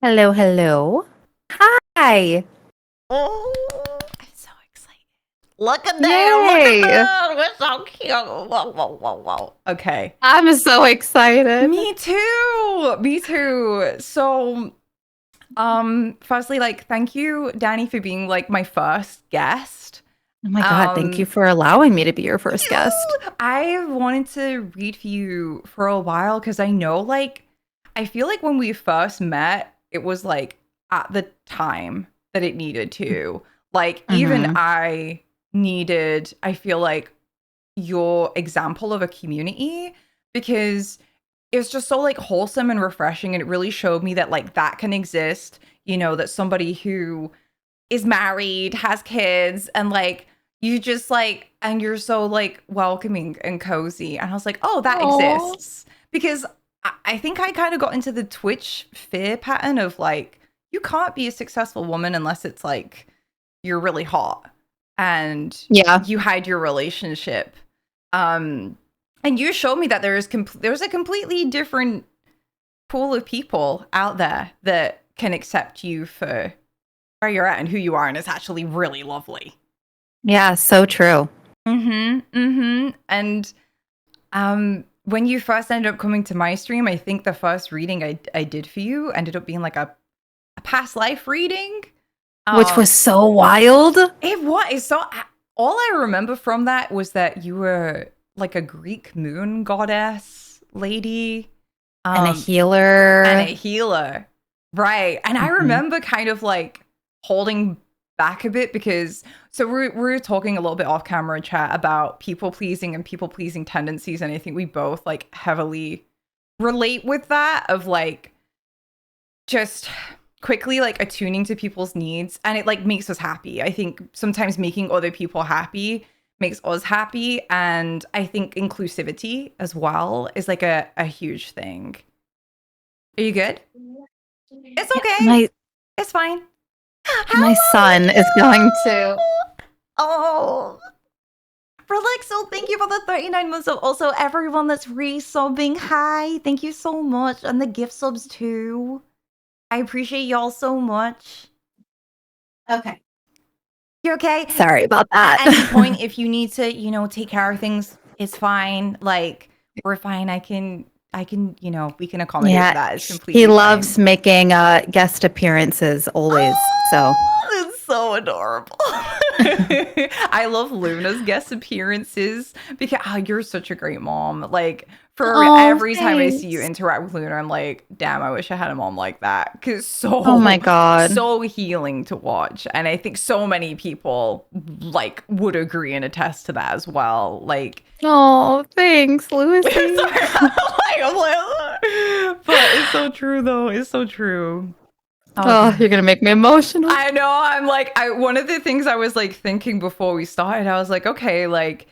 Hello, hello. Hi. Oh, I'm so excited. Look at them. Look at Yay. them. We're so cute. Whoa, whoa, whoa, whoa. Okay. I'm so excited. Me too. Me too. So, firstly, like, thank you, Danny, for being like my first guest. Oh my God, thank you Um, for allowing me to be your first guest. I wanted to read for you for a while because I know, like, I feel like when we first met, it was like at the time that it needed to. Like, even Hmm. I feel like your example of a community because it's just so like wholesome and refreshing. And it really showed me that like that can exist, that somebody who is married, has kids, and like you just like, and you're so like welcoming and cozy. And I was like, oh, that Oh. exists. Because I think I kind of got into the Twitch fear pattern of like, you can't be a successful woman unless it's like you're really hot and Yeah. you hide your relationship. Um, and you showed me that there's a completely different pool of people out there that can accept you for where you're at and who you are, and it's actually really lovely. Yeah, so true. And when you first ended up coming to my stream, I think the first reading I did for you ended up being like a past life reading. Which Um, was so wild. it was it's so all I remember from that was that you were like a Greek moon goddess lady, And a um, and healer. a healer. Right. And I Hmm. remember kind of like holding back a bit because we're talking a little bit off camera chat about people pleasing and people pleasing tendencies. And I think we both like heavily relate with that of like just quickly like attuning to people's needs, and it like makes us happy. I think sometimes making other people happy makes us happy, and I think inclusivity as well is like a huge thing. Are you good? It's Yeah, okay. my It's fine. my son is going to. Hello. Oh, Relaxo, thank you for the 39 months of also everyone that's resubbing. Hi, thank you so much. And the gift subs too. I appreciate y'all so much. Okay. You okay? Sorry about At any that. point, if you need to, take care of things, it's fine. Like, we're fine. We can accommodate for Yeah, that. It's he completely fine. loves making guest appearances always. So Oh, it's so adorable. I love Luna's guest appearances because you're such a great mom. Like for Oh, every time I see you thanks. interact with Luna, I'm like, damn, I wish I had a mom like that. Cause Oh my so God. so healing to watch, and I think so many people like would agree and attest to that as well. Like, Oh, thanks, Lucy. sorry, but it's so true though. It's so true. Oh Oh, you're gosh. gonna make me emotional. I know. I'm like, one of the things I was like thinking before we started, I was like, okay, like,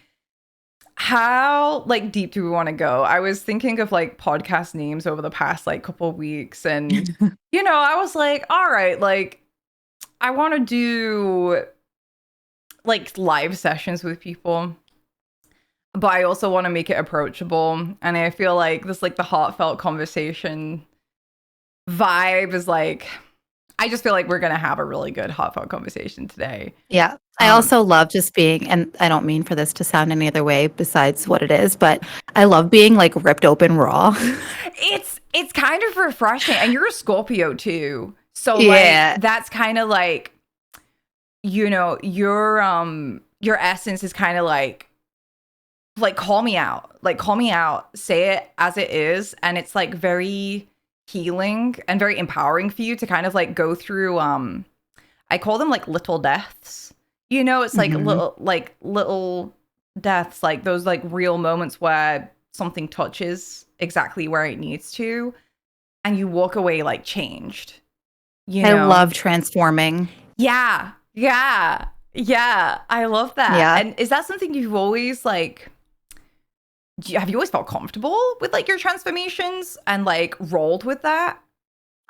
how like deep do we want to go? I was thinking of like podcast names over the past like couple of weeks, and I was like, all right, like, I want to do like live sessions with people, but I also want to make it approachable, and I feel like this like the heartfelt conversation vibe is like, I just feel like we're gonna have a really good heartfelt conversation today. Yeah. I Um, also love just being, and I don't mean for this to sound any other way besides what it is, but I love being like ripped open raw. it's kind of refreshing, and you're a Scorpio too, so like Yeah. that's kind of like, your essence is kind of like call me out, say it as it is, and it's like very healing and very empowering for you to kind of like go through, I call them like little deaths. It's Hmm. like little deaths, like those like real moments where something touches exactly where it needs to, and you walk away like changed, you I know? love transforming. Yeah. Yeah. Yeah. I love that. Yeah. And is that something you've always like, have you always felt comfortable with like your transformations and like rolled with that?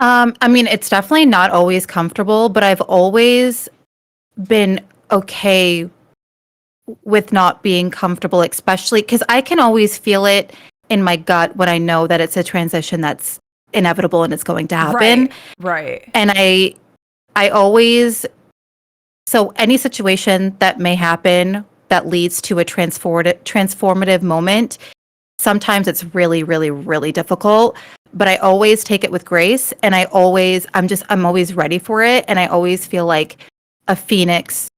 I mean, it's definitely not always comfortable, but I've always been okay with not being comfortable, especially because I can always feel it in my gut when I know that it's a transition that's inevitable and it's going to happen. Right. And I always, so any situation that may happen that leads to a transformative moment, sometimes it's really, really, really difficult, but I always take it with grace, and I'm always ready for it. And I always feel like a phoenix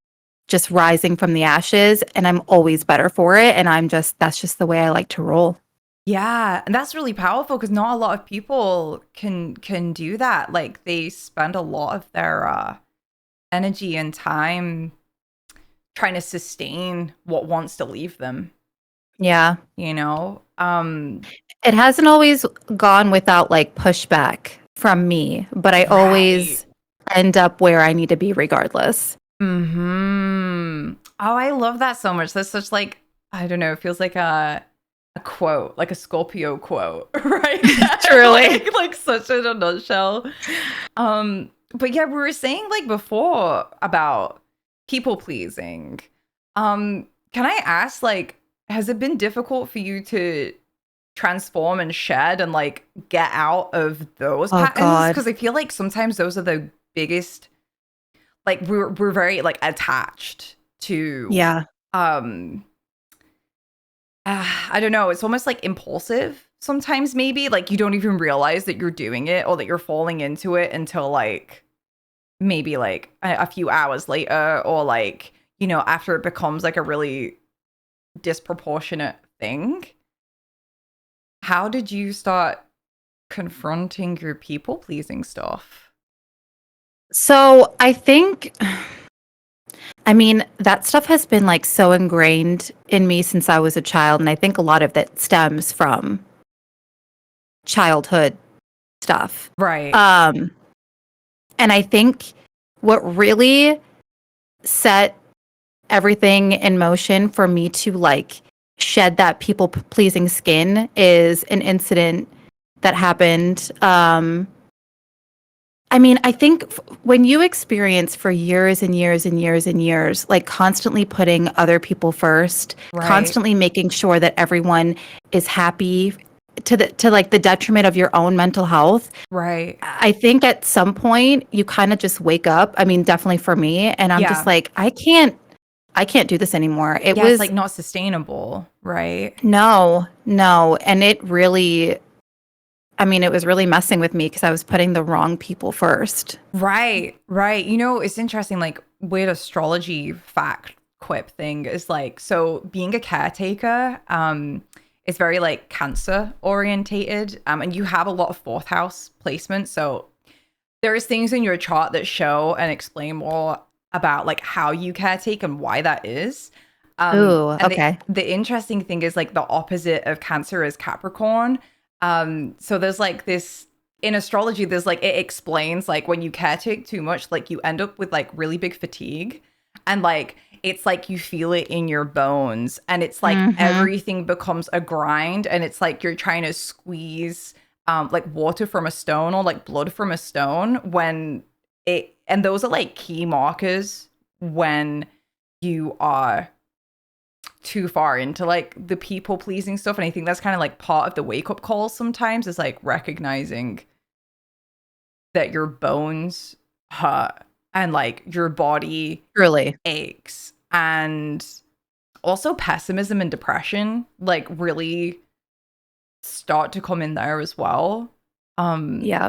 just rising from the ashes, and I'm always better for it. And that's just the way I like to roll. Yeah, and that's really powerful because not a lot of people can do that. Like they spend a lot of their energy and time trying to sustain what wants to leave them, Yeah. you know? It hasn't always gone without like pushback from me, but I always end up where I need to be regardless. Oh, I love that so much. That's such like, I don't know, it feels like a quote, like a Scorpio quote, right? Truly. like such in a nutshell. But yeah, we were saying like before about people pleasing. Can I ask, like, has it been difficult for you to transform and shed and like get out of those patterns? Because I feel like sometimes those are the biggest, like we're very like attached to I don't know, it's almost like impulsive sometimes, maybe like you don't even realize that you're doing it or that you're falling into it until like maybe like a few hours later, or like, you know, after it becomes like a really disproportionate thing. How did you start confronting your people pleasing stuff? So I think, I mean, that stuff has been like so ingrained in me since I was a child. And I think a lot of that stems from childhood stuff. Right. And I think what really set everything in motion for me to like shed that people pleasing skin is an incident that happened. I mean, I think when you experience for years and years and years and years, like constantly putting other people first, constantly making sure that everyone is happy to like the detriment of your own mental health. Right. I think at some point you kind of just wake up. I mean, definitely for me, and I'm just like, I can't do this anymore. It was it's like not sustainable, right? No, and it really, I mean, it was really messing with me because I was putting the wrong people first. Right. You know, it's interesting, like weird astrology fact quip thing is like, so being a caretaker is very like Cancer orientated, and you have a lot of fourth house placement. So there's things in your chart that show and explain more about like how you caretake and why that is. Ooh, okay. The interesting thing is like the opposite of Cancer is Capricorn. So there's like this in astrology, there's like, it explains like when you caretake too much, like you end up with like really big fatigue, and like it's like you feel it in your bones, and it's like everything becomes a grind, and it's like you're trying to squeeze like water from a stone or like blood from a stone and those are like key markers when you are too far into like the people pleasing stuff. And I think that's kind of like part of the wake up call sometimes, is like recognizing that your bones hurt and like your body Really aches, and also pessimism and depression like really start to come in there as well. Yeah.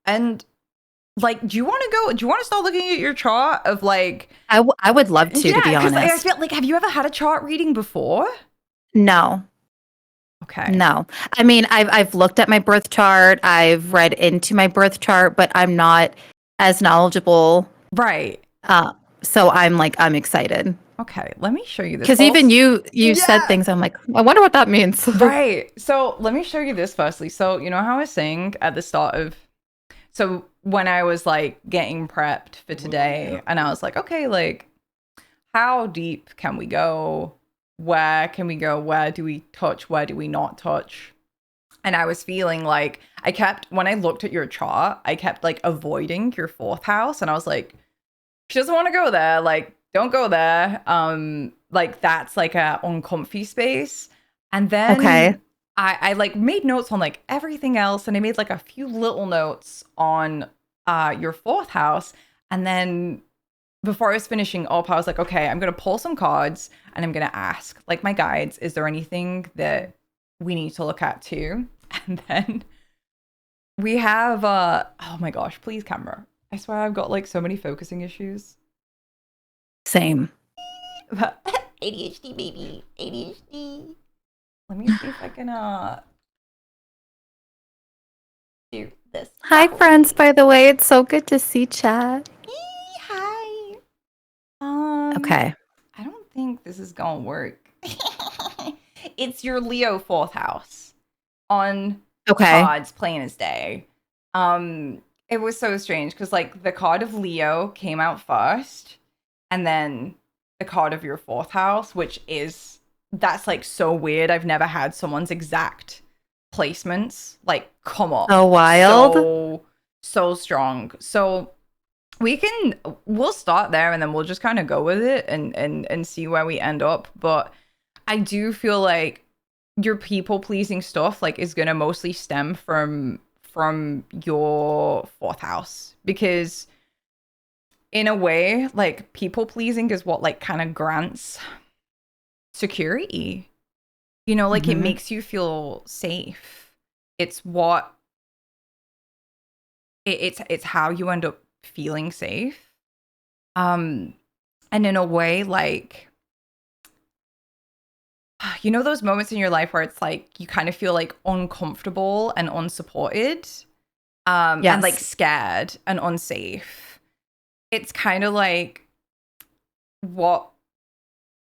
And like, do you want to start looking at your chart of like, I would love to be honest. Like, I feel like, have you ever had a chart reading before? No. Okay. No. I mean, I've looked at my birth chart, I've read into my birth chart, but I'm not as knowledgeable. Right. So I'm excited. Okay, let me show you this. Because even you said things, I'm like, I wonder what that means. Right. So let me show you this firstly. So you know how I was saying at the start of, so when I was like getting prepped for today, and I was like, okay, like how deep can we go? Where can we go? Where do we touch? Where do we not touch? And I was feeling like when I looked at your chart, I kept like avoiding your fourth house. And I was like, she doesn't want to go there. Like, don't go there. Like that's like a uncomfy space. And then I like made notes on like everything else, and I made like a few little notes on your fourth house. And then before I was finishing up, I was like, okay, I'm gonna pull some cards and I'm gonna ask like my guides, is there anything that we need to look at too? And then we have oh my gosh, please camera. I swear I've got like so many focusing issues. Same. ADHD baby, ADHD. Let me see if I can do this. Hi, friends, by the way. It's so good to see chat. Hi. Okay. I don't think this is gonna work. It's your Leo fourth house on cards plain as day. It was so strange because like the card of Leo came out first, and then the card of your fourth house, which is that's like so weird. I've never had someone's exact placements like come up. So wild. So strong. So we'll start there and then we'll just kind of go with it and see where we end up. But I do feel like your people pleasing stuff like is gonna mostly stem from your fourth house, because in a way like people pleasing is what like kind of grants security, you know, like it makes you feel safe. It's what it's how you end up feeling safe. And in a way, like, you know, those moments in your life where it's like you kind of feel like uncomfortable and unsupported, and like scared and unsafe. It's kind of like what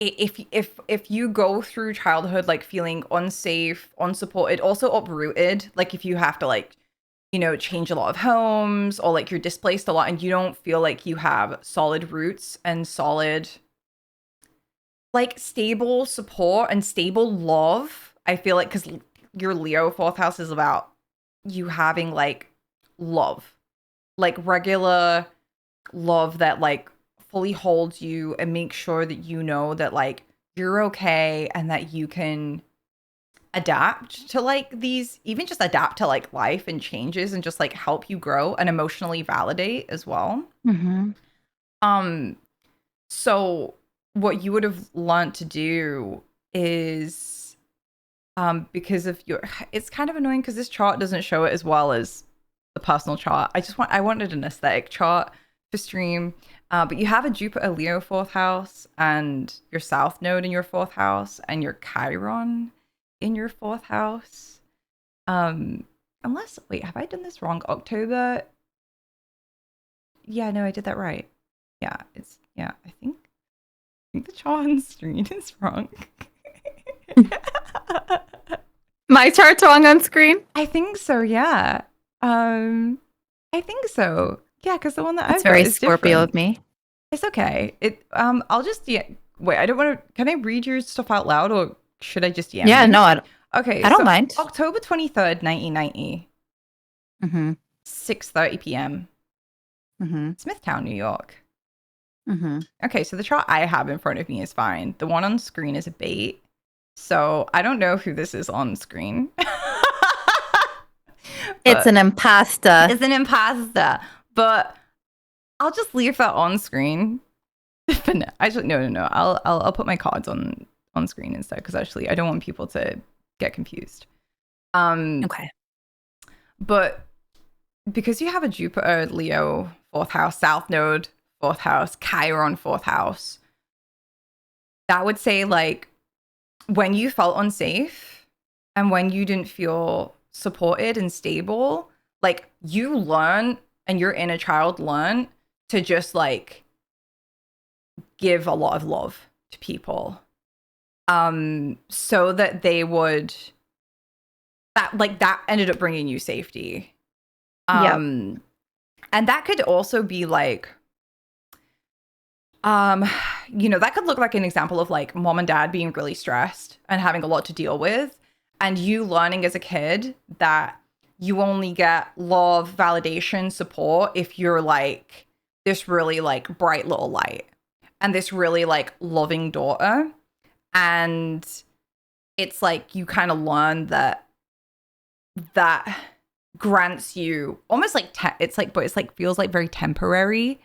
if you go through childhood like feeling unsafe, unsupported, also uprooted, like if you have to like, you know, change a lot of homes, or like you're displaced a lot and you don't feel like you have solid roots and solid like stable support and stable love. I feel like because your Leo fourth house is about you having like love, like regular love that like fully holds you and makes sure that you know that like you're okay and that you can adapt to like these, even just adapt to like life and changes and just like help you grow and emotionally validate as well. So what you would have learned to do is because of your, it's kind of annoying because this chart doesn't show it as well as the personal chart. I wanted an aesthetic chart for stream. But you have a Jupiter Leo fourth house and your South Node in your fourth house and your Chiron in your fourth house. Unless, wait, have I done this wrong? October? Yeah, no, I did that right. Yeah, I think the chart on the screen is wrong. My chart's wrong on screen? I think so, yeah. I think so. Yeah, because the one that That's I've got very is Scorpio different. of me. It's okay. I'll just wait. I don't want to. Can I read your stuff out loud, or should I just Yeah, you? no, Okay, I don't mind. October 23rd, 1990. 6:30 p.m. Smithtown, New York. Okay, so the chart I have in front of me is fine. The one on screen is a bait. So I don't know who this is on screen. It's an imposter. It's an imposter. But I'll just leave that on screen. Actually, no. I'll put my cards on screen instead, because actually I don't want people to get confused. Okay. But because you have a Jupiter Leo fourth house, South Node fourth house, Chiron fourth house, that would say like when you felt unsafe and when you didn't feel supported and stable, like you learn and your inner child learn to just like give a lot of love to people, so that they would, that ended up bringing you safety. And that could also be like, you know, that could look like an example of like mom and dad being really stressed and having a lot to deal with, and you learning as a kid that you only get love, validation, support if you're like this really like bright little light and this really like loving daughter. And it's like you kind of learn that grants you almost like it's like, but it's like feels like very temporary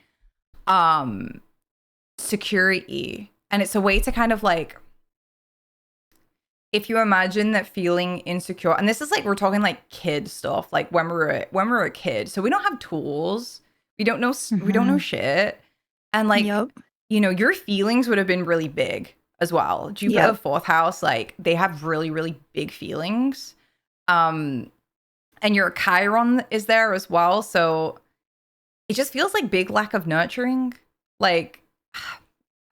security, and it's a way to kind of like, if you imagine that feeling insecure, and this is like, we're talking like kid stuff, like when we're a kid, so we don't have tools, we don't know shit, and like, you know, your feelings would have been really big as well. Jupiter, the fourth house, like they have really, really big feelings. And your Chiron is there as well. So it just feels like big lack of nurturing. Like,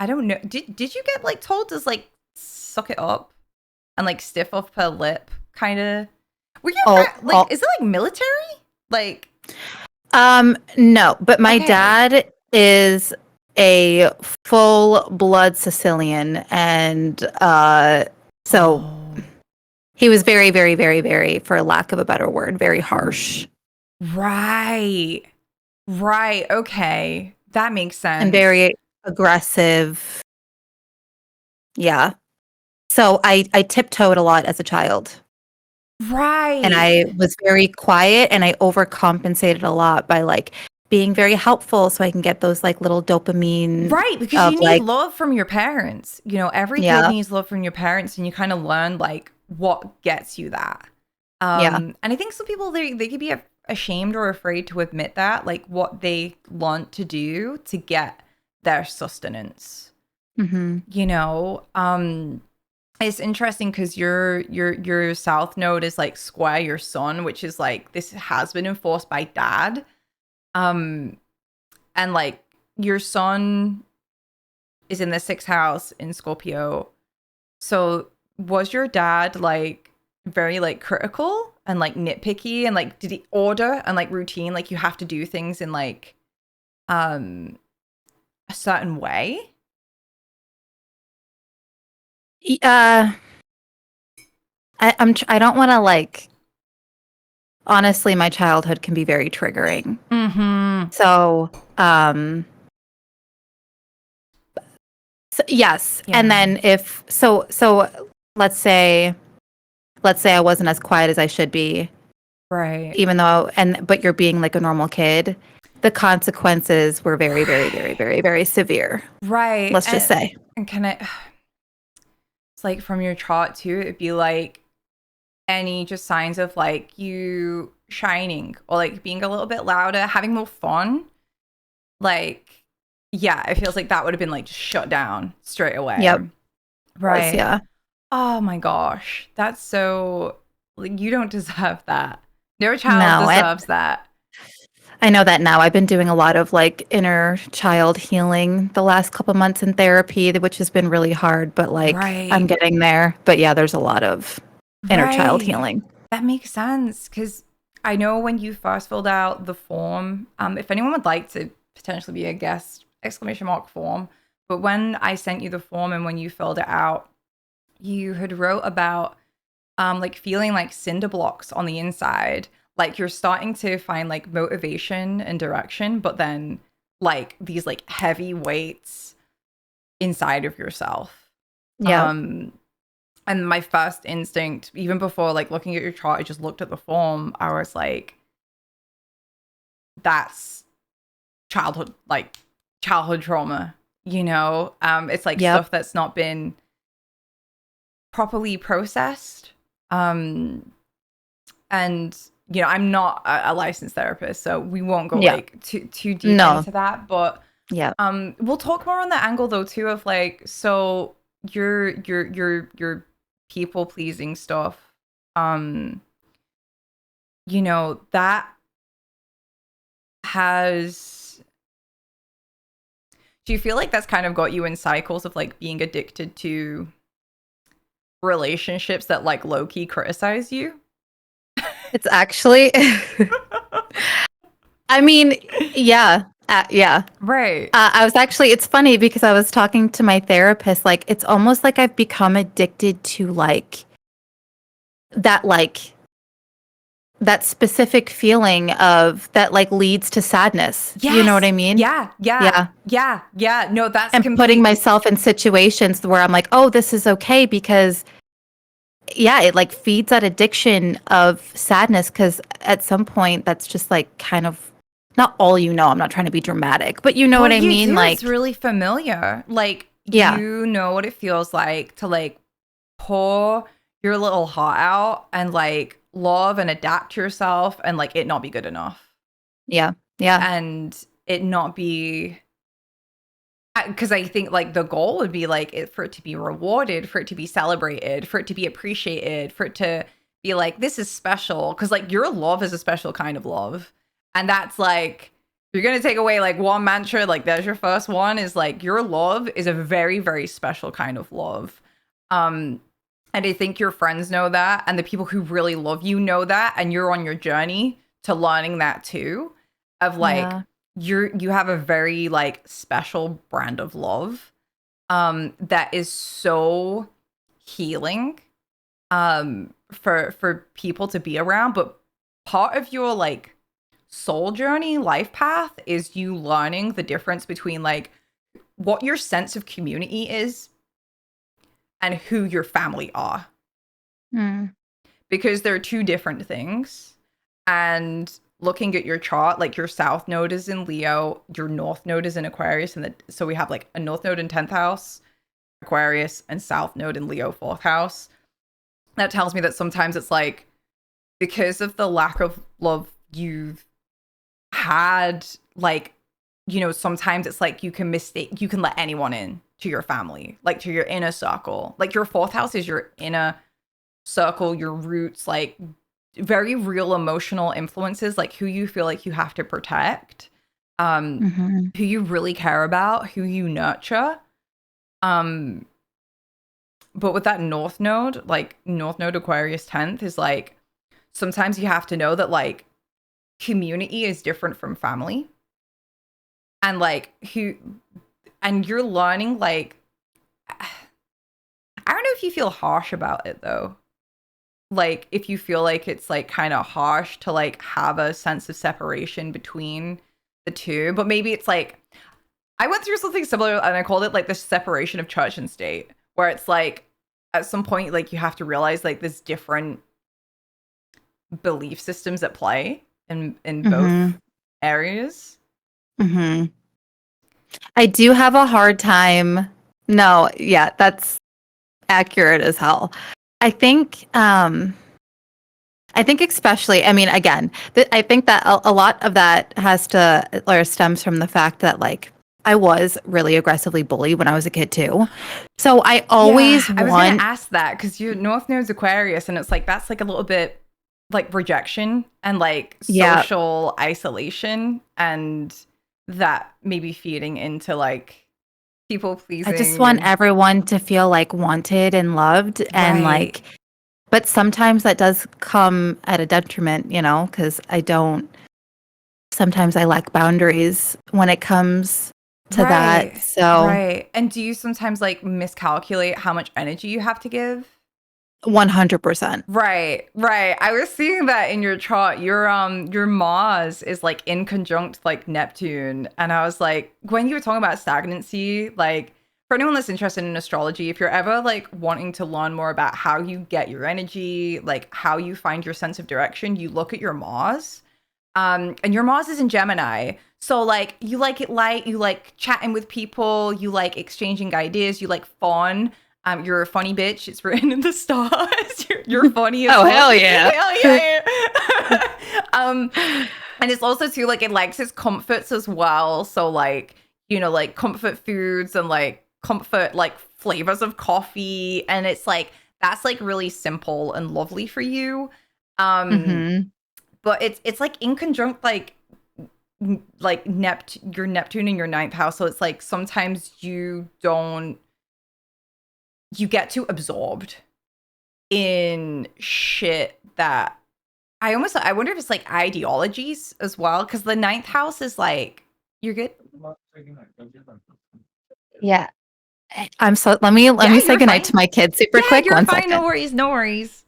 I don't know. Did you get like told to like suck it up and like stiff off her lip kind of? Were you is it like military? Like, no, but my dad is a full blood Sicilian, and so he was very, very, very, very, for lack of a better word, very harsh. Right. Okay, that makes sense. And very aggressive. Yeah. So I tiptoed a lot as a child. Right. And I was very quiet, and I overcompensated a lot by like being very helpful so I can get those like little dopamine. Right, because you need love from your parents. You know, every kid needs love from your parents, and you kind of learn like what gets you that. And I think some people, they could be ashamed or afraid to admit that, like what they want to do to get their sustenance. Mm-hmm. You know, it's interesting because your south node is like square your sun, which is like, this has been enforced by dad. And like your sun is in the 6th house in Scorpio. So was your dad like very like critical and like nitpicky, and like did he order and like routine, like you have to do things in like a certain way? I don't want to like, honestly, my childhood can be very triggering. Mm-hmm. So yes. And then if so let's say I wasn't as quiet as I should be, right? Even though, but you're being like a normal kid, the consequences were very, very, very, very, very severe, right? Let's just say. And can I, it's like from your chart too, it'd be like any just signs of like you shining or like being a little bit louder, having more fun, like, yeah, it feels like that would have been like just shut down straight away. Yep. Right. Yeah. Oh my gosh, that's so, like, you don't deserve that. No child deserves that. I know that now. I've been doing a lot of like inner child healing the last couple months in therapy, which has been really hard, but like I'm getting there. But yeah, there's a lot of inner child healing. That makes sense, because I know when you first filled out the form, if anyone would like to potentially be a guest, ! Form, but when I sent you the form and when you filled it out, you had wrote about like feeling like cinder blocks on the inside, like you're starting to find like motivation and direction, but then like these like heavy weights inside of yourself. Yeah. And my first instinct, even before like looking at your chart, I just looked at the form. I was like, that's childhood trauma, you know? It's like stuff that's not been properly processed. And you know, I'm not a licensed therapist, so we won't go like too deep into that. But we'll talk more on that angle though too, of like, so your people pleasing stuff, you know, that has, do you feel like that's kind of got you in cycles of like being addicted to relationships that like low-key criticize you? It's actually I mean, yeah. Right. I was actually, it's funny because I was talking to my therapist, like it's almost like I've become addicted to like that specific feeling of that like leads to sadness. Yes. You know what I mean? Yeah. No, that's and putting myself in situations where I'm like, oh, this is okay because yeah, it like feeds that addiction of sadness because at some point that's just like kind of not all you know. I'm not trying to be dramatic, but you know what What I you mean? do is Like, really familiar. Like, yeah, you know what it feels like to like pour your little heart out and like love and adapt yourself and like it not be good enough yeah, yeah, and it not be, because I think like the goal would be like for it to be rewarded, for it to be celebrated, for it to be appreciated, for it to be like this is special, because like your love is a special kind of love, and that's like you're gonna take away like one mantra, like there's your first one is like your love is a very very special kind of love, um, and I think your friends know that, and the people who really love you know that, and you're on your journey to learning that too, of like yeah, you have a very like special brand of love that is so healing for people to be around, but part of your like soul journey life path is you learning the difference between like what your sense of community is and who your family are, mm, because they're two different things. And looking at your chart, like your south node is in Leo, your north node is in Aquarius, and so we have like a north node in 10th house, Aquarius, and south node in Leo 4th house. That tells me that sometimes it's like because of the lack of love you've had, like, you know, sometimes it's like you can let anyone in to your family, like to your inner circle. Like your 4th house is your inner circle, your roots, like very real emotional influences, like who you feel like you have to protect, mm-hmm, who you really care about, who you nurture. Um, but with that north node, like north node Aquarius 10th is like sometimes you have to know that like community is different from family. And like and you're learning like I don't know if you feel harsh about it though. Like if you feel like it's like kind of harsh to like have a sense of separation between the two, but maybe it's like I went through something similar and I called it like the separation of church and state, where it's like at some point like you have to realize like there's different belief systems at play in both mm-hmm, areas. mm-hmm. I do have a hard time. No, yeah, that's accurate as hell. I think I think especially, I mean, again, I think that a lot of that has to or stems from the fact that like I was really aggressively bullied when I was a kid too. So I Yeah, always I was gonna want, ask that because your North Node's Aquarius, and it's like that's like a little bit like rejection and like yeah, social isolation, and that maybe feeding into like people I just pleasing want and everyone to feel like wanted and loved and right, like, but sometimes that does come at a detriment, you know, because sometimes I lack boundaries when it comes to that. right, So right. And do you sometimes like miscalculate how much energy you have to give? 100%. Right, right. I was seeing that in your chart. Your Mars is like in conjunct like Neptune. And I was like, when you were talking about stagnancy, like for anyone that's interested in astrology, if you're ever like wanting to learn more about how you get your energy, like how you find your sense of direction, you look at your Mars. And your Mars is in Gemini. So like you like it light, you like chatting with people, you like exchanging ideas, you like fun. You're a funny bitch. It's written in the stars. You're funny as Oh, fuck. hell yeah. Hell yeah. And it's also too like it likes its comforts as well. So like, you know, like comfort foods and like comfort like flavors of coffee. And it's like that's like really simple and lovely for you. Um, Hmm. but it's like in conjunct like your Neptune in your ninth house. So it's like sometimes you get too absorbed in shit that I wonder if it's like ideologies as well, because the ninth house is like you're good. Yeah. Let me Yeah, say you're goodnight fine. to my kids super Yeah, quick. you're One fine. No second. worries, no worries.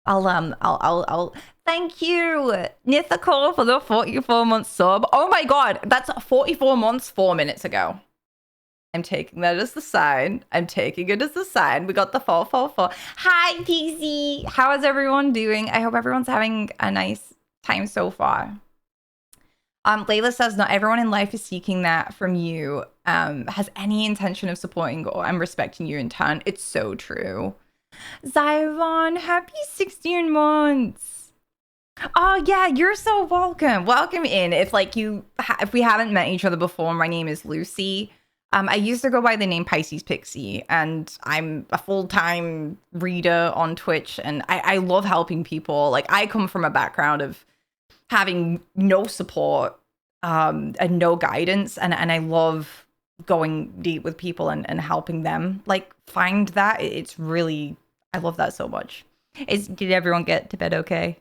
I'll thank you, Nithako, for the 44 month sub. Oh my god, that's 44 months, 4 minutes ago. I'm taking that as the sign. I'm taking it as the sign. We got the 444. Hi, Pixie. How is everyone doing? I hope everyone's having a nice time so far. Layla says, not everyone in life is seeking that from you, has any intention of supporting or respecting you in turn. It's so true. Zyron, happy 16 months. Oh yeah, you're so welcome. Welcome in. If like if we haven't met each other before, my name is Lucy. I used to go by the name Pisces Pixie, and I'm a full-time reader on Twitch, and I love helping people. Like, I come from a background of having no support and no guidance, and I love going deep with people and helping them like find that. It's really, I love that so much. Did everyone get to bed okay?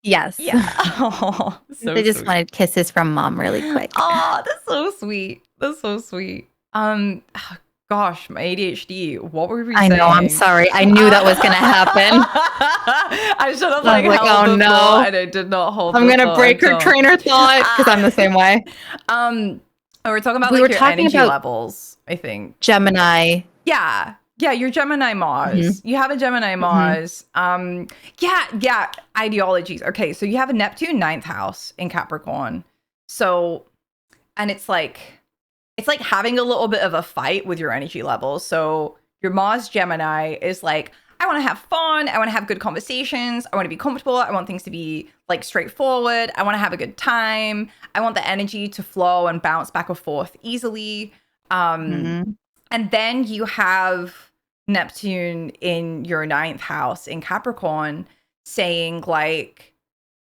Yes. Yeah. Oh, so they just sweet. wanted kisses from mom really quick. Oh, that's so sweet. That's so sweet. Gosh, my ADHD. What were we saying? I know. I'm sorry. I knew that was gonna happen. I should have like held oh the no, thought, and I did not hold. I'm gonna break her train of thought because I'm the same way. We're talking about we like were your talking energy about levels. I think Gemini. Yeah, your Gemini Mars. You have a Gemini Mars. Yeah, ideologies. Okay, so you have a Neptune 9th house in Capricorn. So, and it's like having a little bit of a fight with your energy levels. So your Mars Gemini is like, I want to have fun. I want to have good conversations. I want to be comfortable. I want things to be like straightforward. I want to have a good time. I want the energy to flow and bounce back and forth easily. And then you have Neptune in your 9th house in Capricorn saying like,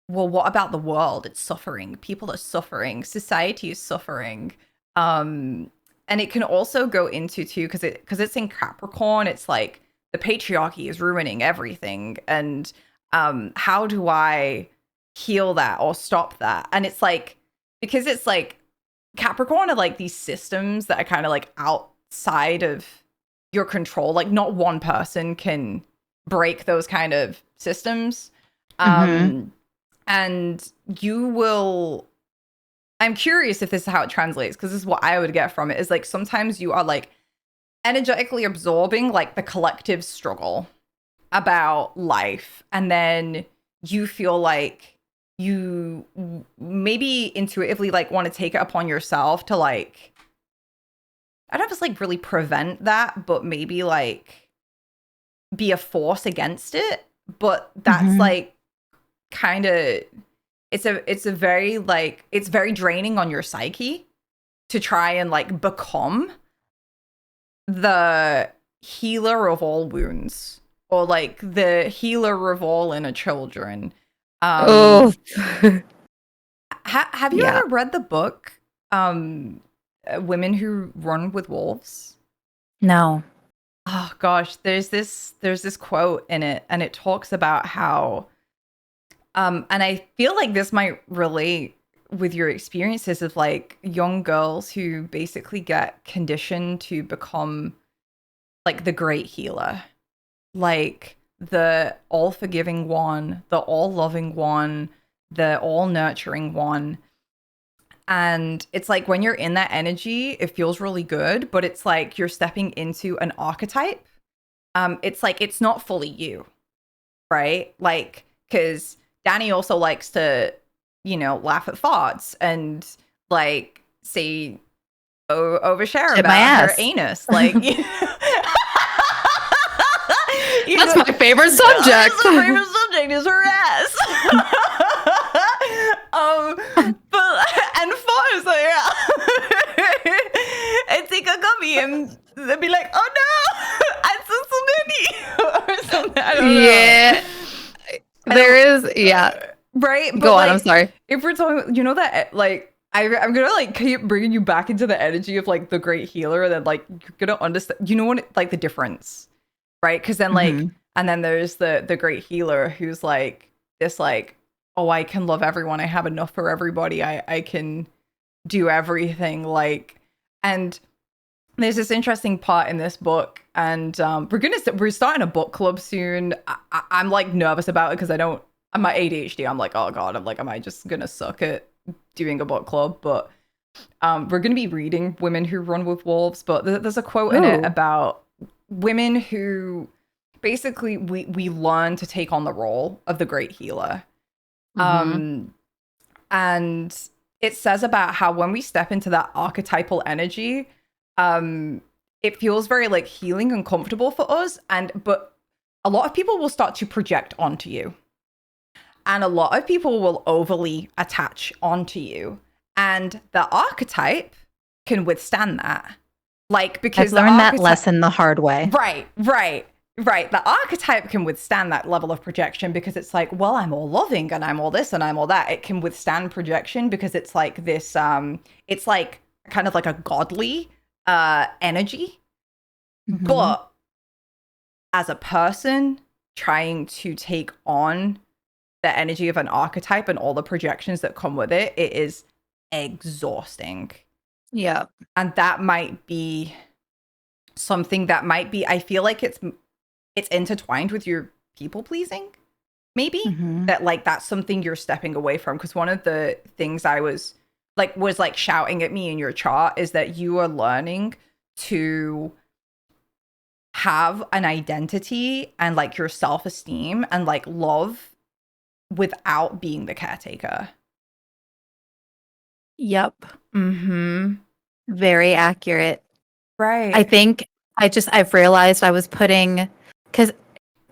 well, what about the world? It's suffering. People are suffering. Society is suffering. And it can also go into too, because it's in Capricorn, it's like the patriarchy is ruining everything. And how do I heal that or stop that? And it's like, because it's like Capricorn are like these systems that are kind of like outside of your control. Like not one person can break those kind of systems. And you will, I'm curious if this is how it translates, because this is what I would get from it, is like sometimes you are like energetically absorbing like the collective struggle about life, and then you feel like you maybe intuitively like want to take it upon yourself to like, I don't know if it's like really prevent that, but maybe like be a force against it. But that's like kind of, it's a very like, it's very draining on your psyche to try and like become the healer of all wounds, or like the healer of all inner children. Have you ever read the book Women Who Run with Wolves? No. Oh gosh, there's this quote in it, and it talks about how and I feel like this might relate with your experiences of like young girls who basically get conditioned to become like the great healer, like the all forgiving one, the all loving one, the all nurturing one. And it's like when you're in that energy, it feels really good, but it's like you're stepping into an archetype. It's like it's not fully you, right? Like, because Danny also likes to, you know, laugh at farts and like say overshare about her anus. Like, that's my favorite subject. That's my favorite subject is her ass. But and farts, so yeah. And take a gummy and they'd be like, oh no, I'm so many or something. I don't know. Yeah. There is, right. But go on. Like, I'm sorry. If we're talking, you know that like I'm gonna like keep bringing you back into the energy of like the great healer, and then like you're gonna understand. You know what? Like the difference, right? Because then like, and then there's the great healer who's like this like, oh, I can love everyone. I have enough for everybody. I can do everything. Like, and there's this interesting part in this book, and we're starting a book club soon. I'm like nervous about it because I'm my ADHD. I'm like, oh god, I'm like, am I just gonna suck at doing a book club? But We're going to be reading Women Who Run with Wolves, but there's a quote in it Ooh. about women who basically we learn to take on the role of the great healer. Mm-hmm. And it says about how when we step into that archetypal energy, it feels very like healing and comfortable for us. But a lot of people will start to project onto you. And a lot of people will overly attach onto you. And the archetype can withstand that. Like, because I've the learned that archetype, lesson the hard way. right. The archetype can withstand that level of projection because it's like, well, I'm all loving and I'm all this and I'm all that. It can withstand projection because it's like this, it's like kind of like a godly energy. Mm-hmm. But as a person trying to take on the energy of an archetype and all the projections that come with it, it is exhausting. Yeah. And that might be something that might be, I feel like it's intertwined with your people pleasing, maybe. Mm-hmm. That like that's something you're stepping away from. Because one of the things I was like shouting at me in your chart is that you are learning to have an identity and like your self-esteem and like love without being the caretaker. Yep. Mm-hmm. Very accurate. Right. I think I've realized I was putting, because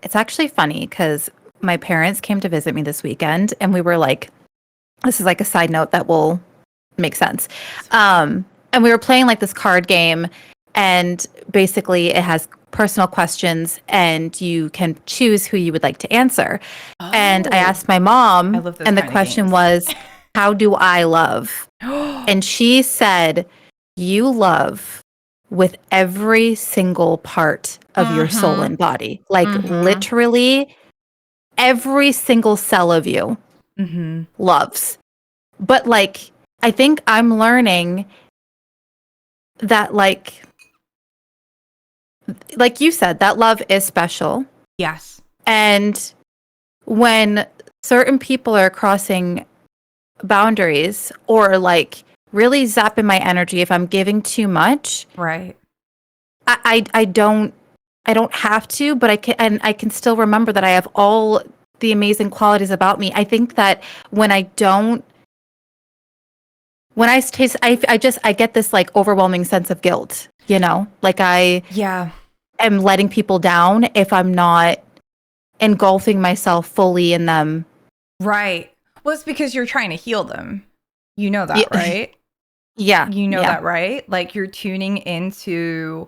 it's actually funny because my parents came to visit me this weekend and we were like, this is like a side note that will make sense. And we were playing like this card game, and basically it has personal questions and you can choose who you would like to answer. And I asked my I mom, love those and the kind of question games. was, how do I love? And she said, you love with every single part of your soul Mhm. and body. Like Mhm. literally every single cell of you Mhm. loves. But like, I think I'm learning that like you said, that love is special. Yes. And when certain people are crossing boundaries or like really zapping my energy, if I'm giving too much, Right. I don't have to, but I can still remember that I have all the amazing qualities about me. I think that when I don't, when I taste, I get this like overwhelming sense of guilt, you know, like I Yeah. am letting people down if I'm not engulfing myself fully in them. Right. Well, it's because you're trying to heal them. You know Yeah. that, right? Yeah. You know Yeah. that, right? Like you're tuning into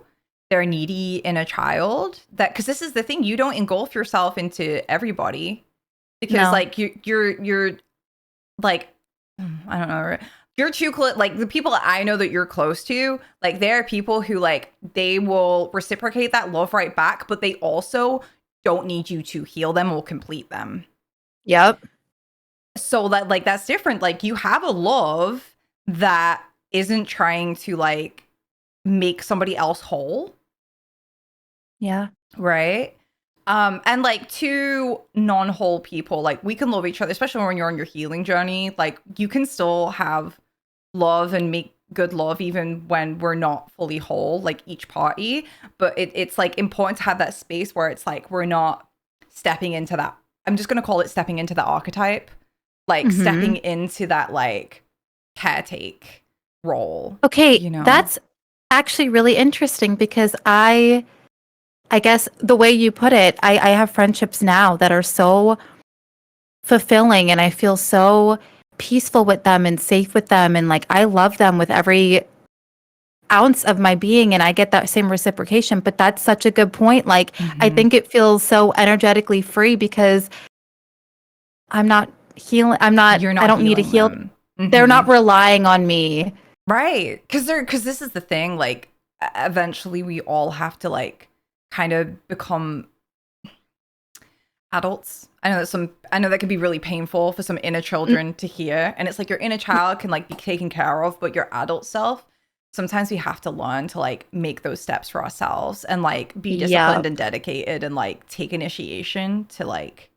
their needy inner child. That because this is the thing, you don't engulf yourself into everybody because No. like you're like I don't know. Right? You're too close. Like the people I know that you're close to, like there are people who like they will reciprocate that love right back, but they also don't need you to heal them or complete them. Yep. So that like that's different. Like you have a love that isn't trying to like make somebody else whole, Yeah. right? And like two non-whole people, like we can love each other, especially when you're on your healing journey. Like you can still have love and make good love even when we're not fully whole, like each party. But it's like important to have that space where it's like we're not stepping into that. I'm just gonna call it stepping into the archetype, like Hmm. stepping into that like caretake role, Okay, you know? that's actually really interesting because I guess the way you put it, I have friendships now that are so fulfilling and I feel so peaceful with them and safe with them, and like I love them with every ounce of my being, and I get that same reciprocation. But that's such a good point. Like I Mm-hmm. think it feels so energetically free because I'm not healing. You're I not don't need to healing heal. them. They're Mm-hmm. not relying on me. Right. Because this is the thing, like eventually we all have to like kind of become adults. I know that can be really painful for some inner Mm, children to hear. And it's like your inner child can like be taken care of, but your adult self, sometimes we have to learn to like make those steps for ourselves and like be disciplined Yep. and dedicated and like take initiation to like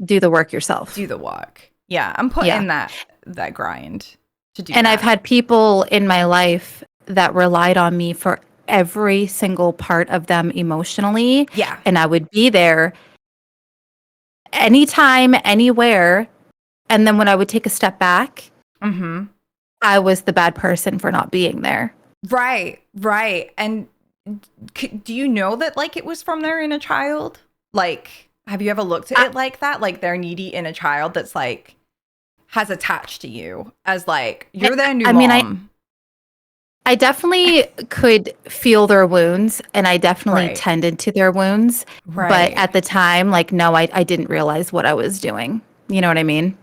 Do the work yourself. do the work. Yeah, I'm putting Yeah. that grind. to do And that. I've had people in my life that relied on me for every single part of them emotionally. Yeah. And I would be there anytime, anywhere. And then when I would take a step back, Mm-hmm. I was the bad person for not being there. Right, right. And do you know that like it was from their inner child? Like, have you ever looked at it like that? Like their needy inner child that's like has attached to you as like you're their new mom. I definitely could feel their wounds, and I definitely Right. tended to their wounds. But Right. at the time, like, no, I didn't realize what I was doing. You know what I mean?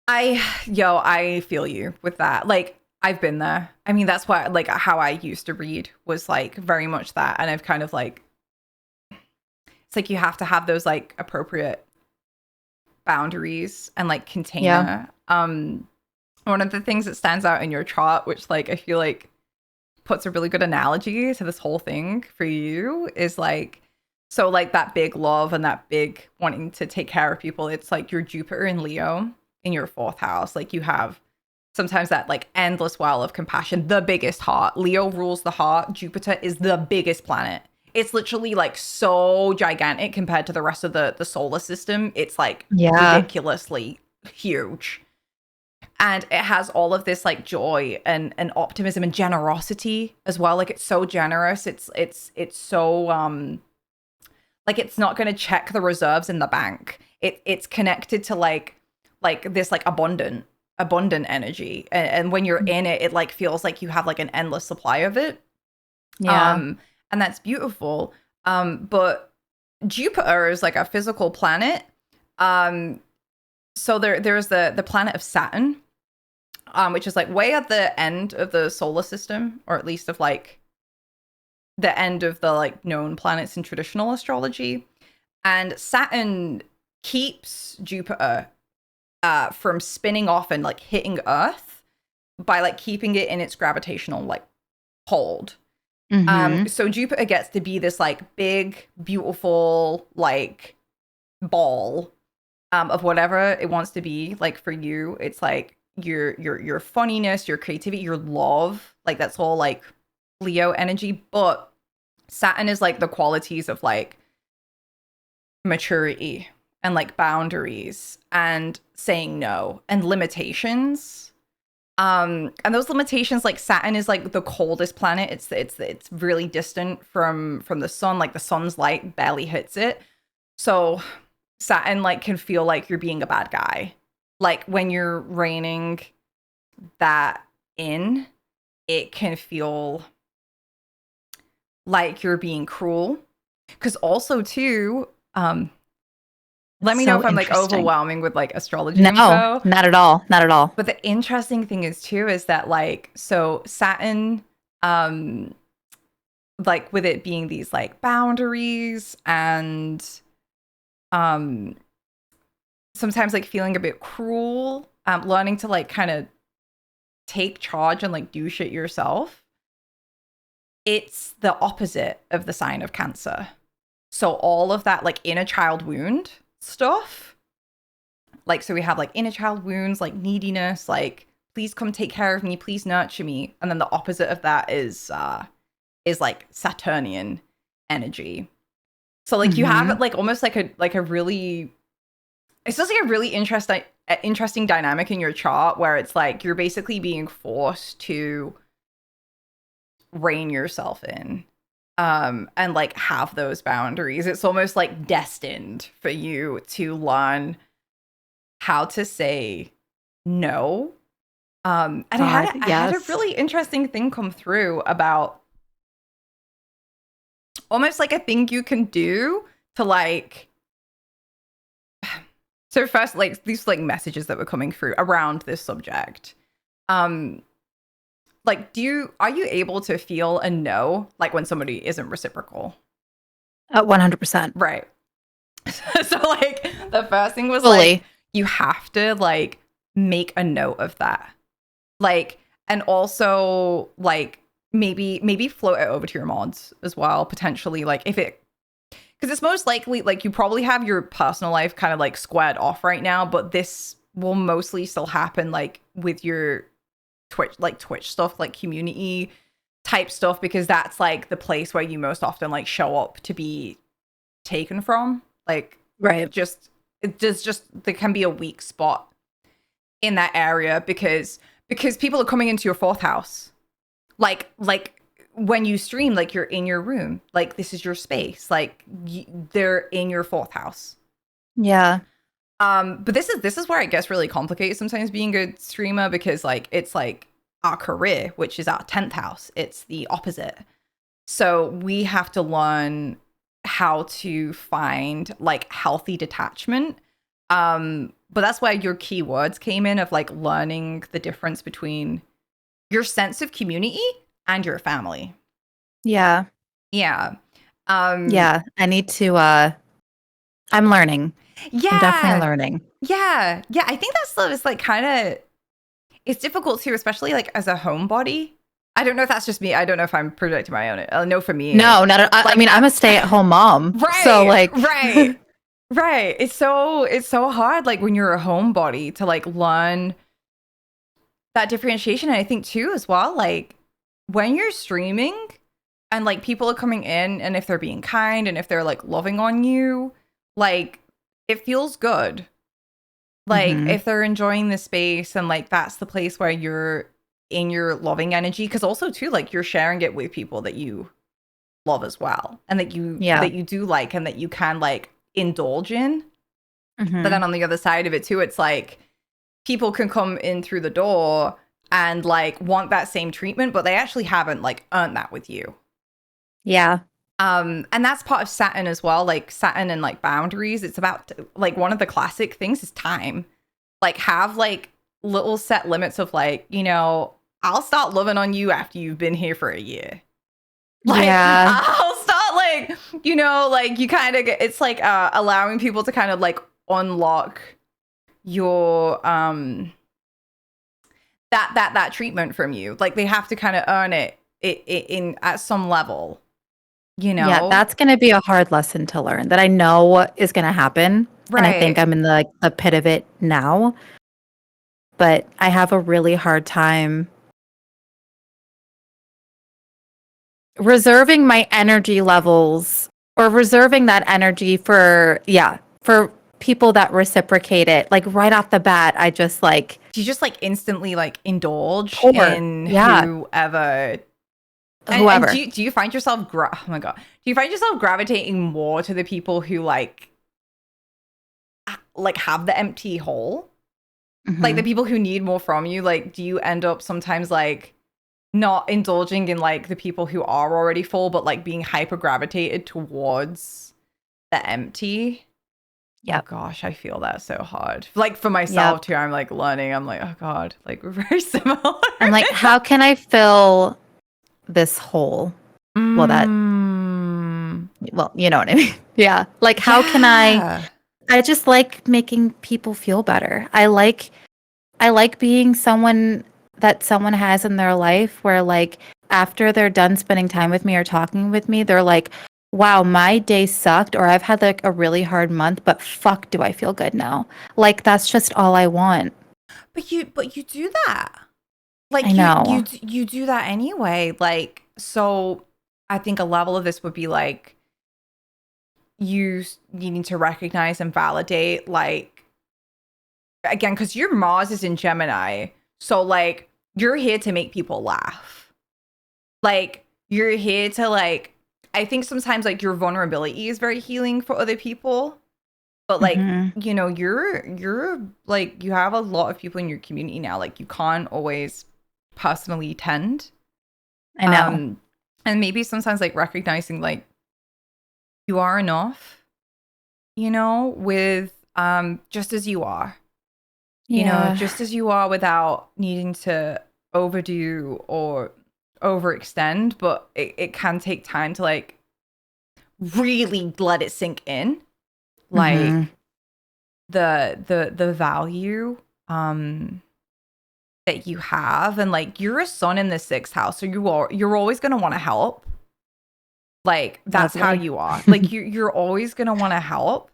I feel you with that. Like I've been there. I mean, that's why like how I used to read was like very much that. And I've kind of like, it's like you have to have those like appropriate boundaries and like container. One of the things that stands out in your chart, which like I feel like puts a really good analogy to this whole thing for you, is like, so like that big love and that big wanting to take care of people, it's like your Jupiter and Leo in your 4th house. Like you have sometimes that like endless well of compassion, the biggest heart. Leo rules the heart. Jupiter is the biggest planet. It's literally like so gigantic compared to the rest of the solar system. It's like ridiculously huge. And it has all of this like joy and optimism and generosity as well. Like it's so generous. It's so like it's not going to check the reserves in the bank. It's connected to like this like abundant energy. And when you're in it, it like feels like you have like an endless supply of it. And that's beautiful. But Jupiter is like a physical planet. So there's the planet of Saturn, which is like way at the end of the solar system, or at least of like the end of the like known planets in traditional astrology. And Saturn keeps Jupiter from spinning off and like hitting Earth by like keeping it in its gravitational like hold. So Jupiter gets to be this like big, beautiful like ball of whatever it wants to be. Like for you, it's like your funniness, your creativity, your love, like that's all like Leo energy. But Saturn is like the qualities of like maturity and like boundaries and saying no and limitations. And those limitations, like Saturn is like the coldest planet. It's really distant from the sun. Like the sun's light barely hits it. So Saturn like can feel like you're being a bad guy. Like when you're reining that in, it can feel like you're being cruel. Because also too, let me know if I'm like overwhelming with like astrology info. No, not at all. Not at all. But the interesting thing is too is that like, so Saturn, like with it being these like boundaries and sometimes like feeling a bit cruel, learning to like kind of take charge and like do shit yourself. It's the opposite of the sign of Cancer. So all of that like inner child wound stuff, like, so we have like inner child wounds, like neediness, like please come take care of me, please nurture me. And then the opposite of that is like Saturnian energy. So like you have like almost like a really, it's just like a really interesting dynamic in your chart where it's like you're basically being forced to rein yourself in and like have those boundaries. It's almost like destined for you to learn how to say no. And I had a really interesting thing come through about almost like a thing you can do to like, so first, like these like messages that were coming through around this subject. Like, are you able to feel a no, like when somebody isn't reciprocal? 100%. Right. So like the first thing was Fully. like, you have to like make a note of that. Like, and also like maybe float it over to your mods as well, potentially, like if it, because it's most likely like you probably have your personal life kind of like squared off right now, but this will mostly still happen like with your Twitch stuff, like community type stuff, because that's like the place where you most often like show up to be taken from. Like, Right. just there can be a weak spot in that area because people are coming into your fourth house. Like when you stream, like you're in your room, like this is your space, like they're in your fourth house. Yeah. But this is where it gets really complicated sometimes being a streamer, because like it's like our career, which is our 10th house. It's the opposite. So we have to learn how to find like healthy detachment. But that's where your keywords came in, of like learning the difference between your sense of community and your family. Yeah. Yeah. Yeah. I need to I'm learning. Yeah. I'm definitely learning. Yeah. Yeah. I think that stuff is like kind of, it's difficult too, especially like as a homebody. I don't know if that's just me. I don't know if I'm projecting my own. I know for me. No, not I mean, I'm a stay-at-home mom. Right. So like right. Right. It's so hard, like when you're a homebody, to like learn that differentiation. And I think too as well, like when you're streaming and like people are coming in, and if they're being kind and if they're like loving on you, like it feels good. Like if they're enjoying the space, and like that's the place where you're in your loving energy, because also too, like you're sharing it with people that you love as well, and that you do like, and that you can like indulge in. But then on the other side of it too, it's like people can come in through the door and like want that same treatment, but they actually haven't like earned that with you. Yeah. And that's part of Saturn as well, like Saturn and like boundaries. It's about like one of the classic things is time. Like have like little set limits of like, you know, I'll start loving on you after you've been here for a year. Like, yeah. I'll start like, you know, like you kind of get, it's like allowing people to kind of like unlock your that treatment from you. Like they have to kind of earn it in at some level. You know? Yeah, that's going to be a hard lesson to learn that I know is going to happen. Right. And I think I'm in the pit of it now. But I have a really hard time reserving my energy levels, or reserving that energy for people that reciprocate it. Like right off the bat, I just like... Do you just like instantly like indulge in whoever... Whoever. And do you find yourself oh my god, do you find yourself gravitating more to the people who like have the empty hole, like the people who need more from you? Like do you end up sometimes like not indulging in like the people who are already full, but like being hyper gravitated towards the empty? Yeah. Oh gosh, I feel that so hard. Like for myself too, I'm like learning. I'm like, oh god, like we're very similar. I'm like, how can I fill this hole? Well, you know what I mean. Yeah. Like how can I just like making people feel better. I like being someone that someone has in their life where like after they're done spending time with me or talking with me, they're like, wow, my day sucked, or I've had like a really hard month, but fuck, do I feel good now? Like that's just all I want. But you do that. Like I know. you do that anyway. Like, so I think a level of this would be like you need to recognize and validate, like, again, because your Mars is in Gemini. So like you're here to make people laugh. Like you're here to like, I think sometimes like your vulnerability is very healing for other people. But like, you know, you're like, you have a lot of people in your community now. Like you can't always personally tend. I know. And maybe sometimes like recognizing like you are enough, you know, with just as you are. You know, just as you are, without needing to overdo or overextend, but it can take time to like really let it sink in. Like the value that you have, and like you're a sun in the 6th house, so you're always gonna want to help. Like that's how you are. Like you're always gonna want to help.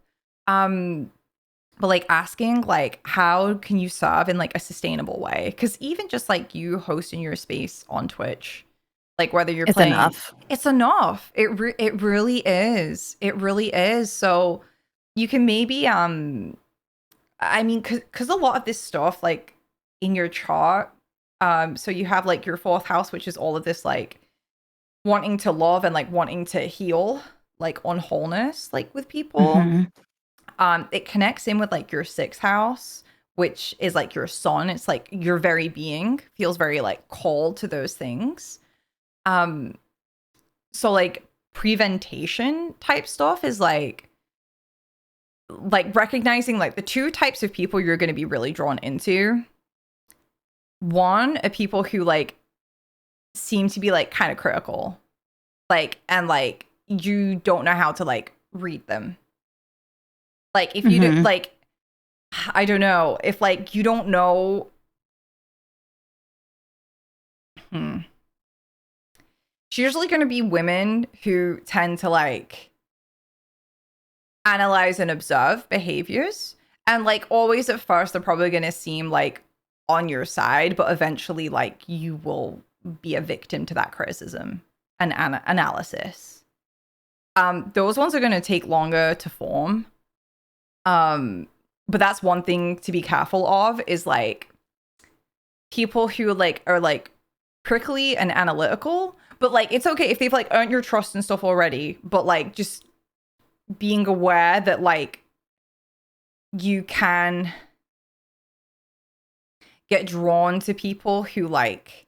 but like asking like how can you serve in like a sustainable way, because even just like you hosting your space on Twitch, like whether you're It's playing, enough. it's enough. It really is, it really is. So you can maybe I mean, because a lot of this stuff like in your chart, so you have like your fourth house, which is all of this like wanting to love and like wanting to heal, like on wholeness, like with people. Hmm. It connects in with like your sixth house, which is like your sun. It's like your very being feels very like called to those things. Um, so like preventation type stuff is like recognizing like the two types of people you're going to be really drawn into. One, are people who like seem to be like kind of critical, like, and like you don't know how to like read them. Like if you do, Hmm. like, I don't know, if like you don't know, hmm. It's usually going to be women who tend to like analyze and observe behaviors. And like always at first, they're probably going to seem like on your side, but eventually, like you will be a victim to that criticism and analysis. Those ones are going to take longer to form. But that's one thing to be careful of is like people who like are like prickly and analytical, but like it's okay if they've like earned your trust and stuff already, but like just being aware that like you can get drawn to people who like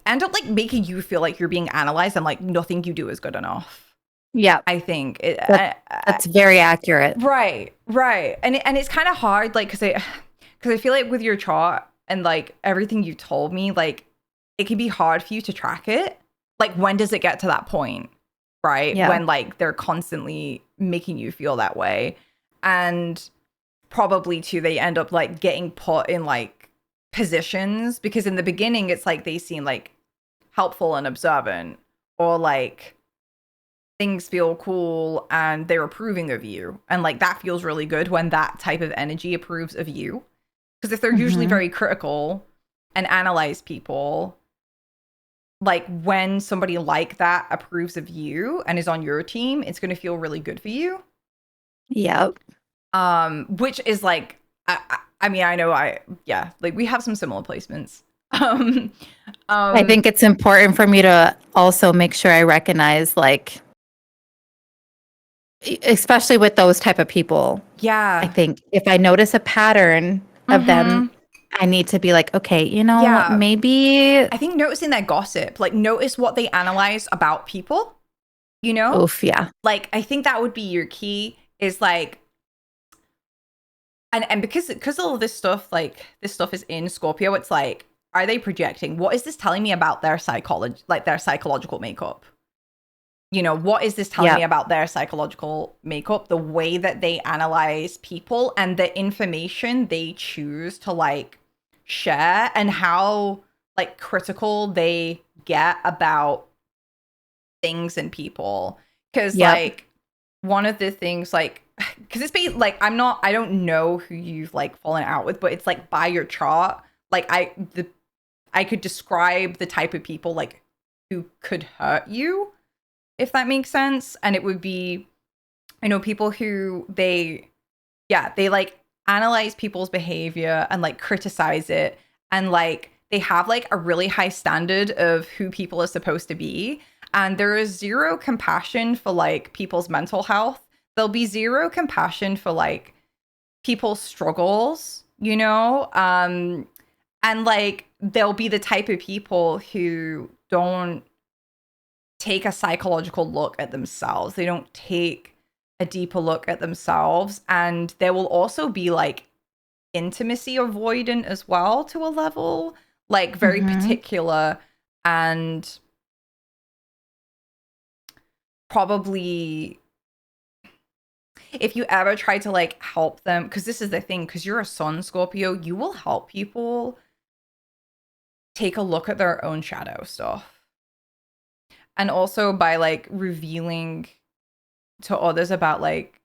end up like making you feel like you're being analyzed and like nothing you do is good enough. Yeah, I think it, that's very accurate. right, right, and it's kind of hard, like, because I feel like with your chart and like everything you told me, like it can be hard for you to track it. Like, when does it get to that point, right? Yeah. When like they're constantly making you feel that way, and probably too they end up like getting put in like positions because in the beginning it's like they seem like helpful and observant, or like things feel cool and they're approving of you. And like that feels really good when that type of energy approves of you. Because if they're usually Hmm. very critical and analyze people, like when somebody like that approves of you and is on your team, it's going to feel really good for you. Yep. Which is like, I mean, I know yeah, like we have some similar placements. I think it's important for me to also make sure I recognize, like, especially with those type of people. I yeah. think if I notice a pattern of them, Mm-hmm. I need to be like, okay, Yeah. maybe, I think noticing their gossip, like notice what they analyze about people, you know? oof, yeah. Like I think that would be your key is like, and because all of this stuff, like this stuff is in Scorpio, it's like, are they projecting? What is this telling me about their psychology, like their psychological makeup? You know, what is this telling Yeah. me about their psychological makeup, the way that they analyze people and the information they choose to like share, and how like critical they get about things and people. Because Yep. like one of the things like, because it's based like I don't know who you've like fallen out with, but it's like by your chart, like I could describe the type of people like who could hurt you, if that makes sense. And it would be, people who they like analyze people's behavior and like criticize it, and like they have like a really high standard of who people are supposed to be, and there is zero compassion for like people's mental health. There'll be zero compassion for like people's struggles, and like they'll be the type of people who don't take a psychological look at themselves. They don't take a deeper look at themselves. And there will also be like intimacy avoidant as well, to a level, like very Hmm. particular, and probably if you ever try to like help them, because this is the thing, because you're a sun Scorpio, you will help people take a look at their own shadow stuff. And also by like revealing to others about like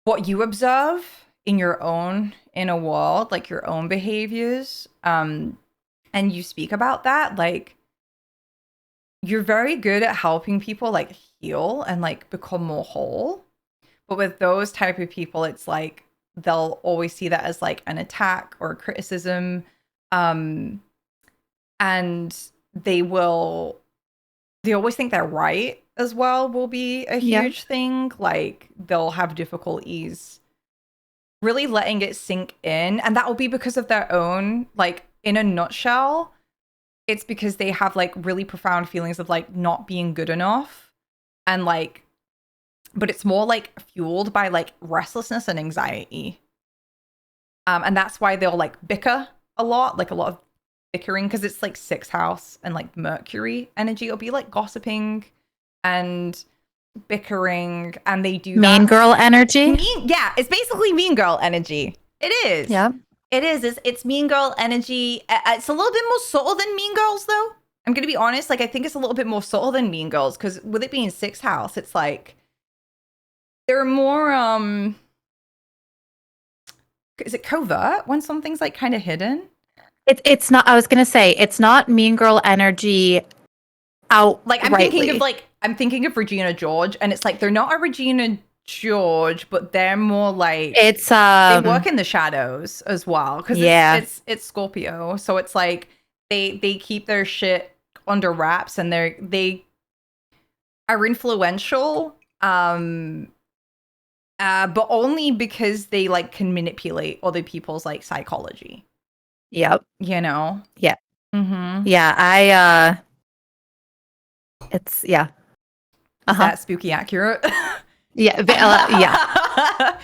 what you observe in your own inner world, like your own behaviors, and you speak about that, like you're very good at helping people like heal and like become more whole. But with those type of people, it's like they'll always see that as like an attack or a criticism. And they always think they're right as well, will be a Yeah. huge thing. Like they'll have difficulties really letting it sink in. And that will be because of their own, like in a nutshell, it's because they have like really profound feelings of like not being good enough. And like, but it's more like fueled by like restlessness and anxiety. And that's why they'll like bicker a lot, like a lot of bickering, because it's like sixth house and like Mercury energy. It'll be like gossiping and bickering, and they do Mean that. girl energy. Yeah, it's basically mean girl energy. It is. Yeah. It is. It's mean girl energy. It's a little bit more subtle than Mean Girls, though. I'm gonna be honest. Like, I think it's a little bit more subtle than Mean Girls, because with it being sixth house, it's like they're more is it covert when something's like kind of hidden? It's not. I was gonna say it's not mean girl energy. Out Like I'm thinking of Regina George, and it's like they're not a Regina George, but they're more like It's they work in the shadows as well, because it's Scorpio, so it's like they keep their shit under wraps, and they are influential, but only because they like can manipulate other people's like psychology. Yep. You know. Yeah. Mm-hmm. Yeah. It's yeah. Is that spooky accurate? Yeah. Yeah.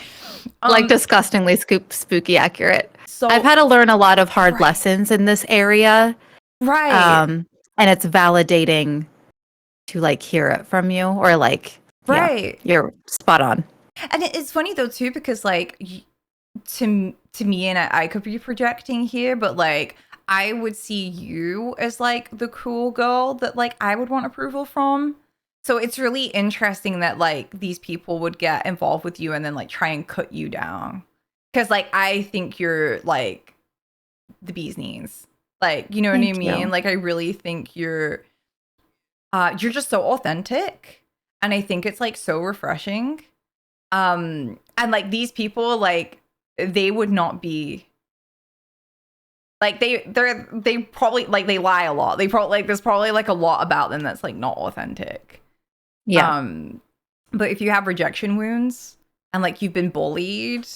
Like disgustingly spooky accurate. So I've had to learn a lot of hard lessons in this area. Right. And it's validating to like hear it from you, or like, right. Yeah, you're spot on. And it's funny though too, because like to me, and I could be projecting here, but like I would see you as like the cool girl that like I would want approval from. So it's really interesting that like these people would get involved with you and then like try and cut you down. Because like I think you're like the bee's knees. Like, you know what I mean? Like I really think you're just so authentic. And I think it's like so refreshing. And like these people, like they would not be like they probably like they lie a lot. They probably like there's probably like a lot about them that's like not authentic. Yeah. But if you have rejection wounds and like you've been bullied,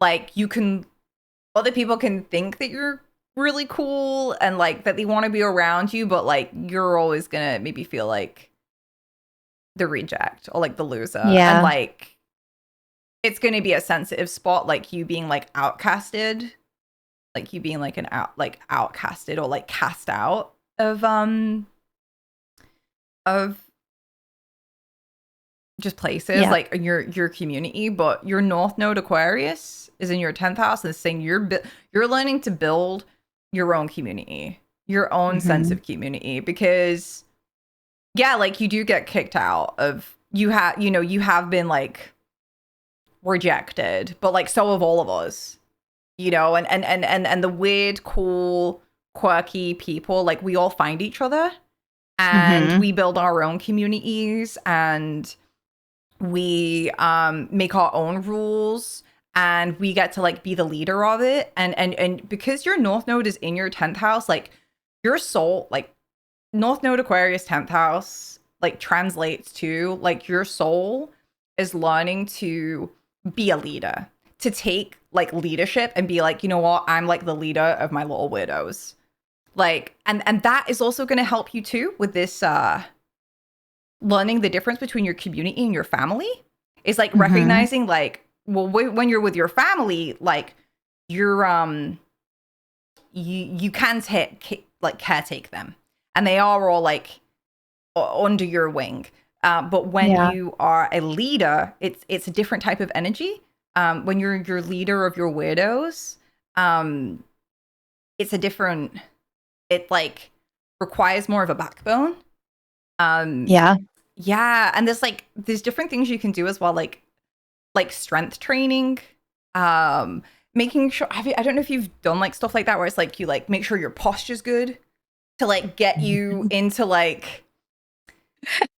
like other people can think that you're really cool and like that they want to be around you, but like you're always gonna maybe feel like the reject or like the loser. Yeah. And like it's gonna be a sensitive spot, like you being like outcasted. Like you being like outcasted or like cast out of just places, like your community. But your North Node Aquarius is in your 10th house, and it's saying you're learning to build your own community, your own sense of community, because like you do get kicked out of you have been like rejected, but like so have all of us. You know, and the weird, cool, quirky people, like we all find each other and we build our own communities, and we make our own rules, and we get to like be the leader of it. And because your North Node is in your 10th house, like your soul, like North Node Aquarius 10th house, like translates to like your soul is learning to be a leader, to take like leadership and be like, you know what, I'm like the leader of my little widows. Like, and that is also going to help you too with this learning the difference between your community and your family. Is like recognizing like, well, when you're with your family, like you're you can caretake them, and they are all like under your wing. But when you are a leader, it's a different type of energy. When you're your leader of your widows, it's a different, it like requires more of a backbone. Yeah. And there's different things you can do as well. Like like strength training, making sure, I don't know if you've done like stuff like that where it's like you like make sure your posture's good to like get you into like,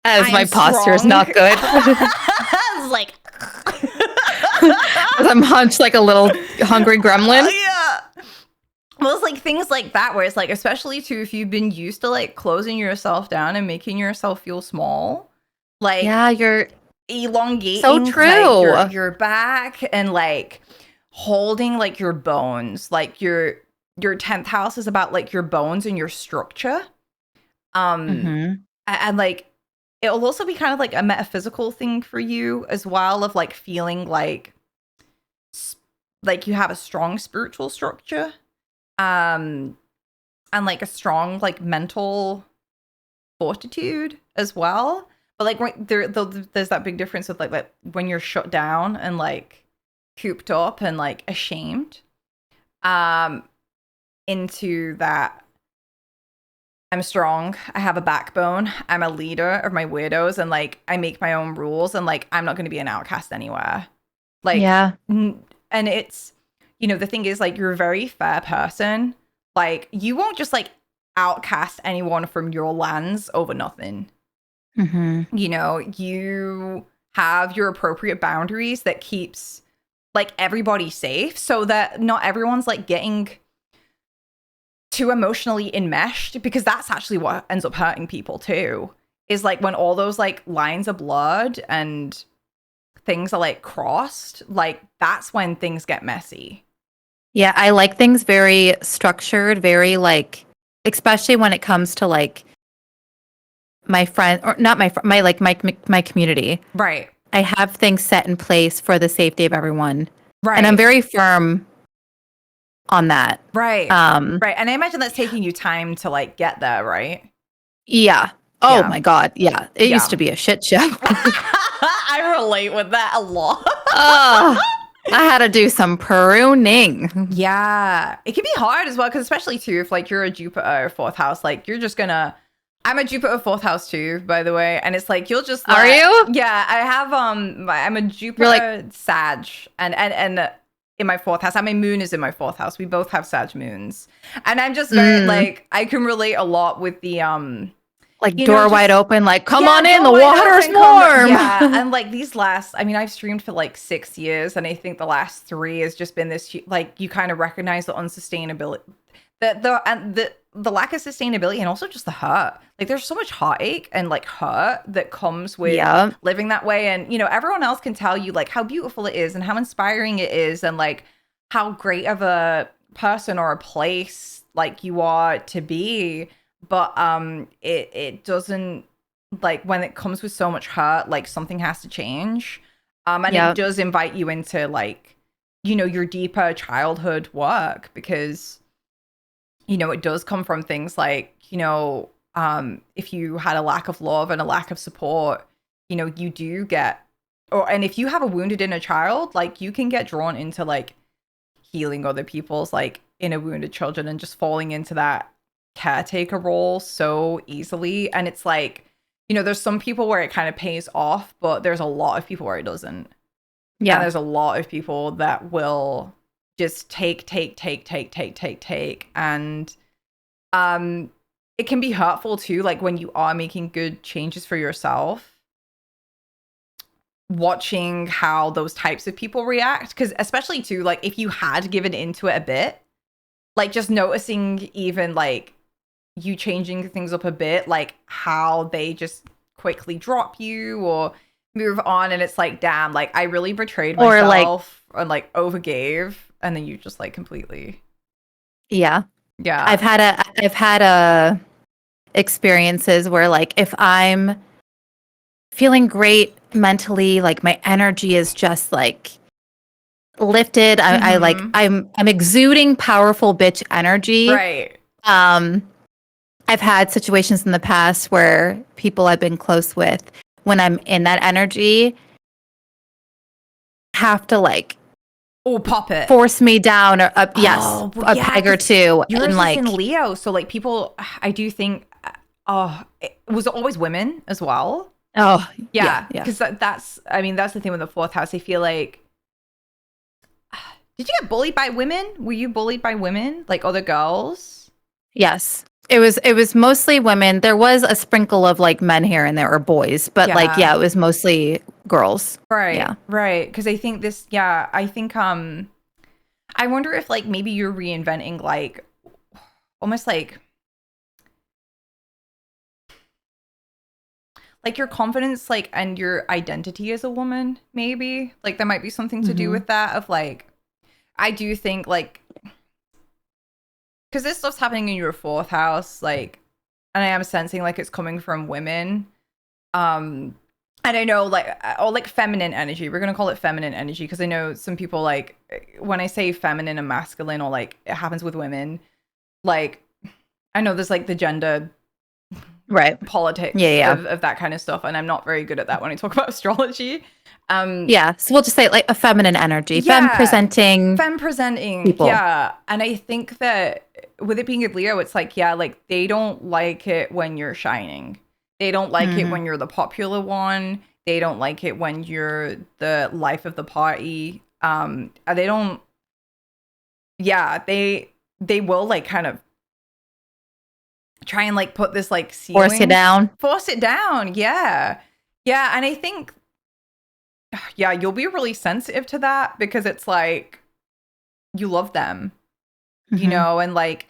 As my posture is not good. It's like As I'm hunched like a little hungry gremlin. yeah. Well, it's like things like that where it's like, especially too, if you've been used to like closing yourself down and making yourself feel small, like Yeah, you're elongating so true. like, your back and like holding like your bones, like your 10th house is about like your bones and your structure. And like it'll also be kind of like a metaphysical thing for you as well, of like feeling like you have a strong spiritual structure, and like a strong like mental fortitude as well. But like there's that big difference with like when you're shut down and like cooped up and like ashamed, into that I'm strong, I have a backbone, I'm a leader of my weirdos, and like I make my own rules, and like I'm not going to be an outcast anywhere. Like, yeah. And it's, you know, the thing is like you're a very fair person. Like you won't just like outcast anyone from your lands over nothing. You know, you have your appropriate boundaries that keeps like everybody safe, so that not everyone's like getting too emotionally enmeshed, because that's actually what ends up hurting people too, is like when all those like lines are blurred and things are like crossed, like that's when things get messy. Yeah, I like things very structured, very like, especially when it comes to like my friend, or not my like my community. Right. I have things set in place for the safety of everyone. Right. And I'm very firm on that. Right. Right. And I imagine that's taking you time to like get there, right? Yeah. Oh Yeah. my God. Yeah. It used to be a shit show. I relate with that a lot. I had to do some pruning. Yeah. It can be hard as well, because especially too, if like you're a Jupiter 4th house, like you're just gonna, I'm a Jupiter 4th house too, by the way. And it's like, you'll just Are you? Yeah. I have, I'm a Jupiter Sag and in my 4th house. And my moon is in my 4th house. We both have Sag moons. And I'm just very like, I can relate a lot with the like door wide open, like come on in, the water's warm. Yeah. And like these last, I mean, I've streamed for like 6 years, and I think the last 3 has just been this, like you kind of recognize the unsustainability, the lack of sustainability, and also just the hurt. Like there's so much heartache and like hurt that comes with living that way. And you know, everyone else can tell you like how beautiful it is and how inspiring it is, and like how great of a person or a place like you are to be. But it doesn't, like when it comes with so much hurt, like something has to change. And it does invite you into like, you know, your deeper childhood work, because you know, it does come from things like, you know, if you had a lack of love and a lack of support, you know, you do get, and if you have a wounded inner child, like you can get drawn into like healing other people's like inner wounded children and just falling into that caretaker role so easily. And it's like, you know, there's some people where it kind of pays off, but there's a lot of people where it doesn't. Yeah. And there's a lot of people that will just take. And it can be hurtful too, like when you are making good changes for yourself, watching how those types of people react. Because especially too, like if you had given into it a bit, like just noticing even like you changing things up a bit, like how they just quickly drop you or move on, and it's like, damn, like I really betrayed myself and like overgave, and then you just like completely yeah I've had experiences where like if I'm feeling great mentally, like my energy is just like lifted, I like I'm exuding powerful bitch energy, right? I've had situations in the past where people I've been close with, when I'm in that energy, have to like pop it, force me down or up, peg or two. Yours and like in Leo, so like people, I do think, it was always women as well. Oh, yeah, Yeah, yeah. because that's I mean that's the thing with the fourth house. I feel like, did you get bullied by women? Were you bullied by women, like other girls? Yes. It was mostly women. There was a sprinkle of like men here and there or boys, but like Yeah. yeah, it was mostly girls. Right, Yeah. right. Because I think this, yeah, I think I wonder if like maybe you're reinventing like almost like your confidence like and your identity as a woman, maybe. Like there might be something to do Mhm. with that of like I do think like because this stuff's happening in your fourth house, like, and I am sensing like it's coming from women. Um, and I know like or like feminine energy. We're gonna call it feminine energy because I know some people like when I say feminine and masculine or like it happens with women, like I know there's like the gender Right. Yeah, politics yeah. of that kind of stuff, and I'm not very good at that when I talk about astrology. Yeah. So we'll just say like a feminine energy, femme Yeah, presenting femme presenting, people. yeah. And I think that with it being a Leo, it's like, yeah, like they don't like it when you're shining. They don't like it Mhm. when you're the popular one. They don't like it when you're the life of the party. They don't, yeah, they will like kind of try and like put this like Force it ceiling, down. force it down. Yeah. Yeah. And I think, yeah, you'll be really sensitive to that because it's like you love them, you Mhm. know, and like,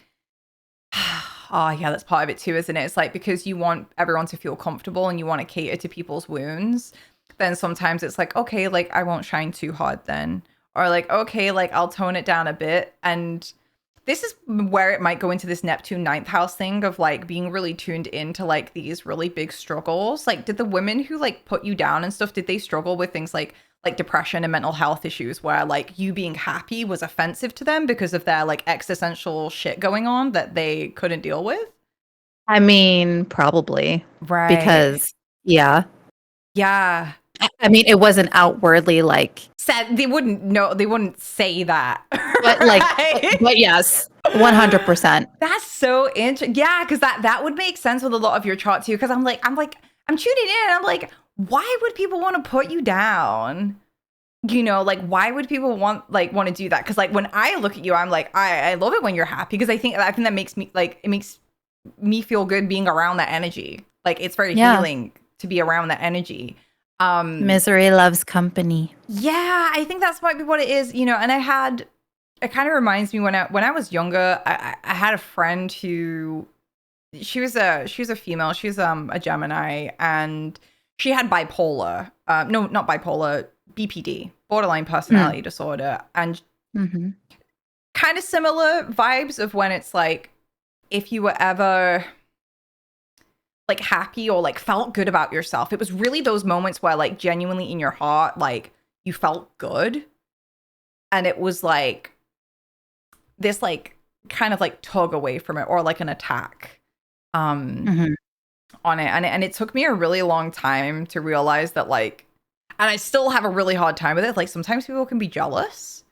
oh yeah, that's part of it too, isn't it? It's like because you want everyone to feel comfortable and you want to cater to people's wounds, then sometimes it's like, okay, like I won't shine too hard then. Or like, okay, like I'll tone it down a bit. And this is where it might go into this Neptune ninth house thing of like being really tuned into like these really big struggles. Like, did the women who like put you down and stuff, did they struggle with things like depression and mental health issues where like you being happy was offensive to them because of their like existential shit going on that they couldn't deal with? I mean, probably Right. because yeah. Yeah. I mean, it wasn't outwardly like, Said they wouldn't know, they wouldn't say that. but like, but yes, 100%. That's so interesting. Yeah, because that would make sense with a lot of your chart too. Because I'm tuning in. And I'm like, why would people want to put you down? You know, like why would people want to do that? Because like when I look at you, I'm like, I love it when you're happy because I think that makes me like it makes me feel good being around that energy. Like it's very Yeah. healing to be around that energy. Misery loves company. Yeah, I think that's might be what it is, you know. And it kind of reminds me when I was younger, I had a friend who she was a female, she's a Gemini, and she had bipolar. No, not bipolar, BPD, borderline Mm. personality disorder, and Mhm. kind of similar vibes of when it's like if you were ever like happy or like felt good about yourself, it was really those moments where like genuinely in your heart like you felt good, and it was like this like kind of like tug away from it or like an attack um Mhm. on it. And it took me a really long time to realize that like, and I still have a really hard time with it, like sometimes people can be jealous,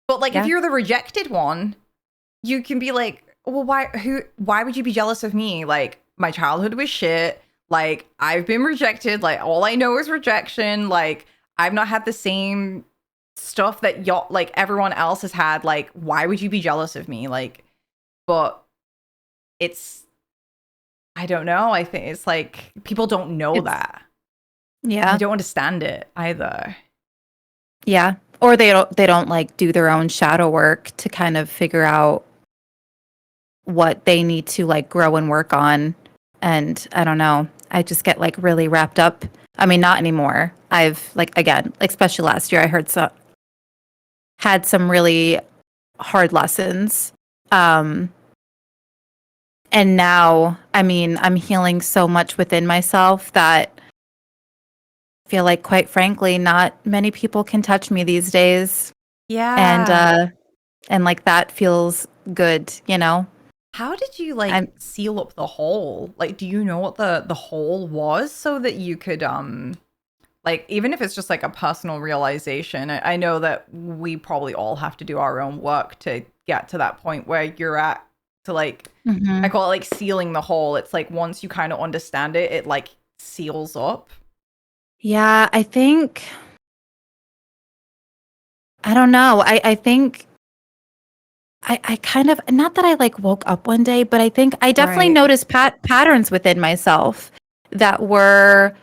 but like if Yeah. you're the rejected one, you can be like, well, why would you be jealous of me? Like my childhood was shit, like I've been rejected, like all I know is rejection, like I've not had the same stuff that y'all like everyone else has had, like why would you be jealous of me? Like, but it's, I don't know, I think it's like people don't know It's that, they yeah. don't understand it either. Yeah. Or they don't like do their own shadow work to kind of figure out what they need to like grow and work on. And I don't know. I just get like really wrapped up. I mean, not anymore. I've like again, like, especially last year I had some really hard lessons. Um and now, I mean, I'm healing so much within myself that I feel like quite frankly not many people can touch me these days. And Yeah, and like that feels good, you know? how did you like I'm seal up the hole? Like do you know what the hole was so that you could like even if it's just like a personal realization, I know that we probably all have to do our own work to get to that point where you're at, to like, I Mhm. call it like sealing the hole. It's like once you kind of understand it, it like seals up. Yeah, I don't know. I think I kind of, not that I like woke up one day, but I think I definitely Right. noticed patterns within myself that were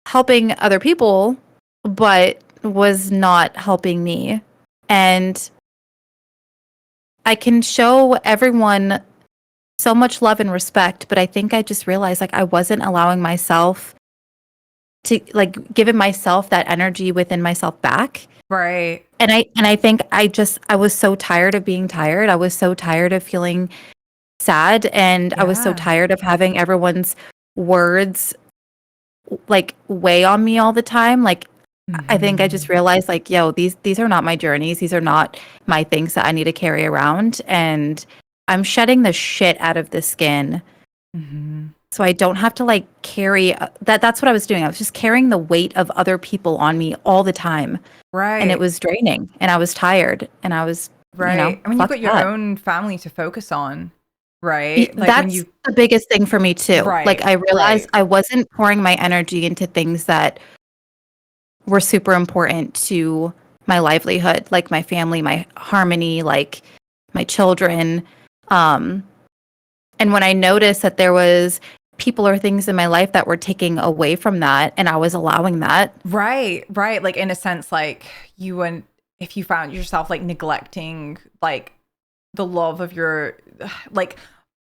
helping other people, but was not helping me. And I can show everyone so much love and respect, but I think I just realized like I wasn't allowing myself to like giving myself that energy within myself back. Right. And I think I was so tired of being tired. I was so tired of feeling sad, and I was so Yeah. tired of having everyone's words like weigh on me all the time. Like I think I just Mhm. realized like, yo, these are not my journeys. These are not my things that I need to carry around, and I'm shedding the shit out of the skin Mhm. so I don't have to like carry that's what I was doing. I was just carrying the weight of other people on me all the time, and it Right. was draining, and I was tired, and I was, Right. I mean, you've fuck got your that. own family to focus on, right? Like when That's you the biggest thing for me too. Like right, I realized right. I wasn't pouring my energy into things that were super important to my livelihood, like my family, my harmony, like my children. Um, and when I noticed that there was people or things in my life that were taking away from that, and I was allowing that. Right, right. Like in a sense, like you wouldn't if you found yourself like neglecting like the love of your like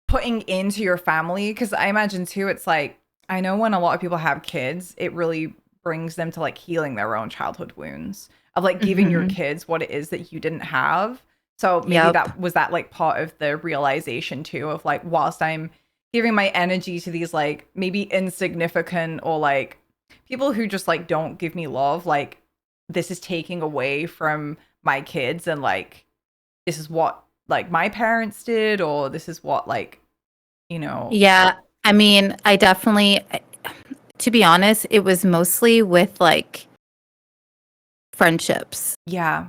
putting into your family. Because I imagine too, it's like I know when a lot of people have kids, it really brings them to like healing their own childhood wounds of like giving your Mhm. kids what it is that you didn't have. So maybe Yep. that was that like part of the realization too of like whilst I'm giving my energy to these like maybe insignificant or like people who just like don't give me love, like this is taking away from my kids and like this is what like my parents did or this is what like you know. Yeah. I mean, I definitely, to be honest, it was mostly with like friendships Yeah.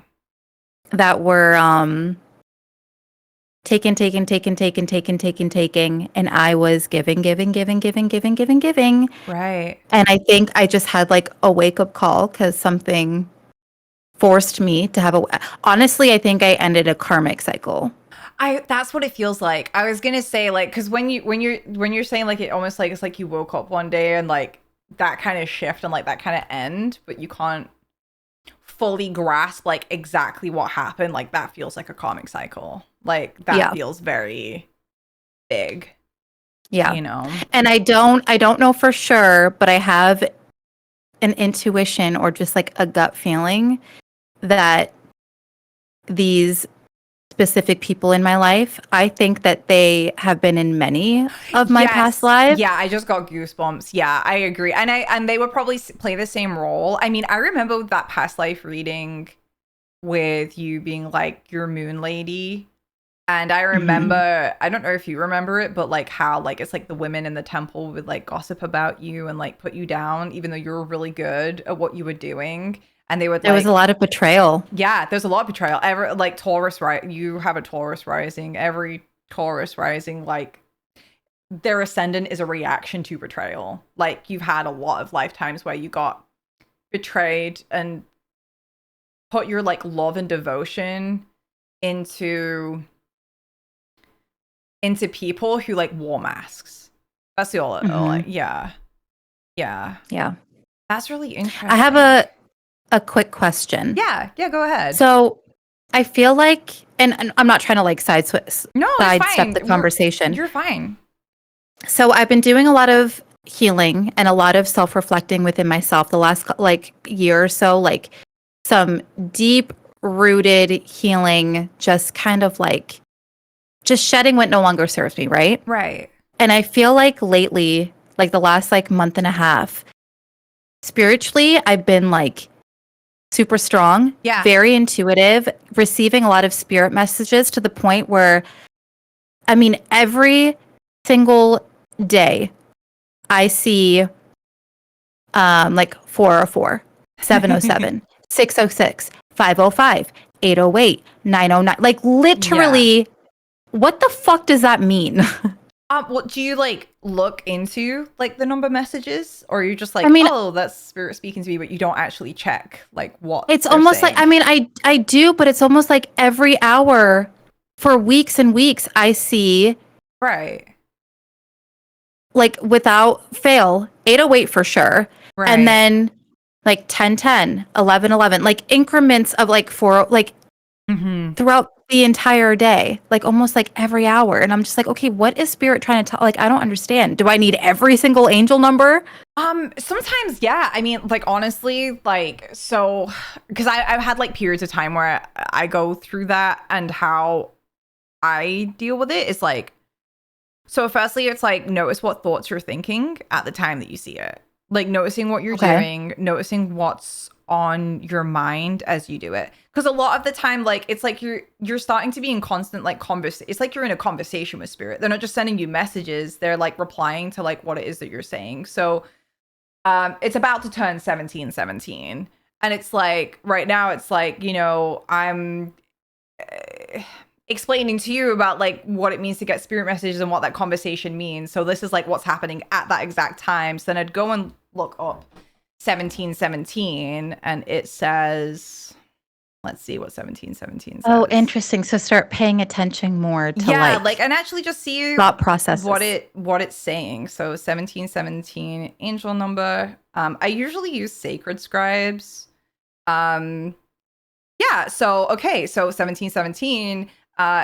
that were taking, and I was giving. Right. And I think I just had like a wake up call because something forced me to have a. Honestly, I think I ended a karmic cycle. I that's what it feels like. I was gonna say like because when you're saying like it almost like it's like you woke up one day and like that kind of shift and like that kind of end, but you can't fully grasp like exactly what happened. Like that feels like a comic cycle. Like that Yeah, feels very big, yeah. you know? And I don't know for sure, but I have an intuition or just like a gut feeling that these specific people in my life, I think that they have been in many of my past Yes. lives. Yeah, I just got goosebumps. Yeah, I agree. And they would probably play the same role. I mean, I remember that past life reading with you being like your moon lady. And I Mhm. remember, I don't know if you remember it, but like how like it's like the women in the temple would like gossip about you and like put you down even though you were really good at what you were doing. And they would There was a like lot of betrayal. yeah, there's a lot of betrayal. Ever like Taurus, right? You have a Taurus rising. Every Taurus rising, like their ascendant is a reaction to betrayal. Like you've had a lot of lifetimes where you got betrayed and put your like love and devotion into people who like wore masks. That's the all like Mhm. yeah. Yeah. Yeah. That's really I have interesting. a quick question. Yeah, yeah, go ahead. So, I feel like, and I'm not trying to like No, it's sidestep fine. the conversation. You're fine. So I've been doing a lot of healing and a lot of self-reflecting within myself the last like year or so, like some deep rooted healing, just kind of like just shedding what no longer serves me, right? Right. And I feel like lately, like the last like month and a half, spiritually, I've been like super strong, Yeah. very intuitive, receiving a lot of spirit messages to the point where, I mean, every single day I see like 404, 707, 606, 505, 808, 909. Like Yeah. literally, what the fuck does that mean? What do you like look into like the number messages, or are you just I like, mean, oh, that's spirit speaking to me, but you don't actually check like what it's they're almost like, saying? I mean, I do, but it's almost like every hour for weeks and weeks I see, Right. like without fail, 808 for sure. And Right. then like 1010, 1111, like increments of like four, like Mm-hmm. throughout the entire day, like almost like every hour. And I'm just like, okay, what is spirit trying to tell? Like, I don't understand. Do I need every single angel number? Sometimes, yeah. I mean, like honestly, like so, because I've had like periods of time where I go through that, and how I deal with it is like, so firstly, it's like notice what thoughts you're thinking at the time that you see it. Like noticing what you're Okay. doing, noticing what's on your mind as you do it. Because a lot of the time, like it's like you're starting to be in constant like it's like you're in a conversation with spirit. They're not just sending you messages, they're like replying to like what it is that you're saying. So it's about to turn 1717. And it's like right now it's like, I'm explaining to you about like what it means to get spirit messages and what that conversation means. So this is like what's happening at that exact time. So then I'd go and look up 1717, and it says, let's see what 1717 says. Oh, interesting. So start paying attention more to Yeah, like and actually just see thought processes. what it's saying. So 1717 angel number. I usually use sacred scribes. Yeah, so okay, so 1717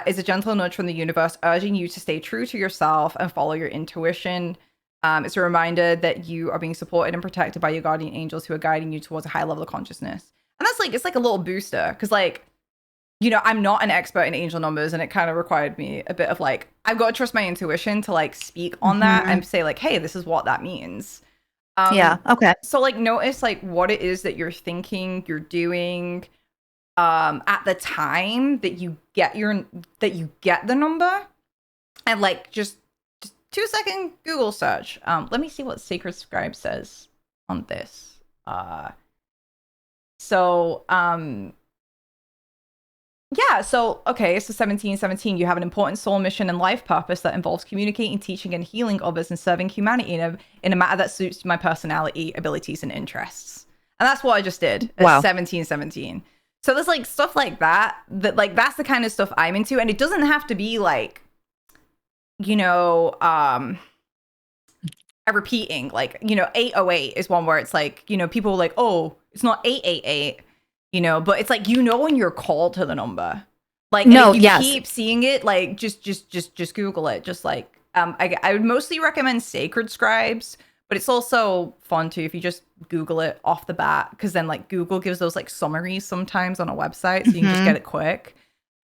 is a gentle nudge from the universe urging you to stay true to yourself and follow your intuition. It's a reminder that you are being supported and protected by your guardian angels who are guiding you towards a high level of consciousness. And that's like, it's like a little booster, because like, I'm not an expert in angel numbers, and it kind of required me a bit of like, I've got to trust my intuition to like speak on that and say like, hey, this is what that means. Yeah. Okay. So like notice like what it is that you're thinking, you're doing, at the time that you get the number, and like just 2-second Google search. Let me see what Sacred Scribe says on this. So yeah, so okay, so 1717, you have an important soul mission and life purpose that involves communicating, teaching, and healing others and serving humanity in a matter that suits my personality, abilities, and interests. And that's what I just did at 1717. So there's like stuff like that like that's the kind of stuff I'm into, and it doesn't have to be like, repeating, like, 808 is one where it's like, people are like, oh, it's not 888, but it's like, when you're called to the number, like, and if you keep seeing it, like, just Google it. Just like, I would mostly recommend sacred scribes, but it's also fun too if you just Google it off the bat, because then like Google gives those like summaries sometimes on a website, so you can just get it quick.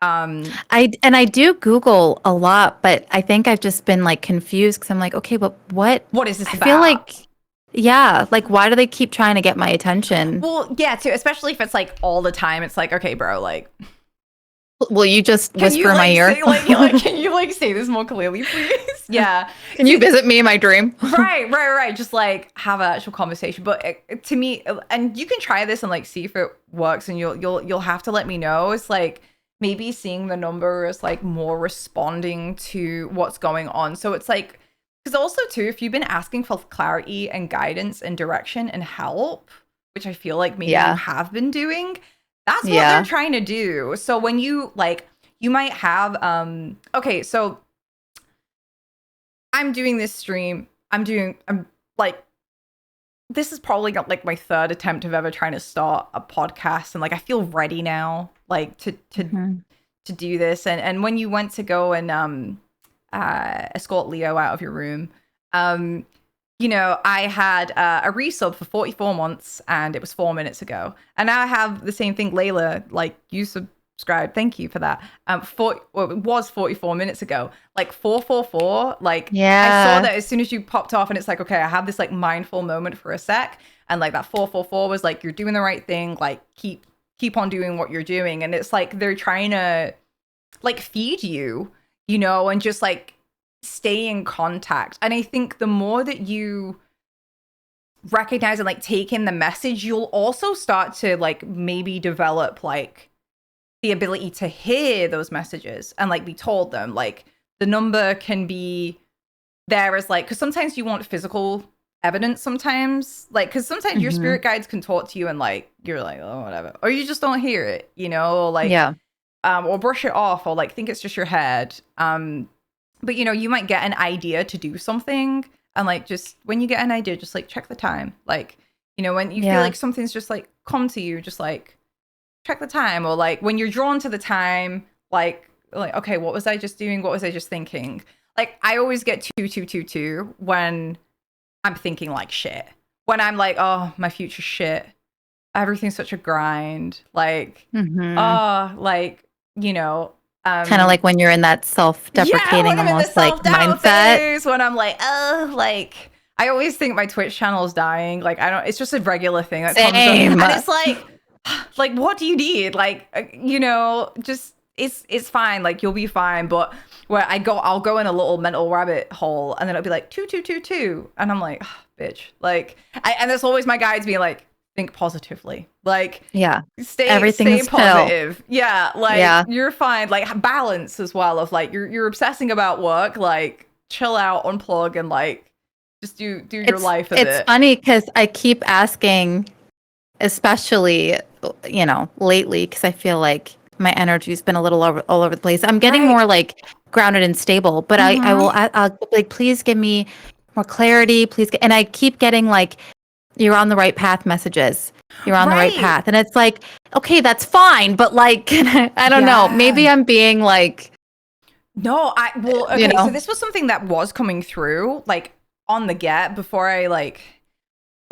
I do Google a lot, but I think I've just been like confused, because I'm like, okay, but what is this about? I feel like, yeah, like why do they keep trying to get my attention? Well, yeah, too, especially if it's like all the time. It's like, okay, bro, like, will you just whisper in my ear? Can you like say this more clearly, please? Yeah. Can you visit me in my dream? Right. Just like have an actual conversation. But to me, and you can try this and like see if it works, and you'll have to let me know. It's like maybe seeing the number is like more responding to what's going on. So it's like, because also too, if you've been asking for clarity and guidance and direction and help, which I feel like maybe you have been doing, that's what they're trying to do. So when you like, you might have, okay, so I'm doing this stream. I'm like, this is probably got like my third attempt of ever trying to start a podcast, and like I feel ready now, like to do this. And when you went to go and escort Leo out of your room, I had a resub for 44 months, and it was 4 minutes ago. And now I have the same thing, Layla, like you subscribed. Thank you for that. It was 44 minutes ago. Like 444, like I saw that as soon as you popped off, and it's like, okay, I have this like mindful moment for a sec. And like that 444 was like, you're doing the right thing. Like keep on doing what you're doing. And it's like, they're trying to like feed you, and just like stay in contact. And I think the more that you recognize and like take in the message, you'll also start to like maybe develop like the ability to hear those messages and like be told them. Like the number can be there is like, because sometimes you want physical evidence sometimes, like, because sometimes your spirit guides can talk to you and like you're like, oh, whatever, or you just don't hear it, you know, or like or brush it off, or like think it's just your head. But you know, you might get an idea to do something, and like just when you get an idea, just like check the time, like, you know, when you feel like something's just like come to you, just like check the time, or like when you're drawn to the time, like okay, what was I just doing, what was I just thinking? Like I always get 2222 when I'm thinking like shit. When I'm like, oh, my future shit. Everything's such a grind. Like, oh, like, you know. Kind of like when you're in that self-deprecating, almost like mindset. Phase, when I'm like, oh, like, I always think my Twitch channel is dying. Like, I don't, it's just a regular thing that comes up. And it's like, what do you need? Like, you know, just, it's fine. Like, you'll be fine. But where I'll go in a little mental rabbit hole, and then it'll be like 2222, and I'm like, oh, bitch. Like, and there's always my guides being like, think positively. Like, stay positive. Yeah, like you're fine. Like balance as well. Of like you're obsessing about work. Like, chill out, unplug, and like just do your life. It's funny because I keep asking, especially you know lately, because I feel like my energy's been a little all over the place. I'm getting more like grounded and stable, but I'll like, please give me more clarity, please. And I keep getting like, you're on the right path messages. You're on the right path. And it's like, okay, that's fine. But like, I don't know, maybe I'm being like, no, okay, you know? So this was something that was coming through like on the get before I like,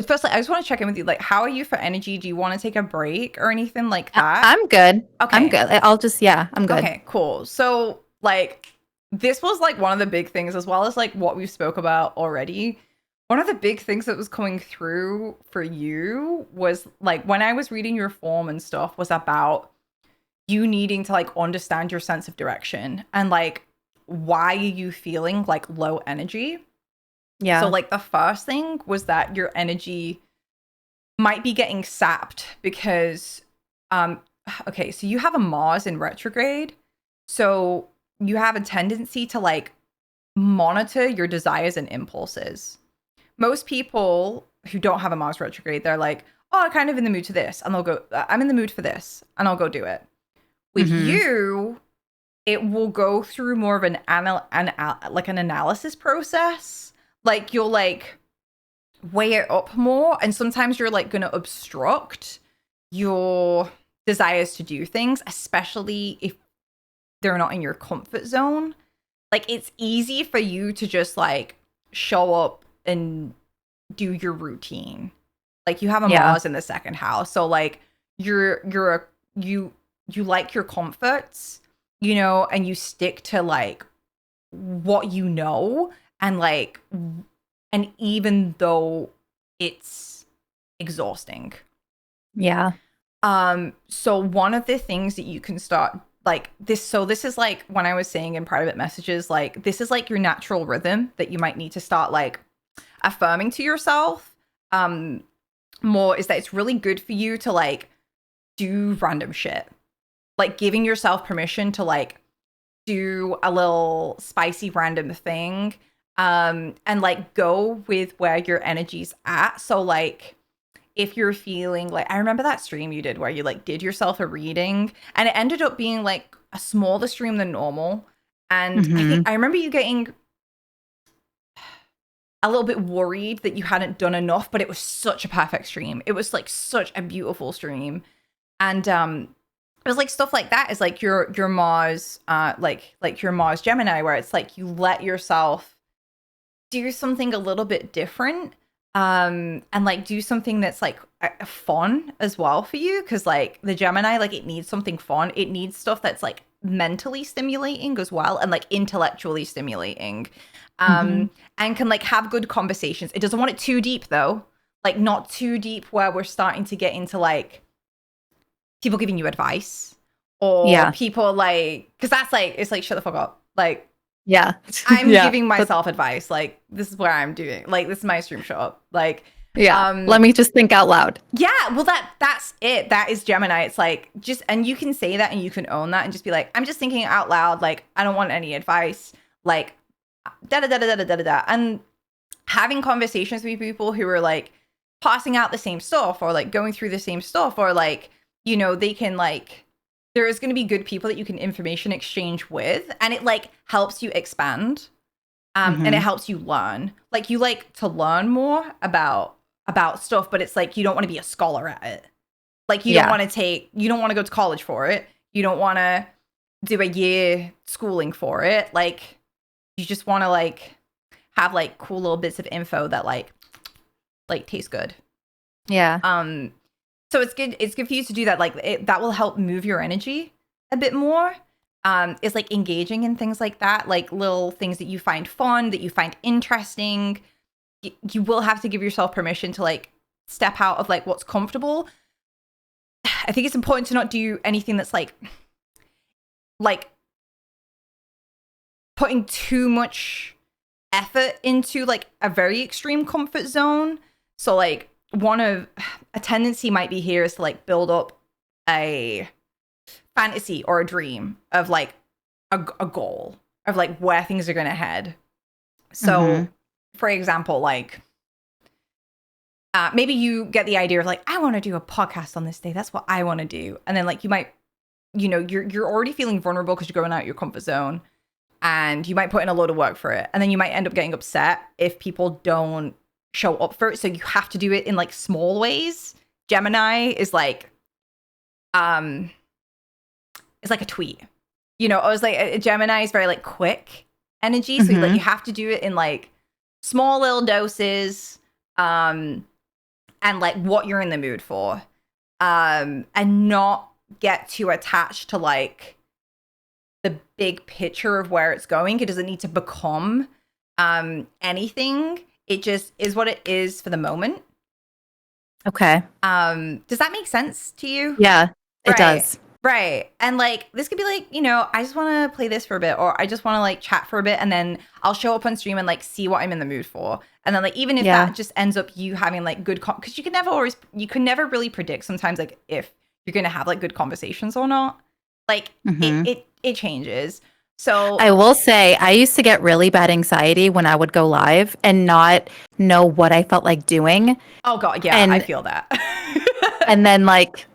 firstly, I just want to check in with you. Like, how are you for energy? Do you want to take a break or anything like that? I'm good. Okay. I'm good. I'll just, I'm good. Okay, cool. So, like, this was, like, one of the big things, as well as, like, what we spoke about already. One of the big things that was coming through for you was, like, when I was reading your form and stuff, was about you needing to, like, understand your sense of direction and, like, why are you feeling, like, low energy? Yeah. So like the first thing was that your energy might be getting sapped because okay, so you have a Mars in retrograde. So you have a tendency to like monitor your desires and impulses. Most people who don't have a Mars retrograde, they're like, oh, I'm kind of in the mood to this, and they'll go, I'm in the mood for this, and I'll go do it. With you, it will go through more of an analysis process. Like, you'll, like, weigh it up more. And sometimes you're, like, going to obstruct your desires to do things, especially if they're not in your comfort zone. Like, it's easy for you to just, like, show up and do your routine. Like, you have a Mars in the second house. So, like, you like your comforts, you know, and you stick to, like, what you know. And like, and even though it's exhausting. Yeah. So one of the things that you can start like this. So this is like when I was saying in private messages, like this is like your natural rhythm that you might need to start like affirming to yourself. More is that it's really good for you to like do random shit, like giving yourself permission to like do a little spicy random thing. And like go with where your energy's at. So like if you're feeling like, I remember that stream you did where you like did yourself a reading and it ended up being like a smaller stream than normal. And I remember you getting a little bit worried that you hadn't done enough, but it was such a perfect stream. It was like such a beautiful stream. And it was like stuff like that is like your Mars, like your Mars Gemini, where it's like you let yourself do something a little bit different, and like do something that's like fun as well for you, because like the Gemini, like it needs something fun. It needs stuff that's like mentally stimulating as well, and like intellectually stimulating, and can like have good conversations. It doesn't want it too deep though, like not too deep where we're starting to get into like people giving you advice or people like, because that's like, it's like shut the fuck up, like I'm giving myself advice, like this is where I'm doing, like this is my stream, show up, like let me just think out loud. Well that's it. That is Gemini. It's like just, and you can say that and you can own that and just be like, I'm just thinking out loud, like I don't want any advice, like da da da da da da da da. And having conversations with people who are like passing out the same stuff or like going through the same stuff, or like, you know, they can like, there is going to be good people that you can information exchange with, and it like helps you expand. And it helps you learn. Like, you like to learn more about stuff, but it's like you don't want to be a scholar at it. Like, you don't want to go to college for it. You don't want to do a year schooling for it. Like, you just want to like have like cool little bits of info that like taste good. Yeah. So it's good for you to do that. Like, that will help move your energy a bit more. Is like engaging in things like that, like little things that you find fun, that you find interesting. You will have to give yourself permission to like step out of like what's comfortable. I think it's important to not do anything that's like putting too much effort into like a very extreme comfort zone. So like a tendency might be here is to like build up a fantasy or a dream of like a goal of like where things are going to head. So for example, like maybe you get the idea of like, I want to do a podcast on this day. That's what I want to do. And then like you might, you know, you're already feeling vulnerable because you're going out your comfort zone, and you might put in a load of work for it. And then you might end up getting upset if people don't show up for it. So you have to do it in like small ways. Gemini is like, it's like a tweet, you know. I was like, Gemini is very like quick energy, so like you have to do it in like small little doses, and like what you're in the mood for, and not get too attached to like the big picture of where it's going. It doesn't need to become anything. It just is what it is for the moment. Okay. Does that make sense to you? Yeah, it does. Right. And like, this could be like, you know, I just want to play this for a bit, or I just want to like chat for a bit, and then I'll show up on stream and like see what I'm in the mood for. And then like, even if that just ends up you having like good, because you can never really predict sometimes like if you're going to have like good conversations or not. Like it changes. So I will say I used to get really bad anxiety when I would go live and not know what I felt like doing. Oh God. Yeah. And I feel that. And then like,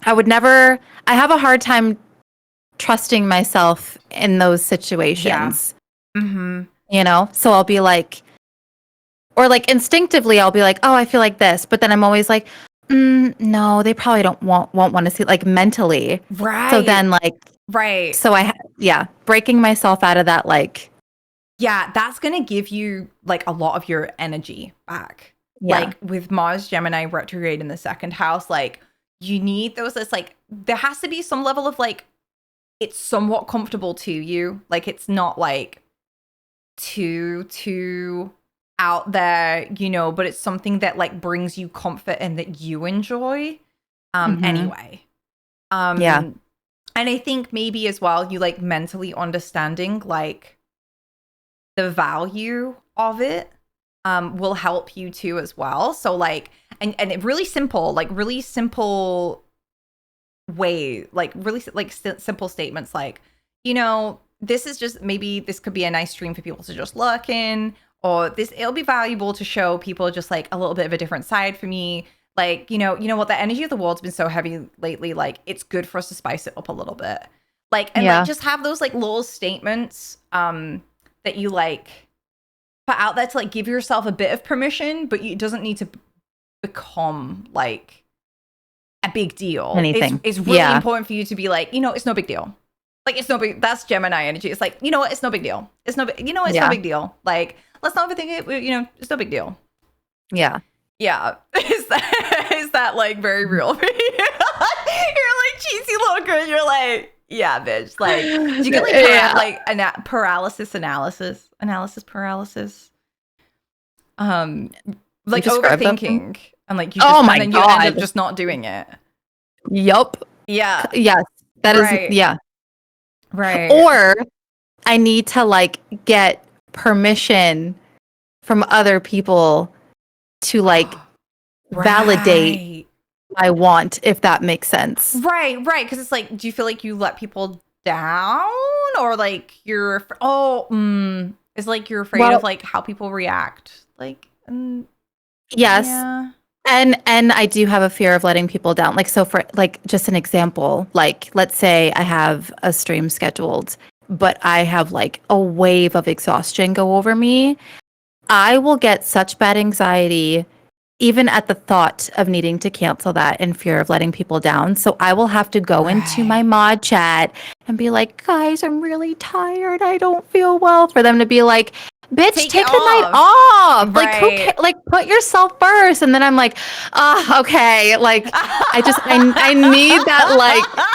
I have a hard time trusting myself in those situations. Yeah. You know? So I'll be like, or like instinctively I'll be like, oh, I feel like this. But then I'm always like, no, they probably won't want to see, like, mentally. Right. So then like, right. So breaking myself out of that, like. Yeah, that's going to give you like a lot of your energy back. Yeah. Like with Mars Gemini retrograde in the second house, like, you need those. It's like there has to be some level of like it's somewhat comfortable to you. Like it's not like too out there, you know, but it's something that like brings you comfort and that you enjoy anyway. Yeah. And I think maybe as well, you like mentally understanding like the value of it will help you too as well. So like, and it really simple way, like really like simple statements like, you know, this is just, maybe this could be a nice stream for people to just look in, or it'll be valuable to show people just like a little bit of a different side for me. Like, you know what, the energy of the world's been so heavy lately. Like it's good for us to spice it up a little bit. Like, and like just have those like little statements that you like put out there to like give yourself a bit of permission, but it doesn't need to become like a big deal. Anything. It's really important for you to be like, you know, it's no big deal. Like it's no big. That's Gemini energy. It's like, you know what? It's no big deal. It's no big. You know, it's no big deal. Like let's not overthink it. You know, it's no big deal. Yeah. Yeah. Is that like very real for you? You're like cheesy little girl. You're like, yeah, bitch. Like, do you get like paralysis? Like overthinking and like you just, and then you end up just not doing it. Yup. Yeah. Yes. That right. is, yeah. Right. Or I need to like get permission from other people to like validate my want, if that makes sense. Right. Because it's like, do you feel like you let people down, or like you're Is like you're afraid Well, of like how people react. Like, yes. yeah. And I do have a fear of letting people down. Like, so for like just an example, like let's say I have a stream scheduled, but I have like a wave of exhaustion go over me. I will get such bad anxiety even at the thought of needing to cancel that in fear of letting people down. So I will have to go into my Right. mod chat and be like, guys, I'm really tired. I don't feel well. For them to be like, bitch, Take it take the night off. off. Like, who Right. like put yourself first. And then I'm like, okay. Like, I need that, like,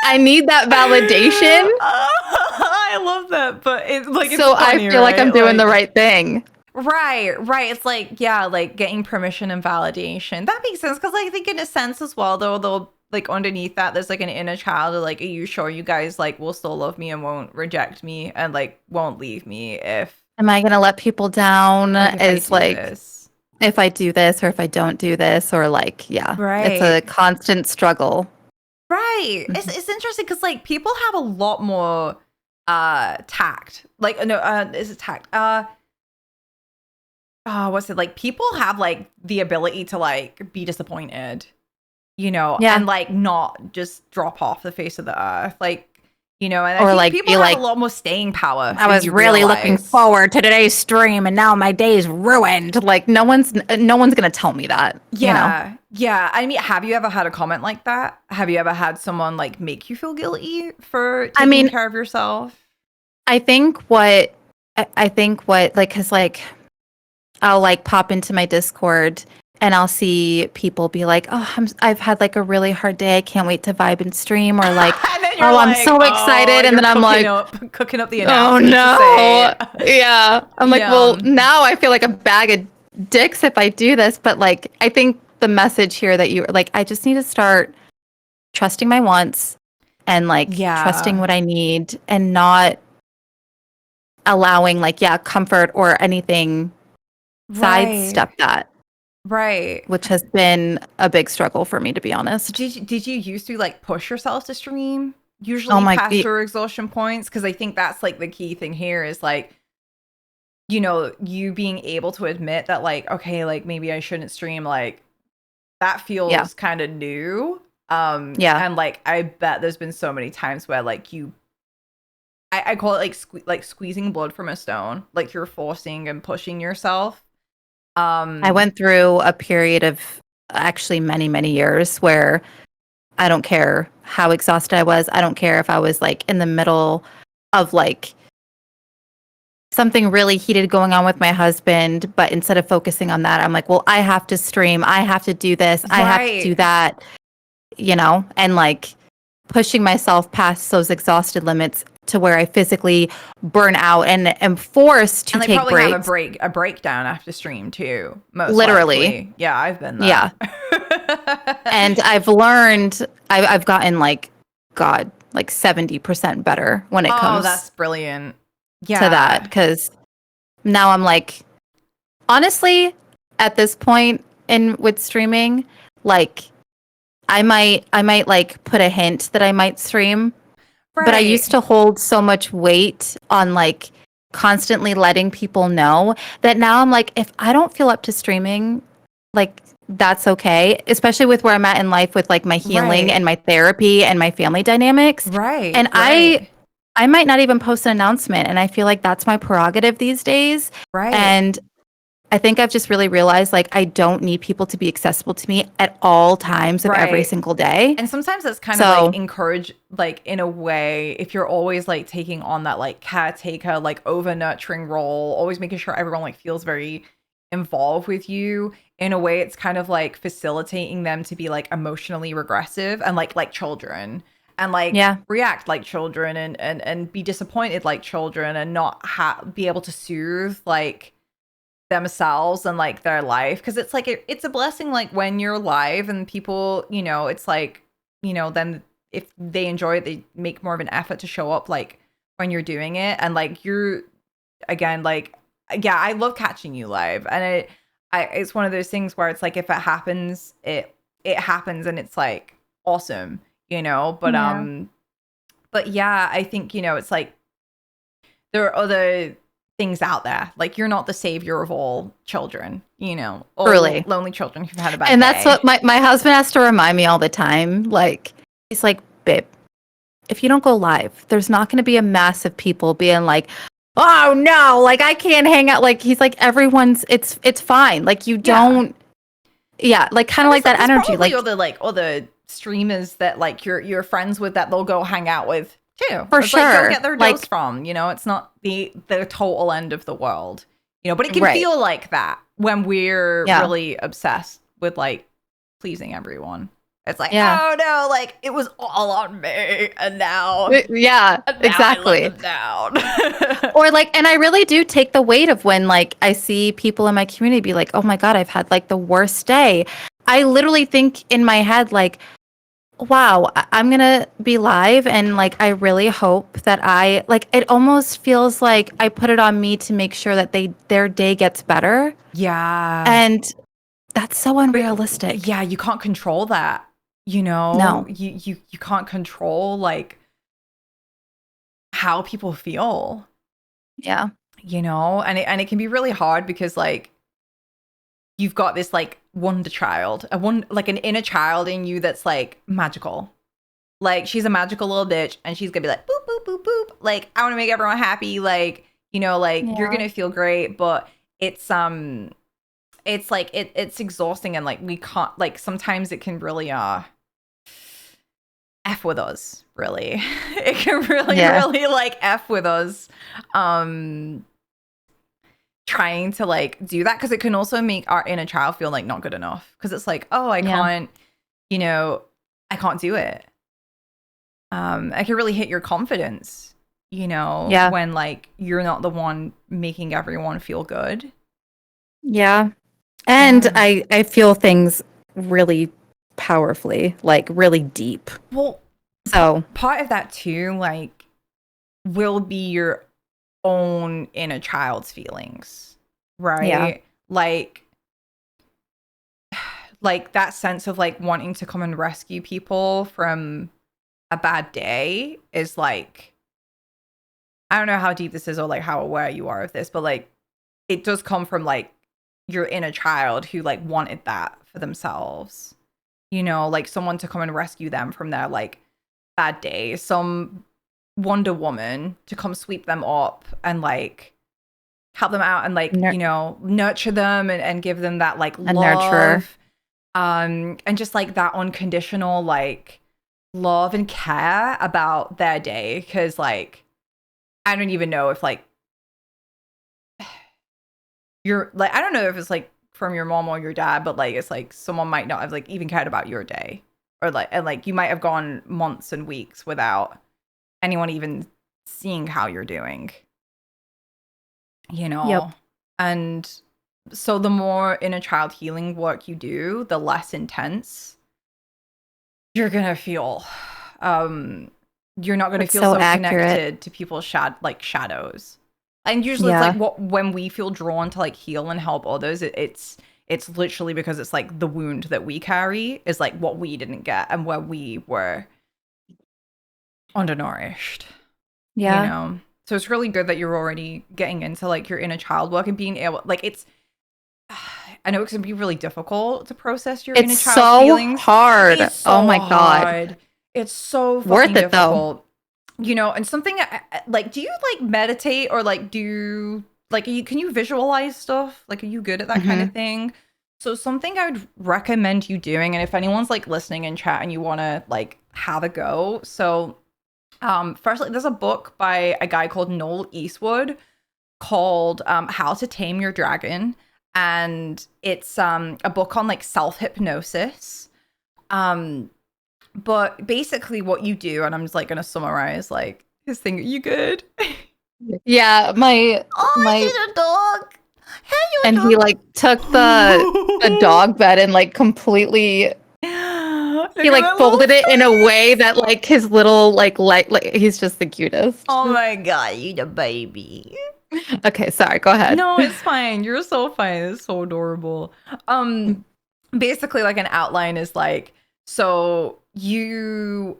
I need that validation. I love that, but it's like it's So I funny, feel like I'm right? doing the Like, right thing. right. It's like, yeah, like getting permission and validation. That makes sense because I think in a sense as well, though, they'll like underneath that, there's like an inner child of like, are you sure you guys like will still love me and won't reject me and like won't leave me if Am I going to let people down? like if I Is do like, this? if I do this or if I don't do this, or like, yeah, it's a Right. constant struggle. Right. Mhm. It's interesting because like people have a lot more tact. Like no, is it tact? What's it like? People have like the ability to like be disappointed, you know, Yeah. and like not just drop off the face of the earth. Like, you know, and I Or think like people be have a like, lot more staying power I than was you really looking realize. forward to today's stream and now my day's ruined. Like no one's going to tell me that, you know. Yeah. I mean, have you ever had a comment like that? Have you ever had someone like make you feel guilty for I taking mean, care of yourself? I think what like cuz like I'll like pop into my Discord and I'll see people be like, "Oh, I've had like a really hard day. I can't wait to vibe and stream," or like, And then you're "Oh, I'm like, so oh, excited." And you're then I'm like, cooking up the "Oh announcement to say, no." Yeah. I'm like, "Well, yeah, now I feel like a bag of dicks if I do this." But like I think the message here that you like, I just need to start trusting my wants and like trusting yeah, what I need and not allowing like, yeah, comfort or anything right, sidestep that, right. which has been a big struggle for me, to be honest. Did you used to like push yourself to stream? Oh Usually my, past your exhaustion points, because I think that's like the key thing here is like, you know, you being able to admit that like, okay, like maybe I shouldn't stream, like that yeah, feels kind of new. yeah, And like I bet there's been so many times where like I call it like like squeezing blood from a stone, like you're forcing and pushing yourself. I Um, went through a period of actually many, many years where I don't care how exhausted I was. I don't care if I was like in the middle of like something really heated going on with my husband, but instead of focusing on that, I'm like, well, I have to stream. I have to do this. I have to do right. that, you know, and like pushing myself past those exhausted limits to where I physically burn out and am forced to And they take probably have breaks. a breakdown after stream too, most Literally. likely. Yeah, I've been Yeah. there. And I've learned, I've gotten like, God, like 70% better when it Oh, comes that's brilliant. to that. Yeah. Cause now I'm like, honestly, at this point in with streaming, like I might like put a hint that I might stream, but I used Right. to hold so much weight on like constantly letting people know that now I'm like, if I don't feel up to streaming, like that's okay, especially with where I'm at in life with like my healing Right. and my therapy and my family dynamics. Right. And Right. I might not even post an announcement, and I feel like that's my prerogative these days. Right. And I think I've just really realized like I don't need people to be accessible to me at all times of every Right. single day. And sometimes that's kind of like So, encourage, like in a way, if you're always like taking on that like caretaker, like over nurturing role, always making sure everyone like feels very involved with you. In a way, it's kind of like facilitating them to be like emotionally regressive and like children and like yeah. react like children and be disappointed like children and not be able to soothe like themselves and like their life because it's like it's a blessing like when you're live and people, you know, it's like, you know, then if they enjoy it they make more of an effort to show up like when you're doing it and like you're again like yeah, I love catching you live and it's one of those things where it's like if it happens it happens and it's like awesome, you know, Yeah. but yeah, I think, you know, it's like there are other things out there. Like, you're not the savior of all children, you know, all Truly. lonely children who've had a bad And that's day. what my husband has to remind me all the time. Like, he's like, babe, if you don't go live, there's not going to be a mass of people being like, oh no, like I can't hang out. Like, he's like, everyone's, it's fine. Like, you don't, like kind of like that energy. Like, all the streamers that like you're friends with that they'll go hang out with too. For it's like sure. they'll get their dose from, you know, it's not the total end of the world, you know, but it can feel like that when we're really obsessed with like pleasing everyone. It's like, oh no, like it was all on me, and now, exactly. I let them down. Or like, and I really do take the weight of when like I see people in my community be like, oh my God, I've had like the worst day. I literally think in my head like, wow, I'm gonna be live, and like I really hope that I like. It almost feels like I put it on me to make sure that their day gets better. Yeah, and that's so unrealistic. But, yeah, you can't control that. You know, no, you can't control like how people feel. Yeah, you know, and it can be really hard because like you've got this like wonder child, an inner child in you that's like magical. Like, she's a magical little bitch, and she's gonna be like boop boop boop boop. Like, I want to make everyone happy. Like, you know, like you're gonna feel great, but it's like it's exhausting, and like we can't, like sometimes it can really F with us, really. It can really like F with us trying to like do that, because it can also make our inner child feel like not good enough, because it's like, oh, I can't, you know, I can't do it. I can really hit your confidence, you know, when like you're not the one making everyone feel good. Yeah. And I feel things really powerfully, like really deep. Well, so part of that too, like, will be your own inner child's feelings, right? Yeah. Like that sense of like wanting to come and rescue people from a bad day is like, I don't know how deep this is or like how aware you are of this, but like it does come from like your inner child who like wanted that for themselves, you know, like someone to come and rescue them from their like bad day, some Wonder Woman to come sweep them up and like help them out and like you know, nurture them and give them that like love, and just like that unconditional like love and care about their day. Because like I don't even know if like you're like, I don't know if it's like from your mom or your dad, but like it's like someone might not have like even cared about your day, or like, and like you might have gone months and weeks without anyone even seeing how you're doing, you know. And so the more inner child healing work you do, the less intense you're gonna feel. You're not gonna feel so connected to people's shadows. And usually it's like when we feel drawn to like heal and help others, it's literally because it's like the wound that we carry is like what we didn't get and where we were undernourished. You know? So it's really good that you're already getting into like your inner child work and being able, like, it's, I know it can be really difficult to process your inner child feelings. Hard. It's so oh my hard. God. It's so fucking worth it difficult. though. You know, and something like, do you like meditate or like do like, can you visualize stuff? Like, are you good at that kind of thing? So something I would recommend you doing, and if anyone's like listening in chat and you want to like have a go. So firstly, there's a book by a guy called Noel Eastwood called How to Tame Your Dragon. And it's a book on like self-hypnosis. But basically what you do, and I'm just like gonna summarize like his thing. Are you good? Yeah, my I need a dog. Hey, and dog. he like took the dog bed and like completely he like folded it in a way that like his little like he's just the cutest. Oh my God, you the baby. Okay, sorry, go ahead. No, it's fine. You're so fine. It's so adorable. Basically like an outline is like, so you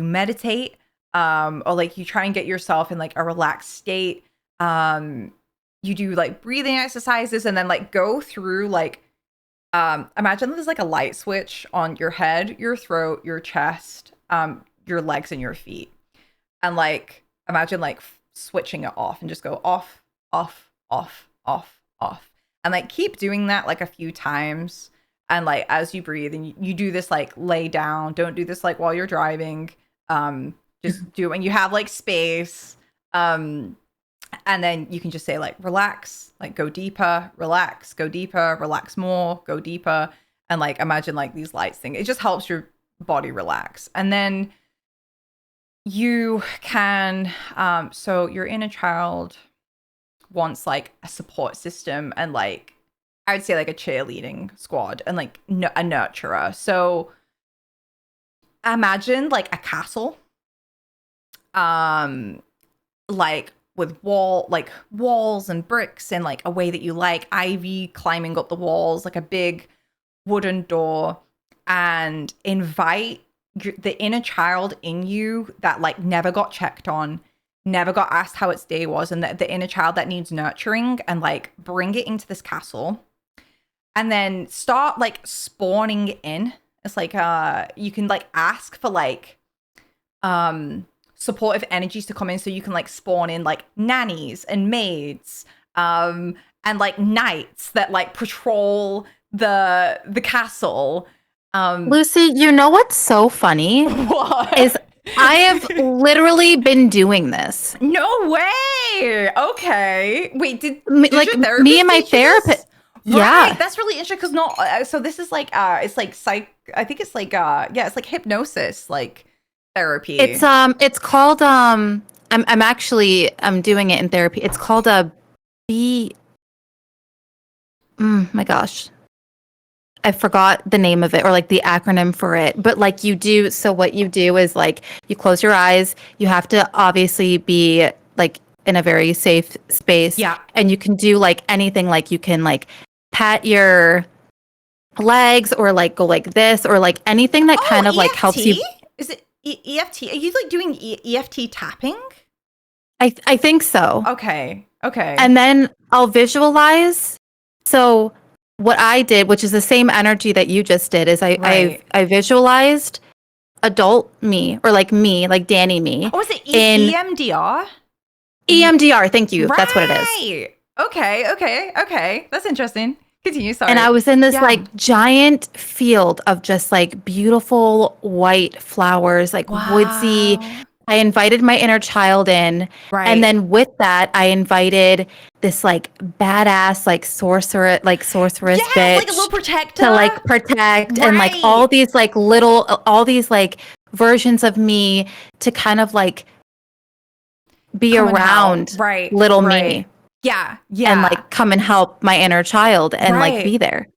meditate, or like you try and get yourself in like a relaxed state. You do like breathing exercises and then like go through like, imagine there's like a light switch on your head, your throat, your chest, your legs and your feet. And like, imagine like switching it off and just go off, off, off, off, off. And like keep doing that like a few times. And like as you breathe and you do this like lay down, don't do this like while you're driving. Just do it when you have like space. And then you can just say like relax, like go deeper, relax, go deeper, relax more, go deeper. And like imagine like these lights thing. It just helps your body relax. And then you can so your inner child wants like a support system and like I would say like a cheerleading squad and like a nurturer. So imagine like a castle like with walls and bricks and like a way that you like, ivy climbing up the walls, like a big wooden door, and invite the inner child in you that like never got checked on, never got asked how its day was, and the inner child that needs nurturing, and like bring it into this castle and then start like spawning in. It's like you can like ask for like supportive energies to come in, so you can like spawn in like nannies and maids and like knights that like patrol the castle. Lucy, you know what's so funny? What? Is I have literally been doing this. No way. Okay. Wait, did Like your therapist me and my teach you this? therapist. Right, Yeah. that's really interesting because no, so this is like it's like I think it's like yeah, it's like hypnosis like therapy. It's called I'm doing it in therapy. It's called a my gosh. I forgot the name of it or like the acronym for it. But like what you do is like you close your eyes. You have to obviously be like in a very safe space. Yeah. And you can do like anything, like you can like pat your legs or like go like this or like anything that kind of like helps you. Is it EFT? Are you like doing EFT tapping? I think so. Okay. And then I'll visualize. So what I did, which is the same energy that you just did, is I visualized adult me or like Danny me. Oh, is it in EMDR? EMDR, thank you. Right. That's what it is. Okay. That's interesting. Continue, sorry. And I was in this like giant field of just like beautiful white flowers, like woodsy. I invited my inner child in. Right. And then with that, I invited this like badass like sorceress bitch. Like a little protector. To like protect and like all these like versions of me to kind of like be around little me. Yeah. And like come and help my inner child and like be there.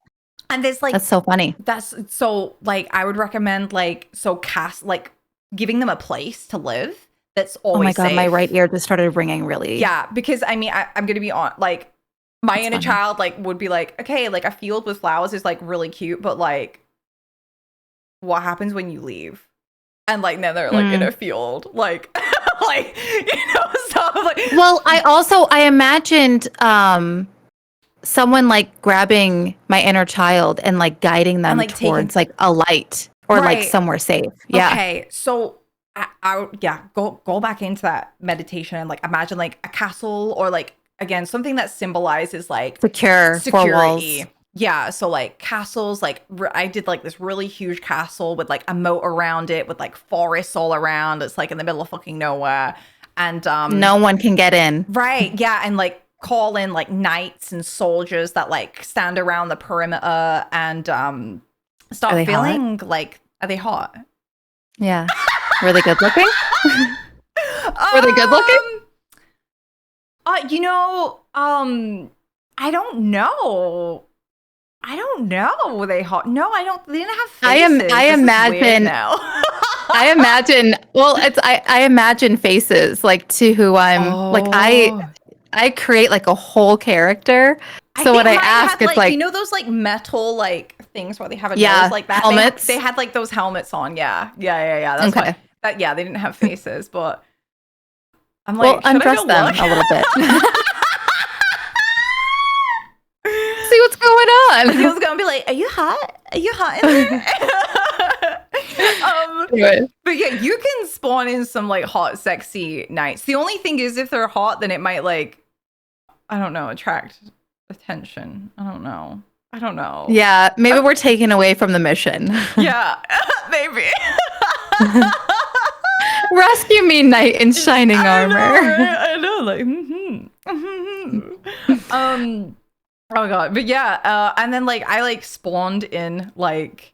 And there's like, that's so funny. That's so like, I would recommend like, giving them a place to live that's always oh my god, safe. my right ear just started ringing really. Yeah, because I mean, I'm gonna be on like my inner child like would be like, okay, like a field with flowers is like really cute, but like what happens when you leave? And like now they're like in a field, like like stuff like. Well, I imagined someone like grabbing my inner child and like guiding them like towards like a light. Or like somewhere safe. Yeah. Okay. So I go back into that meditation and like imagine like a castle or like again something that symbolizes like security. 4 walls. Yeah. So like castles, like I did like this really huge castle with like a moat around it with like forests all around. It's like in the middle of fucking nowhere, and no one can get in. Right. Yeah. And like call in like knights and soldiers that like stand around the perimeter and start feeling hot? Like, are they hot? Yeah. Were they good looking? Were they good looking? I don't know. Were they hot? No, I don't. They didn't have faces. I imagine now. I imagine. Well, I imagine faces like to who I'm. Like I create like a whole character. So when I ask, it's like you know those like metal like things where they have a nose like that. Helmets. They had like those helmets on. Yeah. That's okay. Yeah, they didn't have faces, but I'm Well, like, should I undress go them look? a little bit. See what's going on. He was gonna be like, "Are you hot? Are you hot in there?" Anyway. But yeah, you can spawn in some like hot, sexy nights. The only thing is, if they're hot, then it might like, I don't know, attract attention. I don't know. Yeah, maybe we're taken away from the mission. Yeah, maybe. Rescue me, knight in shining armor. I know, like, oh god, but yeah, and then like I like spawned in like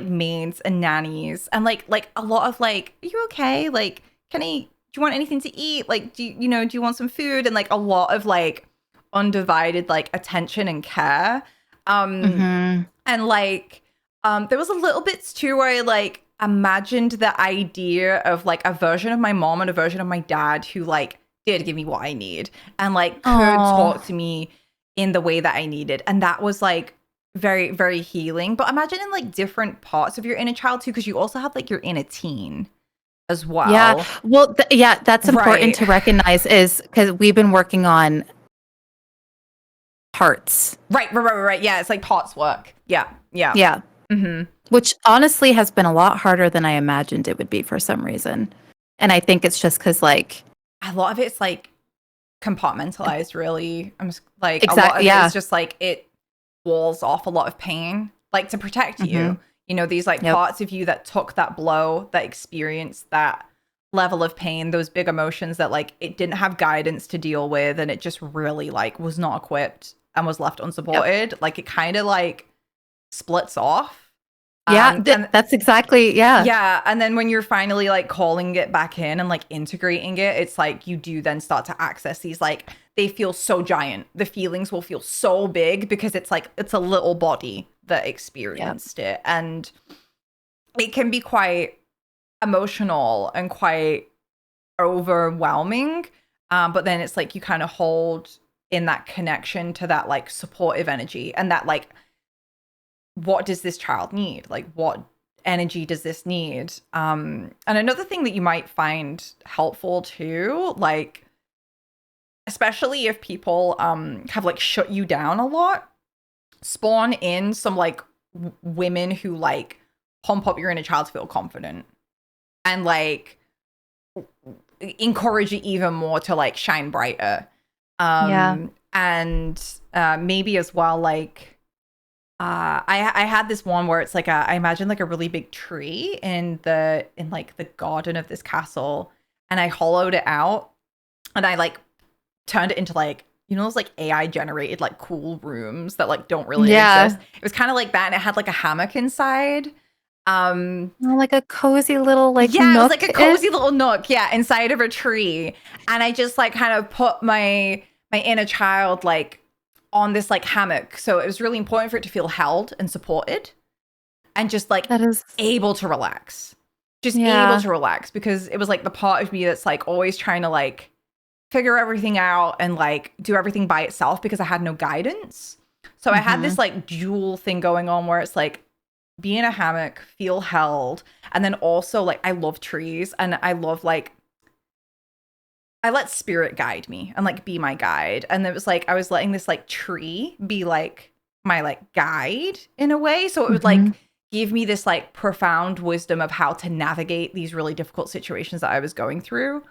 maids and nannies, and like a lot of like, are you okay? Like, do you want anything to eat? Like, do you want some food? And like a lot of like undivided like attention and care. And like there was a little bits too where I like imagined the idea of like a version of my mom and a version of my dad who like did give me what I need and like could talk to me in the way that I needed, and that was like very, very healing. But imagine in like different parts of your inner child too, because you also have like your inner teen as well. Yeah, well, that's important to recognize, is because we've been working on parts. Right. Yeah, it's like parts work. Yeah. Which honestly has been a lot harder than I imagined it would be for some reason. And I think it's just because like a lot of it's like compartmentalized, really. I'm just like, exactly, a lot of it is just like it walls off a lot of pain, like to protect you. You know, these like parts of you that took that blow, that experienced that level of pain, those big emotions that like it didn't have guidance to deal with, and it just really like was not equipped and was left unsupported. Like it kind of like splits off. That's exactly, yeah. And then when you're finally like calling it back in and like integrating it, it's like you do then start to access these, like they feel so giant, the feelings will feel so big because it's like it's a little body that experienced it, and it can be quite emotional and quite overwhelming, but then it's like you kind of hold in that connection to that like supportive energy, and that like, what does this child need? Like, what energy does this need? And another thing that you might find helpful too, like, especially if people have like shut you down a lot, spawn in some like women who like pump up your inner child to feel confident and like encourage you even more to like shine brighter. And maybe as well, like, I had this one where it's like I imagine like a really big tree in like the garden of this castle, and I hollowed it out and I like turned it into like, you know, those like AI generated like cool rooms that like don't really exist. It was kind of like that, and it had like a hammock inside. Like a cozy little like nook. It was like a cozy little nook, inside of a tree. And I just like kind of put my inner child like on this like hammock, so it was really important for it to feel held and supported and just like able to relax, because it was like the part of me that's like always trying to like figure everything out and like do everything by itself because I had no guidance. So I had this like dual thing going on where it's like be in a hammock, feel held, and then also like I love trees, and I love like I let spirit guide me and like be my guide. And it was like I was letting this like tree be like my like guide in a way, so it would like give me this like profound wisdom of how to navigate these really difficult situations that I was going through.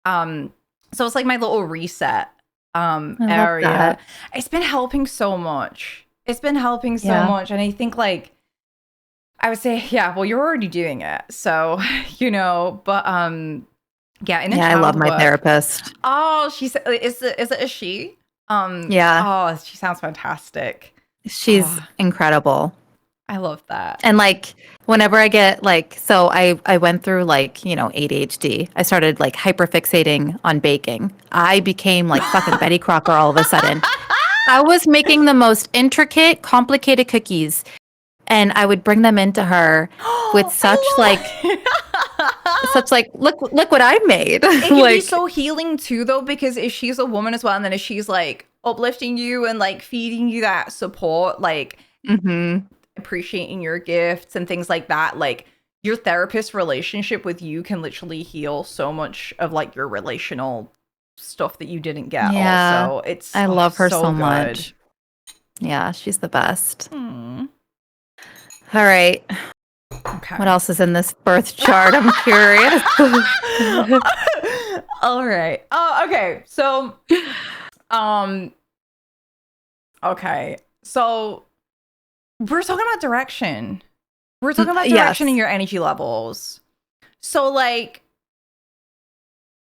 So it's like my little reset area. It's been helping so much. And I think like I would say, well, you're already doing it, so you know. But I love my therapist. Oh, is it a she? Oh, she sounds fantastic. She's incredible. I love that. And like whenever I get like, so I went through like, you know, ADHD. I started like hyperfixating on baking. I became like fucking Betty Crocker all of a sudden. I was making the most intricate, complicated cookies, and I would bring them into her with such like look what I made. It can be so healing too, though, because if she's a woman as well, and then if she's like uplifting you and like feeding you that support, like appreciating your gifts and things like that, like your therapist relationship with you can literally heal so much of like your relational stuff that you didn't get. Yeah. Also, it's I love her so good. much. Yeah, she's the best. Hmm. All right. Okay. What else is in this birth chart? I'm curious. All right. Oh, okay. So, okay. So we're talking about direction. We're talking about direction in Yes. your energy levels. So like,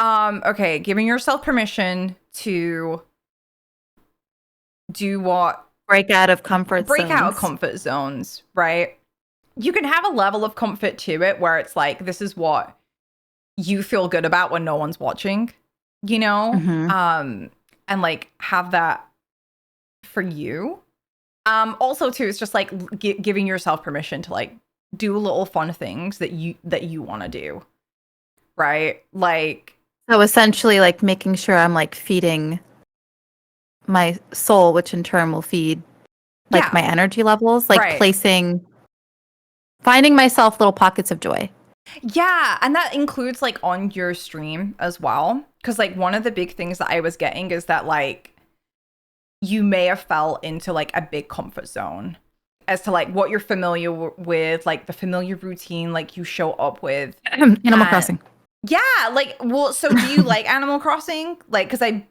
okay, giving yourself permission to do what? Break out of comfort Break out of zones. comfort zones, right? You can have a level of comfort to it where it's like, this is what you feel good about when no one's watching, you know? Mhm. And like have that for you. Also too, it's just like giving yourself permission to like do little fun things that you want to do, right? Like, So essentially, like making sure I'm like feeding my soul, which in turn will feed like yeah, my energy levels, like right. finding myself little pockets of joy. Yeah, and that includes like on your stream as well. Because like one of the big things that I was getting is that like you may have fell into like a big comfort zone as to like what you're familiar with, like the familiar routine like you show up with. Animal Crossing. Yeah, like, well, so do you like Animal Crossing? Like, because I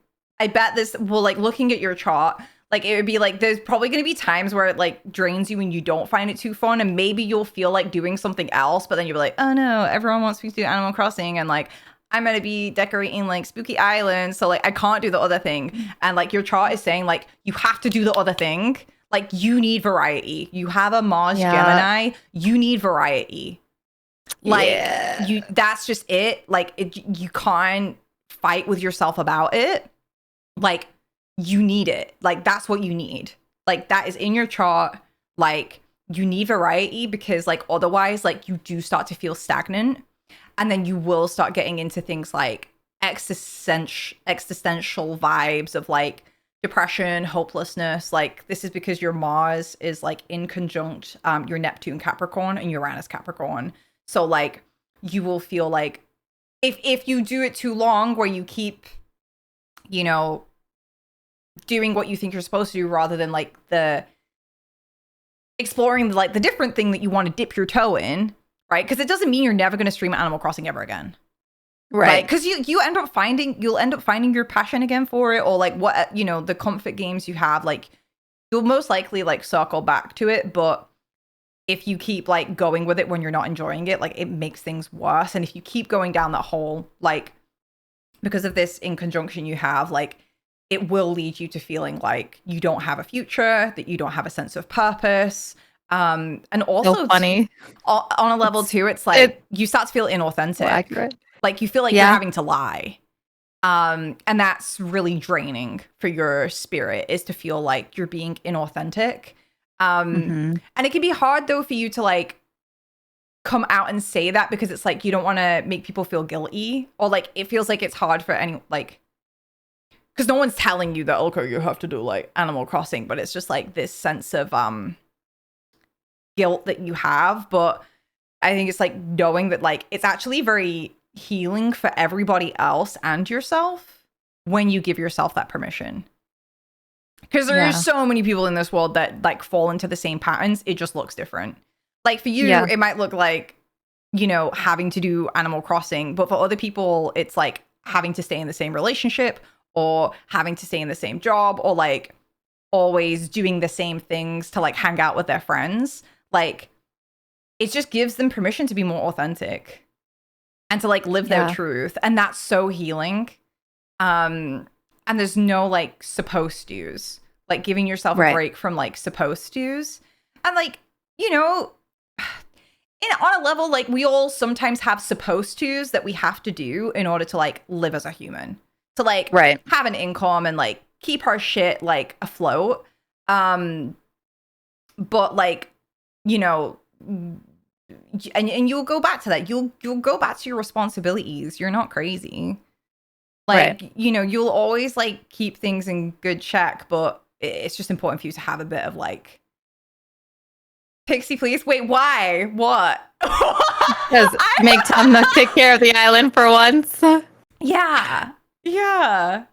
bet this, well, like looking at your chart, like it would be like there's probably going to be times where it like drains you and you don't find it too fun, and maybe you'll feel like doing something else, but then you'll be like, oh no, everyone wants me to do Animal Crossing, and like I'm gonna be decorating like Spooky Island, so like I can't do the other thing, and like your chart is saying like you have to do the other thing, like you need variety. You have a Mars Gemini, you need variety. Like you, that's just it. Like you can't fight with yourself about it. Like you need it. Like that's what you need. Like that is in your chart. Like you need variety because like otherwise like you do start to feel stagnant, and then you will start getting into things like existential vibes of like depression, hopelessness. Like this is because your Mars is like in conjunct your Neptune Capricorn and Uranus Capricorn. So like you will feel like if you do it too long where you keep, you know, doing what you think you're supposed to do rather than like the exploring like the different thing that you want to dip your toe in, right? Because it doesn't mean you're never going to stream Animal Crossing ever again. Right. Because you'll end up finding your passion again for it, or like what, you know, the comfort games you have, like you'll most likely like circle back to it, but if you keep like going with it when you're not enjoying it, like it makes things worse. And if you keep going down that hole, like because of this in conjunction you have, like it will lead you to feeling like you don't have a future, that you don't have a sense of purpose. And also So funny. On a level too, it's like you start to feel inauthentic. So accurate. Like you feel like you're having to lie. And that's really draining for your spirit, is to feel like you're being inauthentic. And it can be hard though for you to like come out and say that, because it's like you don't want to make people feel guilty, or like it feels like it's hard for any, like, because no one's telling you that, okay, you have to do like Animal Crossing, but it's just like this sense of guilt that you have. But I think it's like knowing that like it's actually very healing for everybody else and yourself when you give yourself that permission. Because there's so many people in this world that like fall into the same patterns. It just looks different. Like for you, it might look like, you know, having to do Animal Crossing, but for other people, it's like having to stay in the same relationship, or having to stay in the same job, or like always doing the same things to like hang out with their friends. Like it just gives them permission to be more authentic and to like live their truth. And that's so healing. And there's no like supposed to's, like giving yourself a break from like supposed to's. And like, you know, on a level, like we all sometimes have supposed to's that we have to do in order to like live as a human, to like have an income and like keep our shit like afloat. But like, you know, and you'll go back to that. You'll go back to your responsibilities. You're not crazy. Like, you know, you'll always like keep things in good check, but it's just important for you to have a bit of like Pixie, please. Wait, why? What? Because make Tom take care of the island for once. Yeah. Yeah.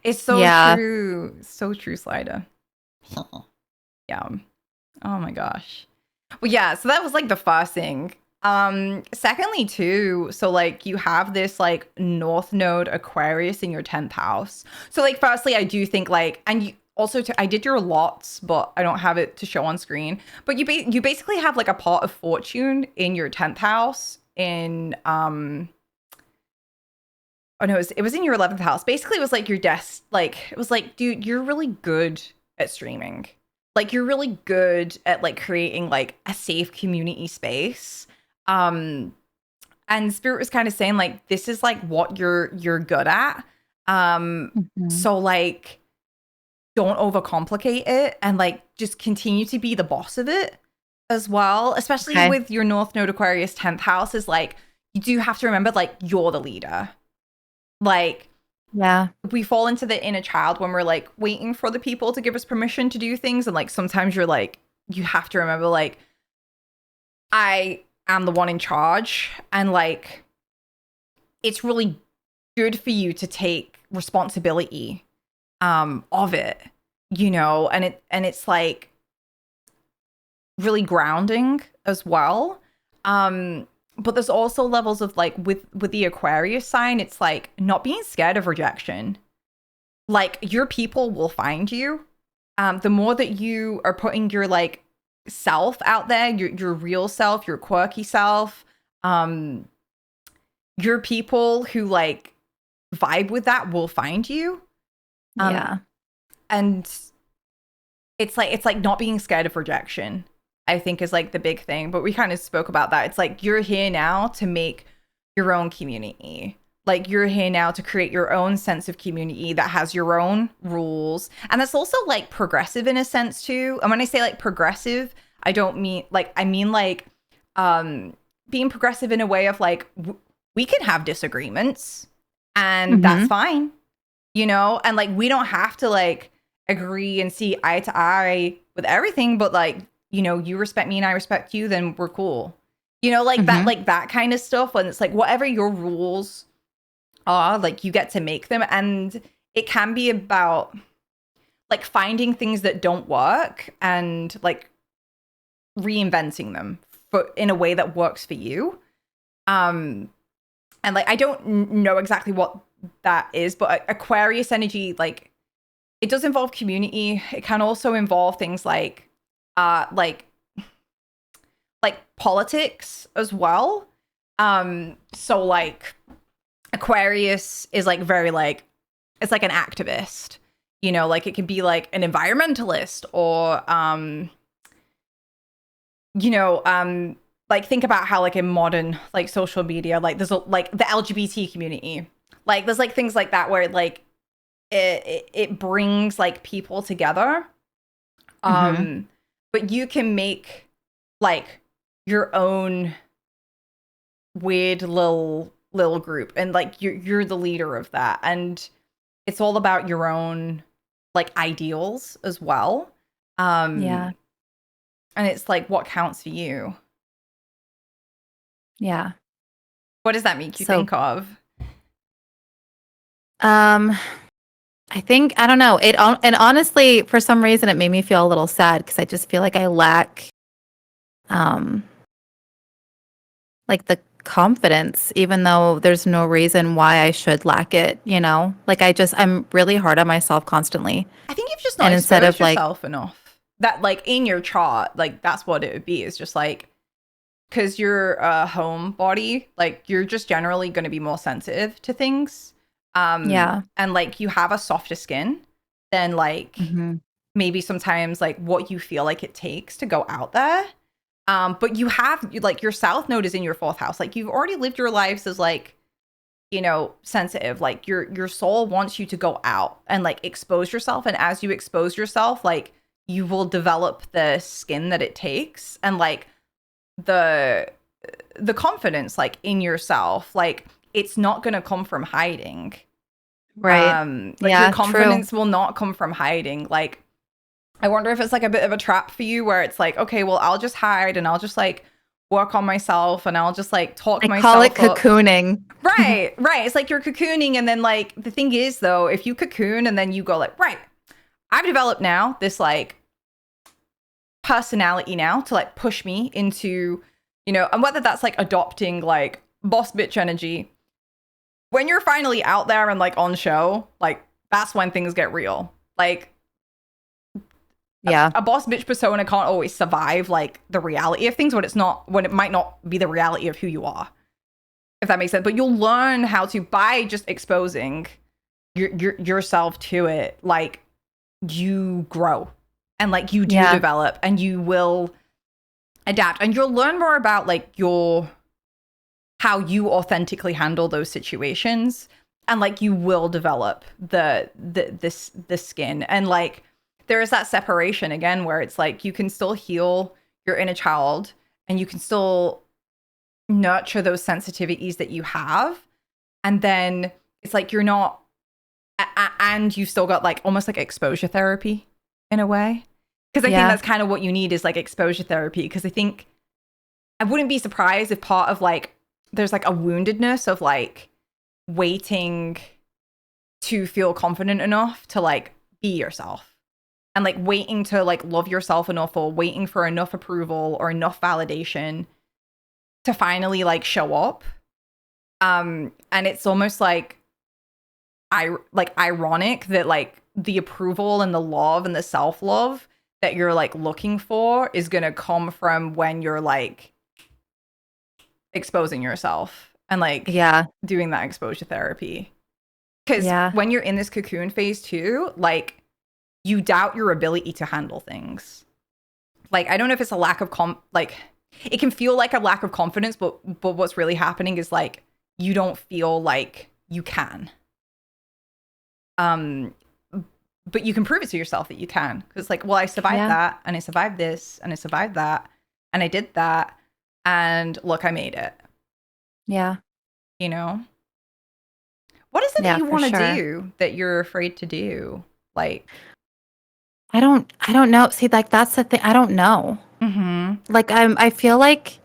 It's so Yeah. true. So true, Slider. Yeah. Oh my gosh. Well, yeah, so that was like the first thing. Secondly, too, so like you have this like North Node Aquarius in your 10th house. So like firstly, I do think like, and you also I did your lots, but I don't have it to show on screen. But you basically have like a pot of fortune in your 10th house in oh no, it was in your 11th house. Basically, it was like your desk. Like it was like, dude, you're really good at streaming. Like you're really good at like creating like a safe community space. And Spirit was kind of saying like this is like what you're good at. So like don't overcomplicate it and like just continue to be the boss of it as well. Especially with your North Node Aquarius 10th house is like you do have to remember like you're the leader. Like Yeah. we fall into the inner child when we're like waiting for the people to give us permission to do things. And like sometimes you're like, you have to remember, like, I am the one in charge. And like, it's really good for you to take responsibility of it, you know, and it's like really grounding as well. But there's also levels of like with the Aquarius sign, it's like not being scared of rejection. Like your people will find you. The more that you are putting your like self out there, your real self, your quirky self, your people who like vibe with that will find you. Yeah. And it's like not being scared of rejection, I think is like the big thing, but we kind of spoke about that. It's like you're here now to make your own community. Like you're here now to create your own sense of community that has your own rules. And that's also like progressive in a sense too. And when I say like progressive, I don't mean like, I mean like being progressive in a way of like, we can have disagreements and that's fine, you know? And like, we don't have to like agree and see eye to eye with everything, but like, you know, you respect me and I respect you, then we're cool. You know, like that kind of stuff. When it's like whatever your rules are, like you get to make them. And it can be about like finding things that don't work and like reinventing them in a way that works for you. And like I don't know exactly what that is, but Aquarius energy, like it does involve community. It can also involve things like politics as well. So like Aquarius is like very like, it's like an activist, you know, like it can be like an environmentalist or you know, like think about how like in modern like social media, like there's like the LGBT community, like there's like things like that where like it brings like people together. But you can make like your own weird little group and like you're the leader of that, and it's all about your own like ideals as well. Yeah. And it's like what counts for you. Yeah. What does that make you think of? I think, I don't know. And honestly, for some reason, it made me feel a little sad because I just feel like I lack, like the confidence, even though there's no reason why I should lack it, you know? Like I'm really hard on myself constantly. I think you've just not exposed yourself enough. That like in your chart, like that's what it would be. It's just like, because you're a home body, like you're just generally going to be more sensitive to things. Yeah. And like you have a softer skin than like maybe sometimes like what you feel like it takes to go out there. But you have like your South Node is in your 4th house. Like you've already lived your lives as like, you know, sensitive. Like your soul wants you to go out and like expose yourself. And as you expose yourself, like you will develop the skin that it takes and like the confidence like in yourself. Like it's not going to come from hiding. Right. Like your confidence will not come from hiding. Like I wonder if it's like a bit of a trap for you where it's like, okay, well, I'll just hide and I'll just like work on myself and I'll just like talk I call it myself up. cocooning. Right, right. It's like you're cocooning. And then like the thing is though, if you cocoon and then you go like, right, I've developed now this like personality now to like push me into, you know, and whether that's like adopting like boss bitch energy, when you're finally out there and like on show, like that's when things get real. Like Yeah. a boss bitch persona can't always survive like the reality of things when it might not be the reality of who you are, if that makes sense. But you'll learn how to, by just exposing yourself to it, like you grow and like you do develop and you will adapt and you'll learn more about like how you authentically handle those situations, and like you will develop the skin. And like there is that separation again where it's like you can still heal your inner child and you can still nurture those sensitivities that you have, and then it's like you're not and you've still got like almost like exposure therapy in a way, because I think that's kind of what you need is like exposure therapy. Because I think I wouldn't be surprised if part of like there's like a woundedness of like waiting to feel confident enough to like be yourself, and like waiting to like love yourself enough, or waiting for enough approval or enough validation to finally like show up. And it's almost like ironic that like the approval and the love and the self-love that you're like looking for is gonna come from when you're like exposing yourself and like doing that exposure therapy. Because when you're in this cocoon phase too, like you doubt your ability to handle things. Like I don't know if it's a lack of like it can feel like a lack of confidence, but what's really happening is like you don't feel like you can. But you can prove it to yourself that you can, because it's like, well, I survived that, and I survived this, and I survived that, and I did that, and look, I made it. Yeah. You know? What is it that you want to do that you're afraid to do? Like, I don't know. See, like that's the thing. I don't know. Mm-hmm. Like I feel like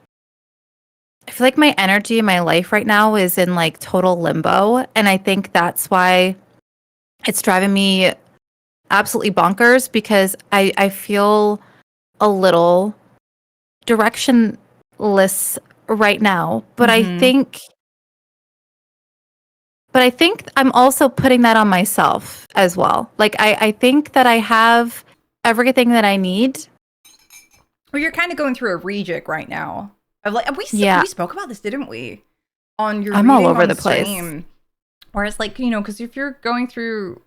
my energy in my life right now is in like total limbo, and I think that's why it's driving me absolutely bonkers, because I feel a little directionless right now. But Mm-hmm. I think I'm also putting that on myself as well. Like I think that I have everything that I need. Well, you're kind of going through a rejig right now. Of like we spoke about this, didn't we? On your I'm all reading over on the place. stream, where it's like, you know, because if you're going through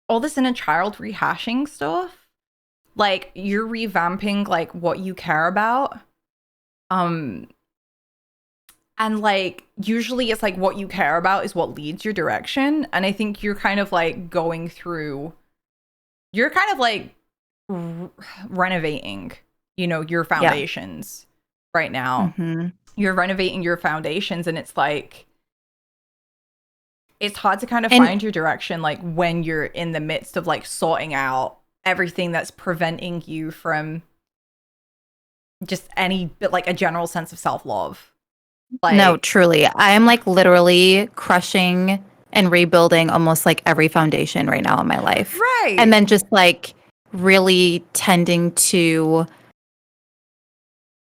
all this inner child rehashing stuff, like you're revamping like what you care about. And like usually it's like what you care about is what leads your direction. And I think you're kind of like going through, you're kind of like renovating, you know, your foundations right now. Mm-hmm. You're renovating your foundations, and it's like it's hard to kind of find your direction like when you're in the midst of like sorting out everything that's preventing you from just but like a general sense of self-love. Like, no, truly. I am like literally crushing and rebuilding almost like every foundation right now in my life. Right. And then just like really tending to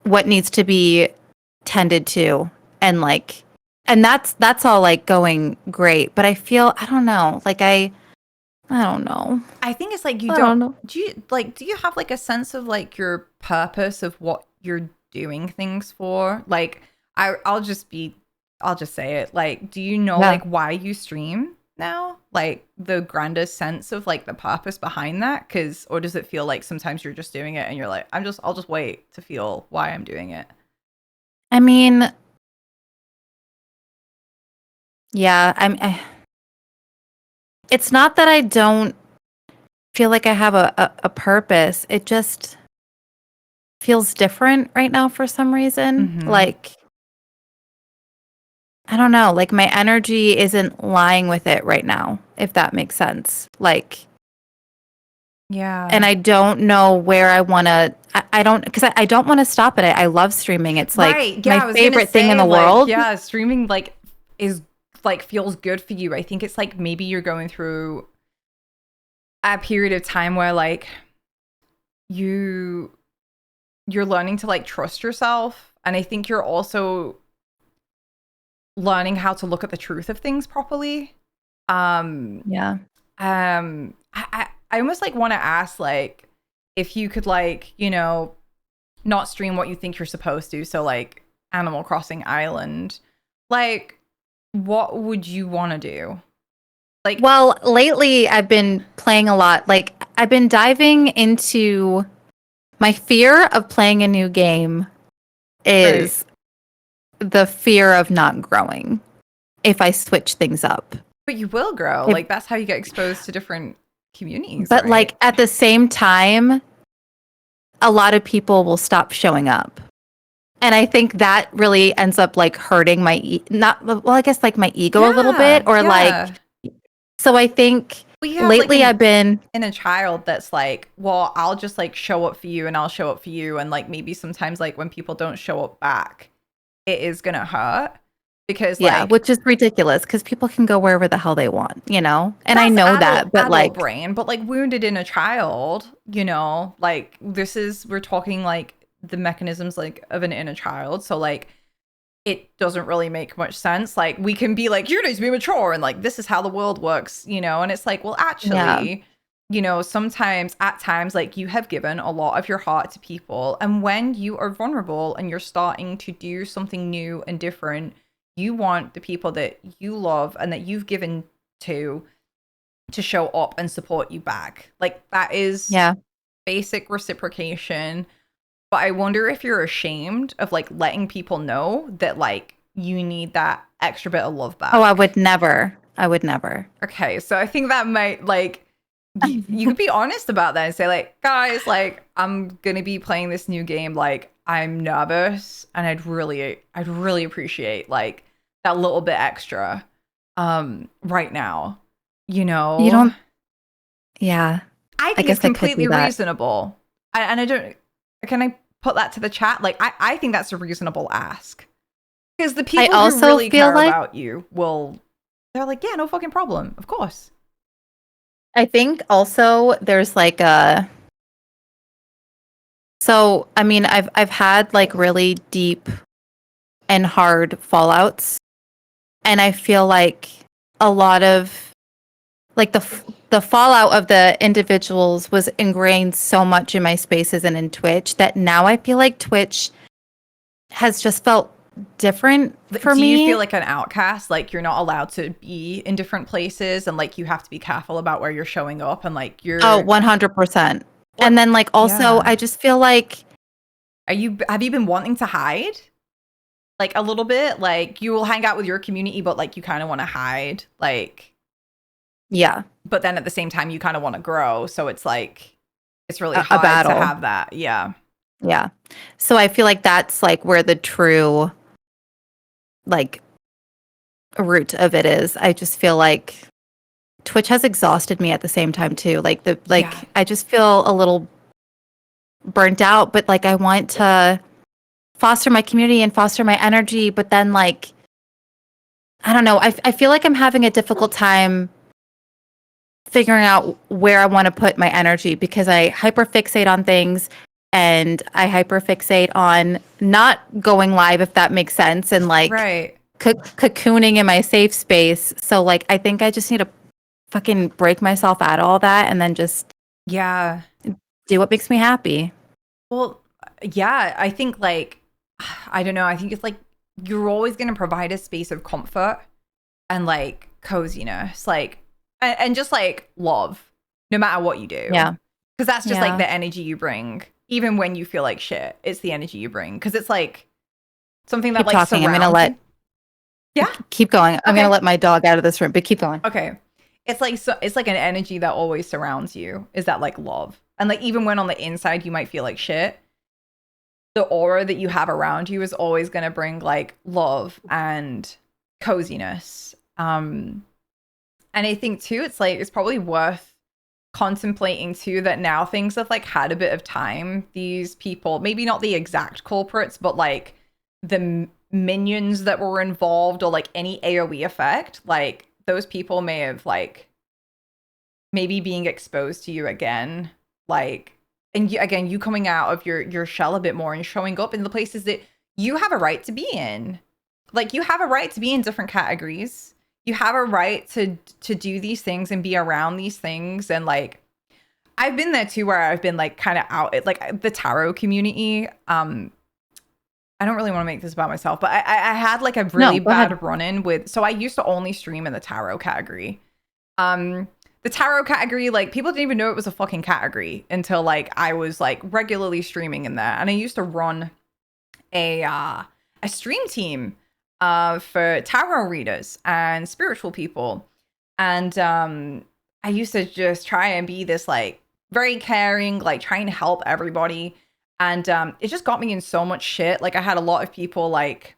what needs to be tended to, and like, and that's all like going great. But I feel, I don't know, like I don't know. I think it's like I don't know. do you have like a sense of like your purpose of what you're doing things for? Like I'll just say it. Like, do you know like why you stream now? Like the grandest sense of like the purpose behind that? Or does it feel like sometimes you're just doing it and you're like, I'll just wait to feel why I'm doing it? I mean, yeah, it's not that I don't feel like I have a purpose. It just feels different right now for some reason. Mm-hmm. Like, I don't know, like my energy isn't lying with it right now, if that makes sense. Like, Yeah. And I don't know where I want to. I don't, because I don't want to stop it. I love streaming. It's like Right. Yeah, my I was gonna favorite thing in say, the like, world. yeah, streaming like is like feels good for you. I think it's like maybe you're going through a period of time where like you you're learning to like trust yourself. And I think you're also learning how to look at the truth of things properly. Yeah. I almost like want to ask like if you could like, you know, not stream what you think you're supposed to. So like Animal Crossing Island, like what would you want to do? Like, Well, lately I've been playing a lot. Like I've been diving into my fear of playing a new game is the fear of not growing if I switch things up. but you will grow. Like that's how you get exposed to different communities. But right? like at the same time, a lot of people will stop showing up. And I think that really ends up like hurting my I guess like my ego a little bit, or like, so I think lately like I've been in a child that's like, well, I'll just like show up for you and I'll show up for you. And like maybe sometimes like when people don't show up back, it is gonna hurt because like which is ridiculous because people can go wherever the hell they want, you know? And I that's know that, but adult like brain, but like wounded in a child, you know, like we're talking like the mechanisms like of an inner child. So like it doesn't really make much sense. Like we can be like, you need to be mature and like this is how the world works, you know, and it's like, well, actually, you know, sometimes at times like you have given a lot of your heart to people, and when you are vulnerable and you're starting to do something new and different, you want the people that you love and that you've given to show up and support you back. Like that is basic reciprocation. But I wonder if you're ashamed of like letting people know that like you need that extra bit of love back. oh, I would never. Okay, so I think that might like you could be honest about that and say like, guys, like I'm gonna be playing this new game. Like I'm nervous, and I'd really appreciate like that little bit extra right now. You know, You don't. Yeah. I think guess it's I could do completely that. reasonable. And I don't. Can I put that to the chat? Like, I think that's a reasonable ask. Because the people who also really feel care like- about you they're like, yeah, no fucking problem. Of course. I think also there's like so I mean I've had like really deep and hard fallouts, and I feel like a lot of like the fallout of the individuals was ingrained so much in my spaces and in Twitch that now I feel like Twitch has just felt different for me. Do you feel like an outcast? Like you're not allowed to be in different places, and like you have to be careful about where you're showing up, and like you're 100%. And then like also I just feel like have you been wanting to hide? Like a little bit? Like you will hang out with your community, but like you kind of want to hide. Like but then at the same time you kind of want to grow, so it's like it's really hard to have that. Yeah. So I feel like that's like where the true like root of it is. I just feel like Twitch has exhausted me at the same time too. Like I just feel a little burnt out, but like I want to foster my community and foster my energy, but then like I don't know, I feel like I'm having a difficult time figuring out where I want to put my energy because I hyperfixate on things, and I hyperfixate on not going live, if that makes sense, and like cocooning in my safe space. So like I think I just need to fucking break myself out of all that and then just do what makes me happy. Well, yeah, I think like I don't know, I think it's like you're always going to provide a space of comfort and like coziness, like and just like love, no matter what you do. Yeah. Because that's just like the energy you bring, even when you feel like shit. It's the energy you bring, because it's like something that Keep like talking. surrounds. I'm gonna let. Yeah. Keep going. I'm gonna let my dog out of this room, but keep going. Okay. It's like it's like an energy that always surrounds you. Is that like love? And like even when on the inside you might feel like shit, the aura that you have around you is always gonna bring like love and coziness. And I think too, it's like it's probably worth contemplating too that now things have like had a bit of time, these people, maybe not the exact culprits, but like the minions that were involved or like any AoE effect, like those people may have like maybe being exposed to you again, like, and again, you coming out of your shell a bit more and showing up in the places that you have a right to be in. Like, you have a right to be in different categories. You have a right to do these things and be around these things. And like, I've been there too, where I've been like kind of out at like the tarot community. I don't really want to make this about myself, but I had like a really bad run-in with, so I used to only stream in the tarot category. The tarot category, like, people didn't even know it was a fucking category until like I was like regularly streaming in there. And I used to run a stream team for tarot readers and spiritual people. And I used to just try and be this like very caring, like trying to help everybody. And it just got me in so much shit. Like, I had a lot of people like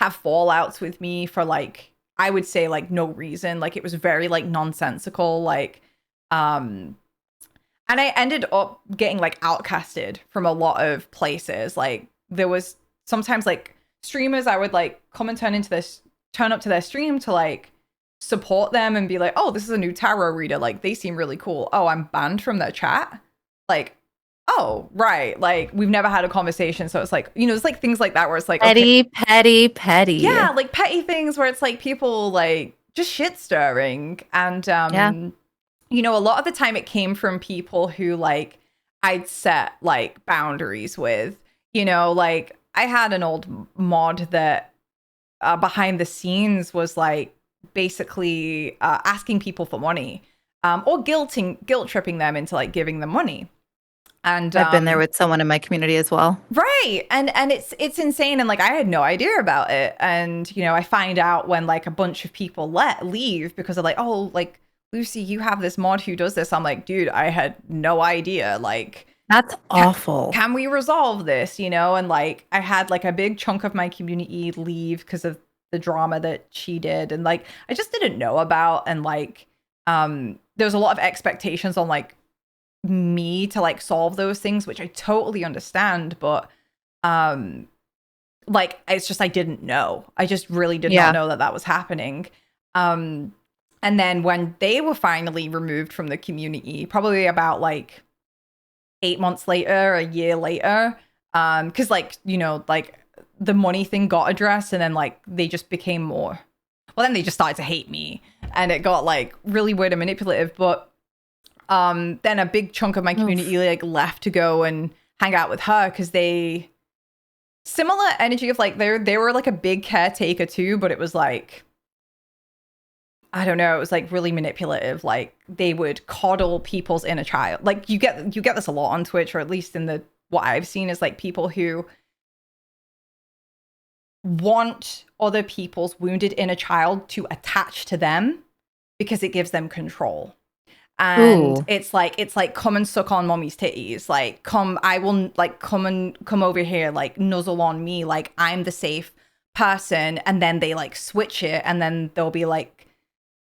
have fallouts with me for like, I would say like no reason. Like, it was very like nonsensical. Like, and I ended up getting like outcasted from a lot of places. Like, there was sometimes like streamers I would like come and turn up to their stream to like support them and be like, oh, this is a new tarot reader. Like, they seem really cool. Oh, I'm banned from their chat. Like, oh, right. Like, we've never had a conversation. So it's like, you know, it's like things like that where it's like, petty, okay. petty. Yeah, like petty things where it's like people like just shit stirring. And, you know, a lot of the time it came from people who like I'd set like boundaries with, you know, like I had an old mod that behind the scenes was like basically asking people for money or guilt tripping them into like giving them money. And I've been there with someone in my community as well. Right. And it's insane. And like, I had no idea about it. And, you know, I find out when like a bunch of people leave because they're like, oh, like, Lucy, you have this mod who does this. I'm like, dude, I had no idea. Like, that's awful. Can we resolve this? You know? And like, I had like a big chunk of my community leave because of the drama that she did. And like, I just didn't know about. And like, there was a lot of expectations on like me to like solve those things, which I totally understand, but like, it's just I didn't know. I just really did not know that was happening. And then when they were finally removed from the community, probably about like 8 months later, a year later, because like, you know, like the money thing got addressed, and then like they just became more, well, then they just started to hate me, and it got like really weird and manipulative. But then a big chunk of my community like left to go and hang out with her because they similar energy of like they were like a big caretaker too, but it was like, I don't know, it was like really manipulative. Like, they would coddle people's inner child. Like, you get this a lot on Twitch, or at least in the what I've seen is like people who want other people's wounded inner child to attach to them because it gives them control. And it's like come and suck on mommy's titties, like come over here, like nuzzle on me, like I'm the safe person. And then they like switch it, and then they'll be like,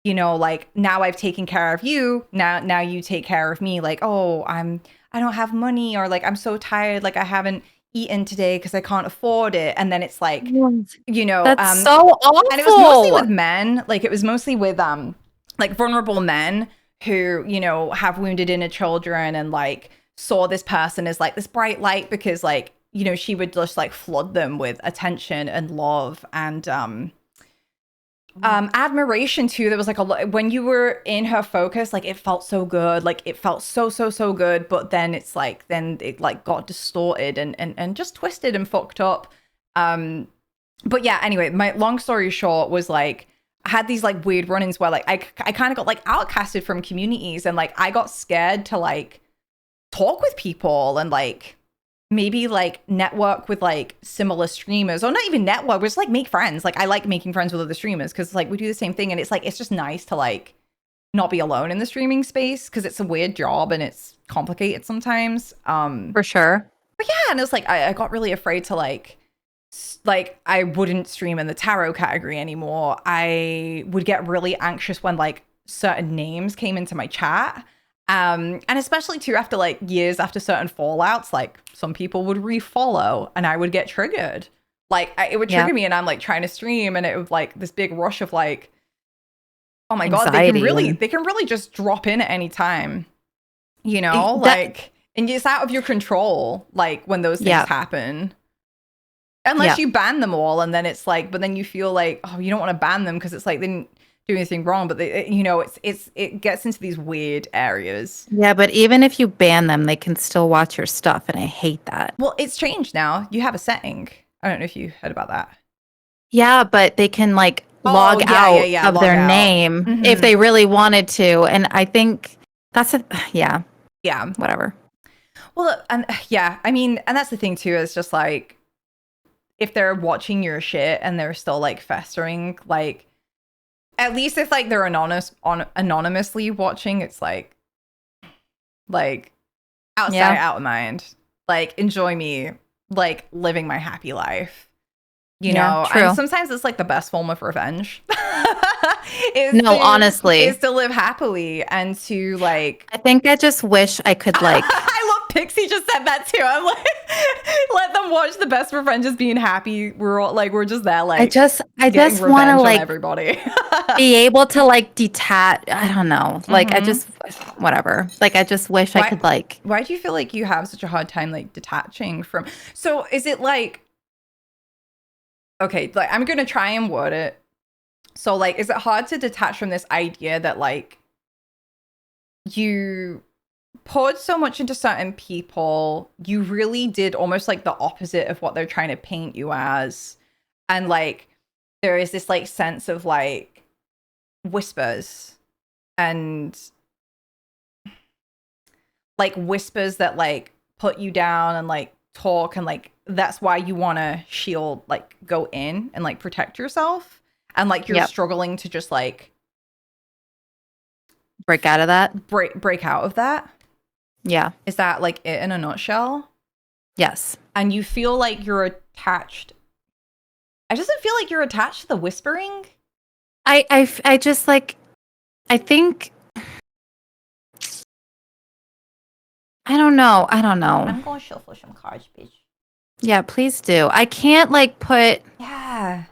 you know, like, now I've taken care of you, now you take care of me. Like, oh, I don't have money, or like I'm so tired, like I haven't eaten today because I can't afford it. And then it's like, you know, that's so awful. And it was mostly with men. Like, it was mostly with like vulnerable men who, you know, have wounded inner children, and like saw this person as like this bright light because like, you know, she would just like flood them with attention and love and admiration too. There was like a lot when you were in her focus, like it felt so good, like it felt so good, but then it's like, then it like got distorted and just twisted and fucked up. But yeah, anyway, my long story short was like, I had these like weird run-ins where like I kind of got like outcasted from communities, and like I got scared to like talk with people and like maybe like network with like similar streamers, or not even network, just like make friends. Like, I like making friends with other streamers because like we do the same thing, and it's like, it's just nice to like not be alone in the streaming space because it's a weird job and it's complicated sometimes. For sure. But yeah, and it's like I got really afraid to like I wouldn't stream in the tarot category anymore. I would get really anxious when like certain names came into my chat, And especially too after like years after certain fallouts, like some people would refollow and I would get triggered. Like it would trigger me and I'm like trying to stream and it was like this big rush of like, oh my God, they can really just drop in at any time, you know, like, and it's out of your control. Like when those things happen, unless you ban them all. And then it's like, but then you feel like, oh, you don't want to ban them because it's like, they didn't do anything wrong, but they, you know, it gets into these weird areas. Yeah, but even if you ban them, they can still watch your stuff, and I hate that. Well, it's changed now. You have a setting. I don't know if you heard about that. Yeah, but they can like log out of their name if they really wanted to, and I think that's whatever. Well, and I mean, and that's the thing too, is just like if they're watching your shit and they're still like festering, like at least if like they're anonymously watching, it's like outside out of mind. Like enjoy me like living my happy life. You know, true. And sometimes it's like the best form of revenge. Honestly, is to live happily and to like. I think I just wish I could like. I love Pixie just said that too. I'm like, let them watch the best revenge as being happy. We're all like, we're just there. Like, I just want to like everybody be able to like detach. I don't know. Like I just whatever. Like I just wish I could like. Why do you feel like you have such a hard time like detaching from? So is it like? Okay, like I'm gonna try and word it. So like, is it hard to detach from this idea that like you poured so much into certain people, you really did almost like the opposite of what they're trying to paint you as, and like there is this like sense of like whispers and like whispers that like put you down and like talk, and like that's why you want to shield, like go in and like protect yourself, and like you're struggling to just like break out of that. Break out of that. Yeah. Is that like it in a nutshell? Yes. And you feel like you're attached. I just feel like you're attached to the whispering. I just like, I think, I don't know. I'm going to shuffle some cards, bitch. Yeah, please do. I can't like put. Yeah.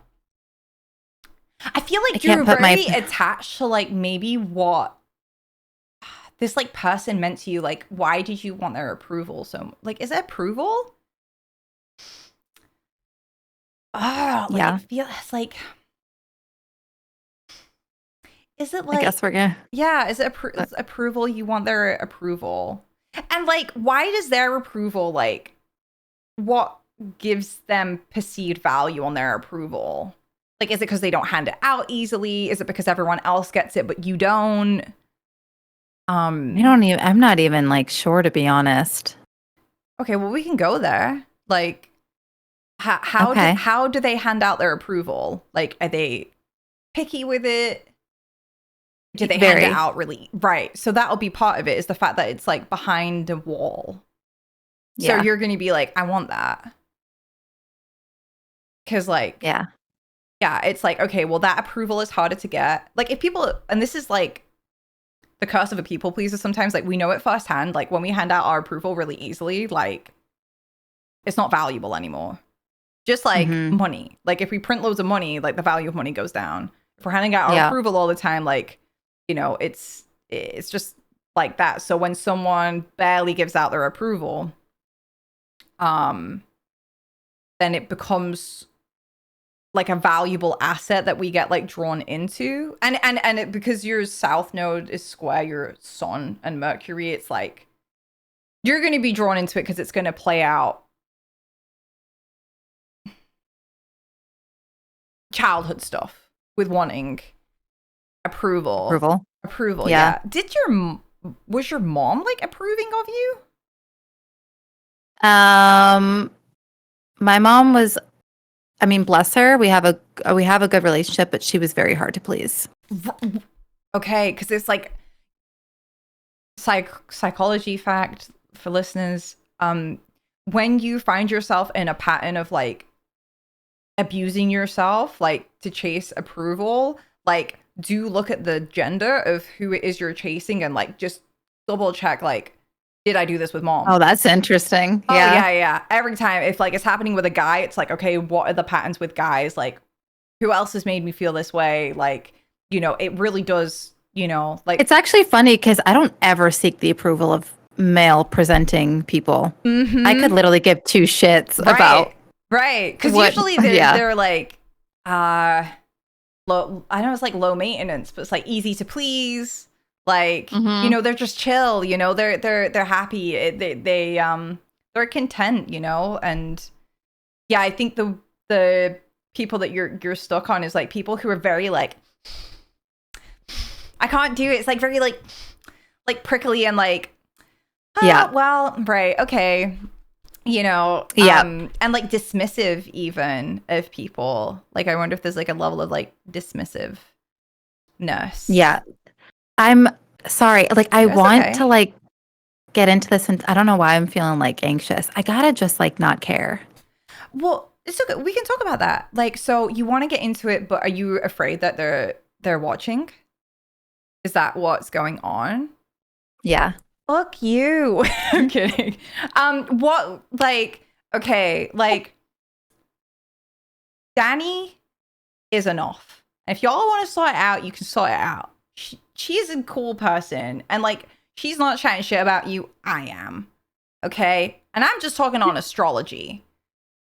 I feel like you're very attached to like maybe what this like person meant to you. Like, why did you want their approval? So like, is it approval? Oh, like, yeah. It feels like. Is it like? I guess we're gonna. Yeah, is it approval? You want their approval, and like, why does their approval like? What gives them perceived value on their approval? Like, is it because they don't hand it out easily? Is it because everyone else gets it but you don't? I'm not even like sure, to be honest. Okay, well we can go there. Like, how do they hand out their approval? Like, are they picky with it? Do they hand it out really? Right. So that'll be part of it, is the fact that it's like behind a wall. So you're going to be like, I want that. Because like, yeah, it's like, okay, well, that approval is harder to get. Like if people, and this is like the curse of a people pleaser sometimes, like we know it firsthand, like when we hand out our approval really easily, like it's not valuable anymore. Just like money. Like if we print loads of money, like the value of money goes down. If we're handing out our approval all the time, like, you know, it's just like that. So when someone barely gives out their approval, then it becomes like a valuable asset that we get like drawn into, and it, because your south node is square your sun and Mercury, it's like you're going to be drawn into it because it's going to play out childhood stuff with wanting approval. Yeah. Was your mom like approving of you? My mom was, I mean, bless her. We have a good relationship, but she was very hard to please. Okay, because it's like psychology fact for listeners. When you find yourself in a pattern of like abusing yourself, like to chase approval, like do look at the gender of who it is you're chasing and like just double check, like, did I do this with mom? Oh, that's interesting. Oh, Yeah. yeah. Every time, if like it's happening with a guy, it's like, okay, what are the patterns with guys? Like, who else has made me feel this way? Like, you know, it really does, you know, like. It's actually funny because I don't ever seek the approval of male presenting people. I could literally give two shits about. Right. Because usually they're like, low, I know it's like low maintenance, but it's like easy to please. Like, you know, they're just chill, you know, they're happy. They're content, you know? And yeah, I think the people that you're stuck on is like people who are very like, I can't do it. It's like very like prickly and like, well, right. Okay. You know, and like dismissive even of people. Like, I wonder if there's like a level of like dismissiveness. Yeah. I'm sorry. Like, I want to like get into this, and I don't know why I'm feeling like anxious. I gotta just like not care. Well, it's okay. We can talk about that. Like, so you want to get into it, but are you afraid that they're watching? Is that what's going on? Yeah. Fuck you. I'm kidding. What, like, okay, like, Danny is enough. If y'all want to sort it out, you can sort it out. She's a cool person, and like, she's not chatting shit about you. I am. Okay? And I'm just talking on astrology.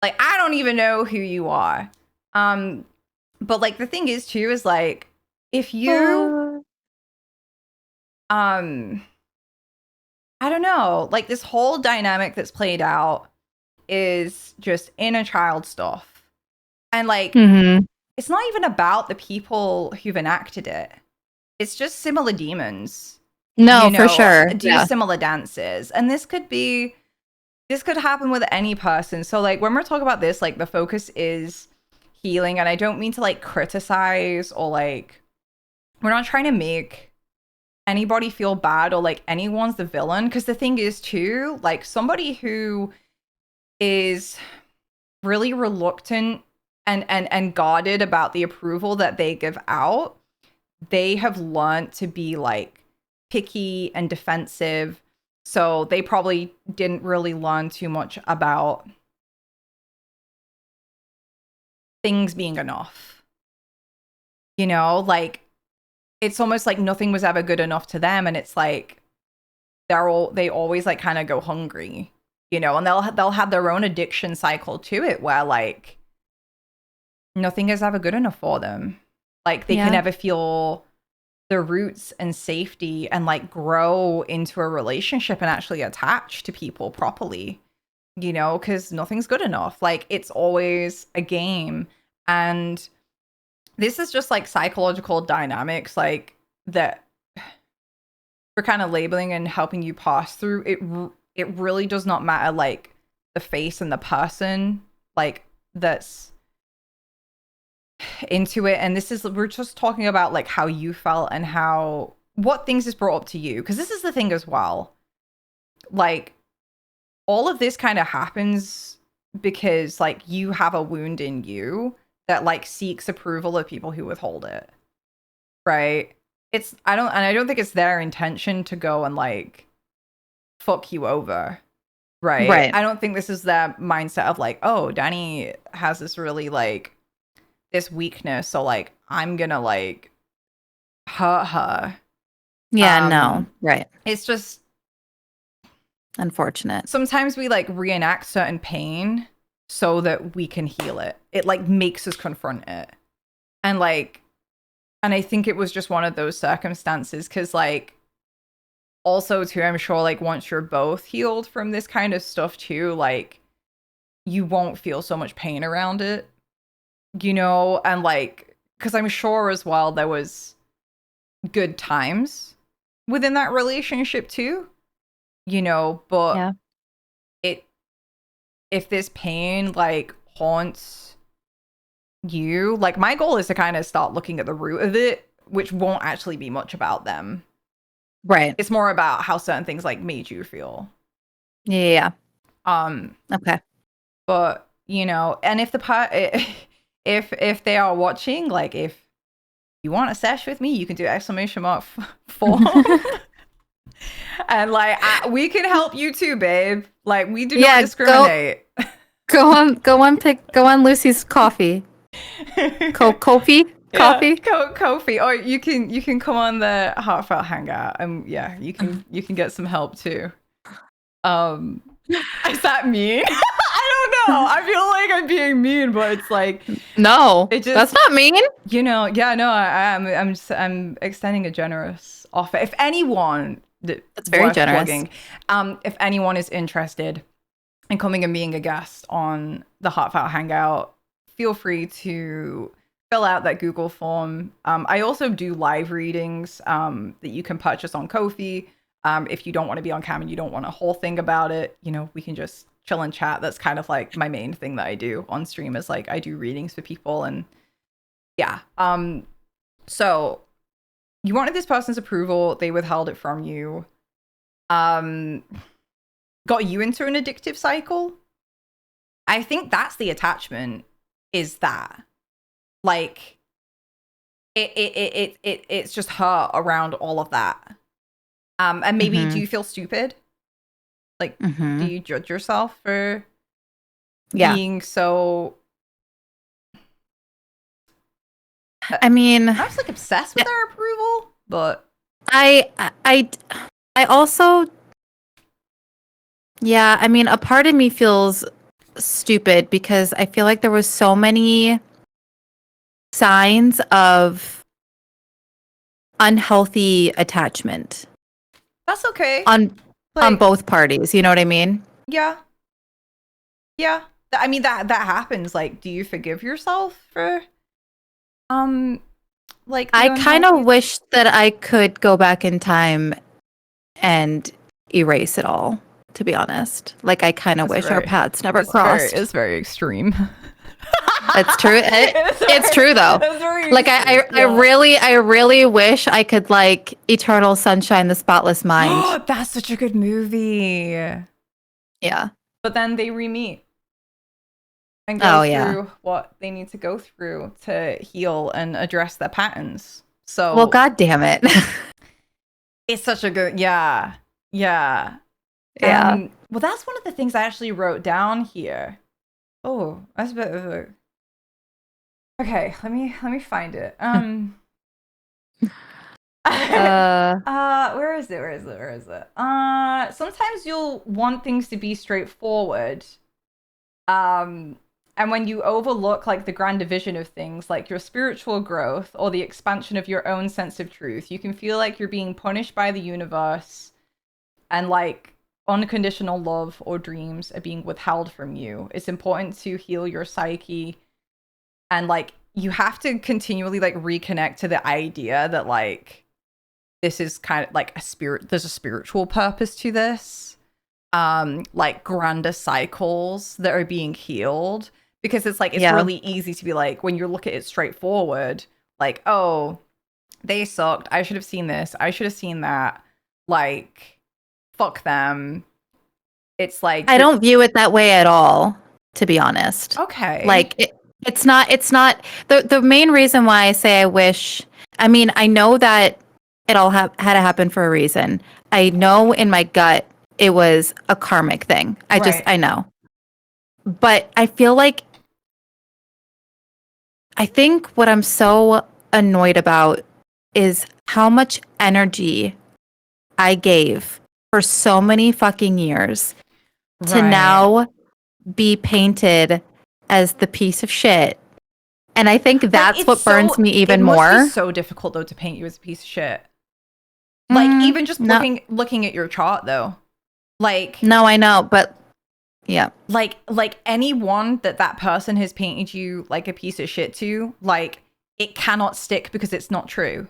Like, I don't even know who you are. But like, the thing is too, is like, if you I don't know, like, this whole dynamic that's played out is just inner child stuff. And like, it's not even about the people who've enacted it. It's just similar demons. No, you know, for sure. Do similar dances. And this could happen with any person. So like, when we're talking about this, like, the focus is healing. And I don't mean to like criticize or like, we're not trying to make anybody feel bad or like anyone's the villain. Because the thing is too, like, somebody who is really reluctant and guarded about the approval that they give out, they have learned to be like picky and defensive. So they probably didn't really learn too much about things being enough. You know, like, it's almost like nothing was ever good enough to them, and it's like they always like kind of go hungry, you know, and they'll have their own addiction cycle to it, where like nothing is ever good enough for them. Like, they can never feel the roots and safety and like grow into a relationship and actually attach to people properly, you know, because nothing's good enough. Like, it's always a game. And this is just like psychological dynamics, like, that we're kind of labeling and helping you pass through. It really does not matter, like, the face and the person, like, that's into it. And we're just talking about like how you felt and what things is brought up to you, because this is the thing as well. Like, all of this kind of happens because like you have a wound in you that like seeks approval of people who withhold it, right? I don't think it's their intention to go and like fuck you over, right? I don't think this is their mindset of like, oh, Danny has this really like this weakness, so like I'm gonna like hurt her. No, right. It's just unfortunate. Sometimes we like reenact certain pain so that we can heal it. It like makes us confront it. And I think it was just one of those circumstances, because like also too, I'm sure like once you're both healed from this kind of stuff too, like you won't feel so much pain around it, you know? And like, because I'm sure as well there was good times within that relationship too, you know, but if this pain like haunts you, like, my goal is to kind of start looking at the root of it, which won't actually be much about them. Right. It's more about how certain things like made you feel. Yeah. Okay. But, you know, and if if they are watching, like, if you want a sesh with me, you can do !4. And like we can help you too, babe. Like we do Yeah, not discriminate. Go on Lucy's coffee. Kofi? Yeah, Coffee? Kofi. Or you can come on the Heartfelt Hangout, and yeah, you can get some help too. Is that mean? I don't know. I feel like I'm being mean, but it's like No, it just, that's not mean. you know, yeah, no, I'm extending a generous offer. If anyone, That's very worth generous. plugging, if anyone is interested in coming and being a guest on the Heartfelt Hangout, feel free to fill out that Google form. I also do live readings that you can purchase on Ko-fi. If you don't want to be on cam and you don't want a whole thing about it, you know, we can just chill and chat. That's kind of like my main thing that I do on stream, is like I do readings for people. And yeah. So you wanted this person's approval, they withheld it from you. Got you into an addictive cycle. I think that's the attachment, is that like it's just her around all of that. And maybe do you feel stupid? Like, do you judge yourself for being so? I mean, I was like obsessed with her approval, but I also, yeah, I mean, a part of me feels stupid because I feel like there was so many signs of unhealthy attachment that's okay. on Like, both parties. You know what I mean? yeah. I mean that happens. Like, do you forgive yourself for like I kind of unhealthy- wish that I could go back in time and erase it all, to be honest. Like, I kind of wish our paths never crossed. It's very extreme. It's true. It's true though. It's very Like extreme, I really wish I could like Eternal Sunshine, the Spotless Mind. That's such a good movie. Yeah. But then they re-meet and go through yeah. what they need to go through to heal and address their patterns. So, Well, God damn it. it's such a good, yeah. Yeah. Well, that's one of the things I actually wrote down here. Oh, that's a bit of a. Okay, let me find it. Where is it? Sometimes you'll want things to be straightforward. And when you overlook like the grander vision of things, like your spiritual growth or the expansion of your own sense of truth, you can feel like you're being punished by the universe, and like unconditional love or dreams are being withheld from you. It's important to heal your psyche, and like you have to continually like reconnect to the idea that like this is kind of like there's a spiritual purpose to this. Like grander cycles that are being healed, because it's like it's really easy to be like, when you look at it straightforward, like, oh, they sucked, I should have seen this, I should have seen that, like fuck them. It's like I don't view it that way at all, to be honest. Okay. Like it's not the main reason why I say I wish, I mean, I know that it all had to happen for a reason. I know in my gut it was a karmic thing. I know. But I feel like, I think what I'm so annoyed about is how much energy I gave for so many fucking years to now be painted as the piece of shit. And I think that's what burns me even more. It must be so difficult though to paint you as a piece of shit. Like even just looking at your chart though. Like, no, I know, but yeah. Like anyone that person has painted you like a piece of shit to, like it cannot stick because it's not true.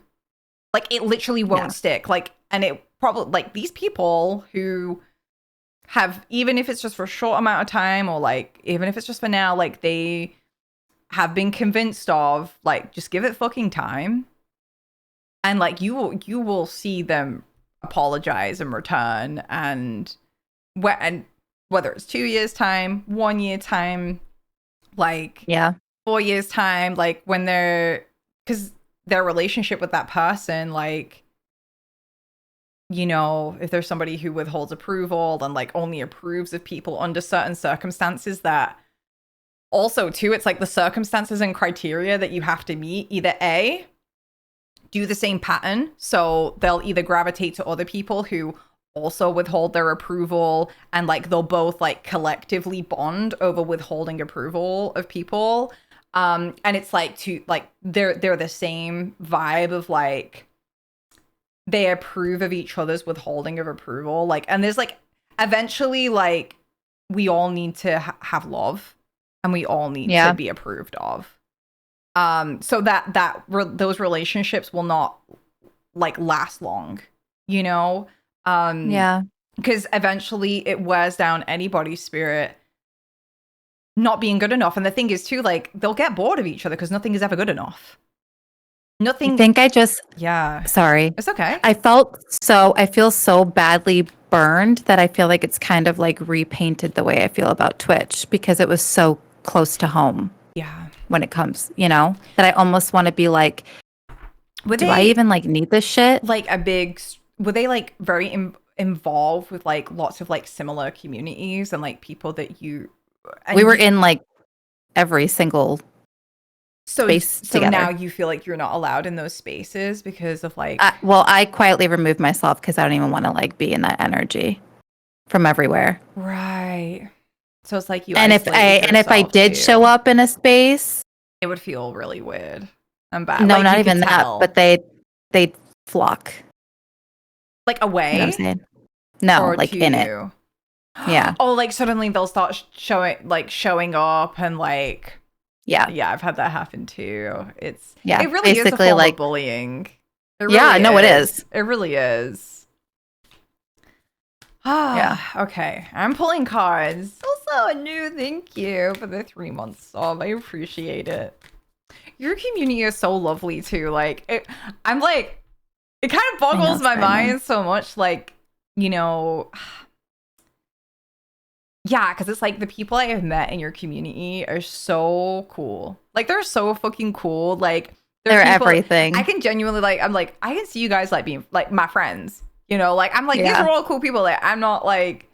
Like it literally won't stick. Like, and it probably, like these people who have, even if it's just for a short amount of time, or like even if it's just for now, like they have been convinced of, like, just give it fucking time, and like you will see them apologize and return, and whether it's 2 years time, 1 year time, like 4 years time, like when because their relationship with that person, like you know, if there's somebody who withholds approval and like only approves of people under certain circumstances, that also too, it's like the circumstances and criteria that you have to meet, either A, do the same pattern, so they'll either gravitate to other people who also withhold their approval, and like they'll both like collectively bond over withholding approval of people. And it's like to like they're the same vibe of like they approve of each other's withholding of approval, like, and there's like eventually like we all need to have love, and we all need to be approved of. So those relationships will not like last long, you know? Because eventually it wears down anybody's spirit not being good enough. And the thing is too, like, they'll get bored of each other because nothing is ever good enough. Nothing. I think I just, yeah. Sorry. It's okay. I feel so badly burned that I feel like it's kind of like repainted the way I feel about Twitch, because it was so close to home. Yeah. When it comes, you know, that I almost want to be like, I even like need this shit? Like were they like very involved with like lots of like similar communities and like people that we were in like every single space together. Now you feel like you're not allowed in those spaces because of like well, I quietly removed myself because I don't even want to like be in that energy from everywhere. Right. So it's like you if I did show up in a space, it would feel really weird and bad. No, like, not even that, but they'd flock. Like away? You know what I'm saying? No, or like in it. Yeah. Oh, like suddenly they'll start showing up and like yeah, I've had that happen too. It really is a form like, of bullying. It is. It really is. Okay. I'm pulling cards. Also a new thank you for the 3-month sub. I appreciate it. Your community is so lovely too. Like it kind of boggles my mind so much. Like, you know, yeah, because it's like the people I have met in your community are so cool. Like they're so fucking cool. Like they're everything. I can genuinely I can see you guys like being like my friends. You know, like I'm like these are all cool people. Like I'm not like,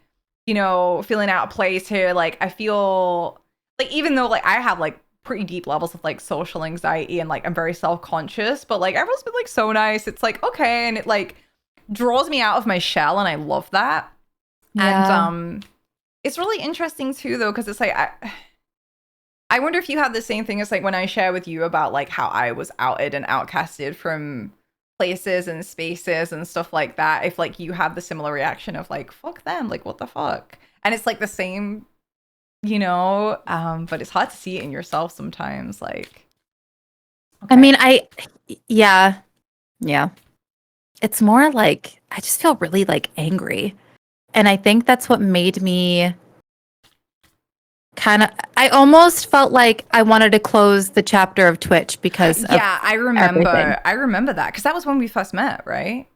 you know, feeling out of place here. Like I feel like even though like I have like pretty deep levels of like social anxiety and like I'm very self-conscious, but like everyone's been like so nice. It's like okay, and it like draws me out of my shell, and I love that. And it's really interesting too though, because it's like I wonder if you have the same thing as like when I share with you about like how I was outed and outcasted from places and spaces and stuff like that, if like you have the similar reaction of like fuck them, like what the fuck, and it's like the same, you know, but it's hard to see it in yourself sometimes. Like okay. I mean, yeah it's more like I just feel really like angry, and I think that's what made me I almost felt like I wanted to close the chapter of Twitch because I remember that because that was when we first met, right?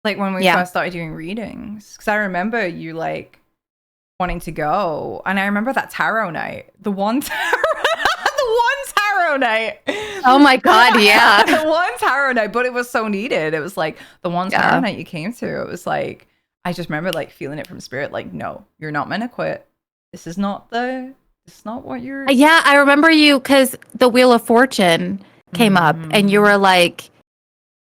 Like when we first started doing readings, because I remember you like wanting to go, and I remember that tarot night, the one tarot night. Oh my god, yeah. The one tarot night, but it was so needed. It was like the one tarot night you came to. It was like I just remember like feeling it from spirit, like no, you're not meant to quit. This is not what you're... Yeah, I remember you because the Wheel of Fortune came up and you were like,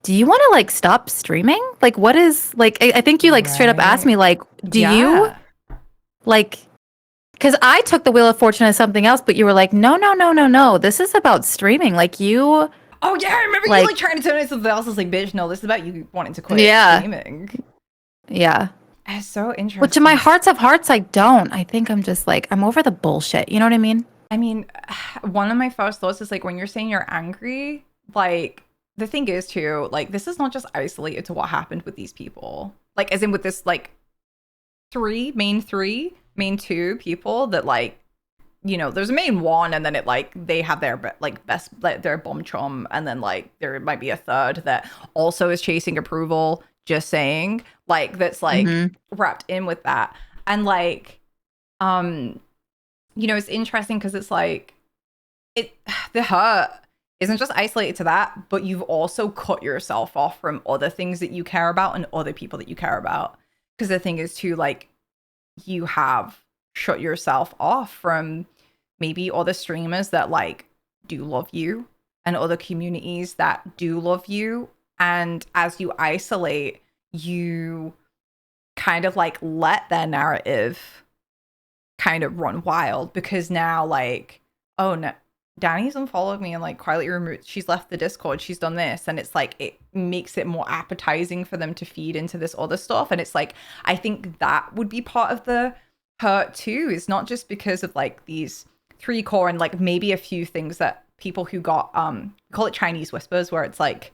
do you want to like stop streaming? Like what is like, I think you like straight up asked me like, do you like, because I took the Wheel of Fortune as something else, but you were like, no. This is about streaming. Like you... Oh yeah, I remember you like trying to tell me something else. I was like, bitch, no, this is about you wanting to quit streaming. Yeah. It's so interesting. Which in my hearts of hearts, I don't. I think I'm just like, I'm over the bullshit. You know what I mean? I mean, one of my first thoughts is like when you're saying you're angry, like the thing is too, like this is not just isolated to what happened with these people. Like as in with this like main two people that like, you know, there's a main one, and then it like they have their like best like, their bum chum, and then like there might be a third that also is chasing approval. Just saying, like that's like wrapped in with that, and like, you know, it's interesting because it's like the hurt isn't just isolated to that, but you've also cut yourself off from other things that you care about and other people that you care about. Because the thing is too, like, you have shut yourself off from maybe other streamers that like do love you and other communities that do love you. And as you isolate, you kind of like let their narrative kind of run wild, because now like, oh no, Danny's unfollowed me and like quietly removed, she's left the Discord, she's done this, and it's like it makes it more appetizing for them to feed into this other stuff. And it's like, I think that would be part of the hurt too, is not just because of like these three core and like maybe a few things that people who got call it Chinese whispers, where it's like,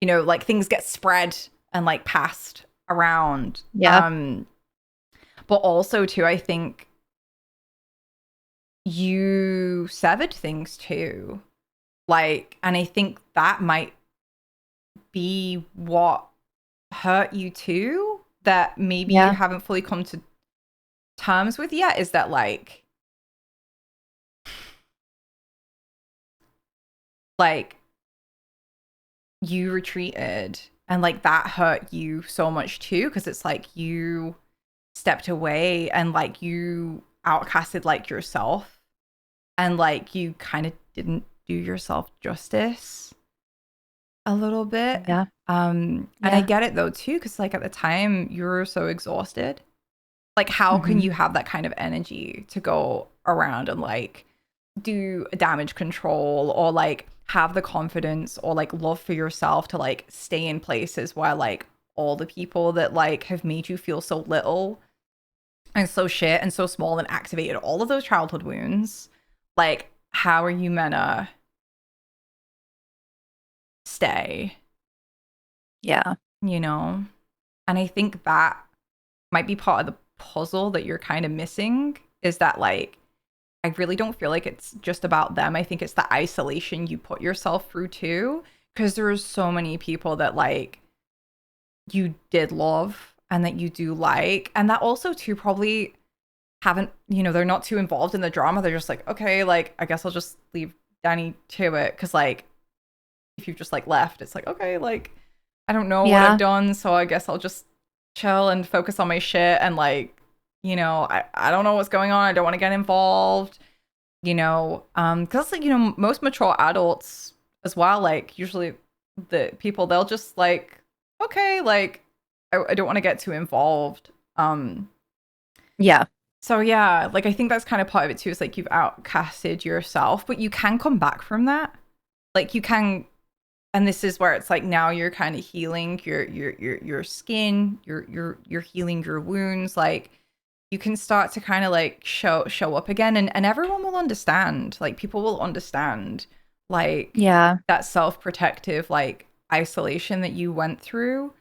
you know, like things get spread and like passed around. But also too, I think you severed things too, like, and I think that might be what hurt you too, that maybe you haven't fully come to terms with yet, is that like you retreated and like that hurt you so much too, because it's like you stepped away and like you outcasted like yourself, and like you kind of didn't do yourself justice a little bit. And I get it though too, because like at the time you were so exhausted. Like how can you have that kind of energy to go around and like do damage control, or like have the confidence or like love for yourself to like stay in places where like all the people that like have made you feel so little and so shit and so small and activated all of those childhood wounds? Like, how are you meant to stay? Yeah. You know? And I think that might be part of the puzzle that you're kind of missing, is that like, I really don't feel like it's just about them. I think it's the isolation you put yourself through too, because there's so many people that like you did love and that you do like, and that also too probably haven't, you know, they're not too involved in the drama. They're just like, okay, like I guess I'll just leave Danny to it, because like if you've just like left, it's like, okay, like I don't know what I've done, so I guess I'll just chill and focus on my shit, and like, you know, I don't know what's going on, I don't want to get involved, you know, because like, you know, most mature adults as well, like usually the people, they'll just like, okay, like I don't want to get too involved. So yeah, like I think that's kind of part of it too, is like you've outcasted yourself, but you can come back from that. Like you can, and this is where it's like now you're kind of healing your skin, you're healing your wounds. Like you can start to kind of like show up again, and everyone will understand. Like people will understand like that self-protective like isolation that you went through,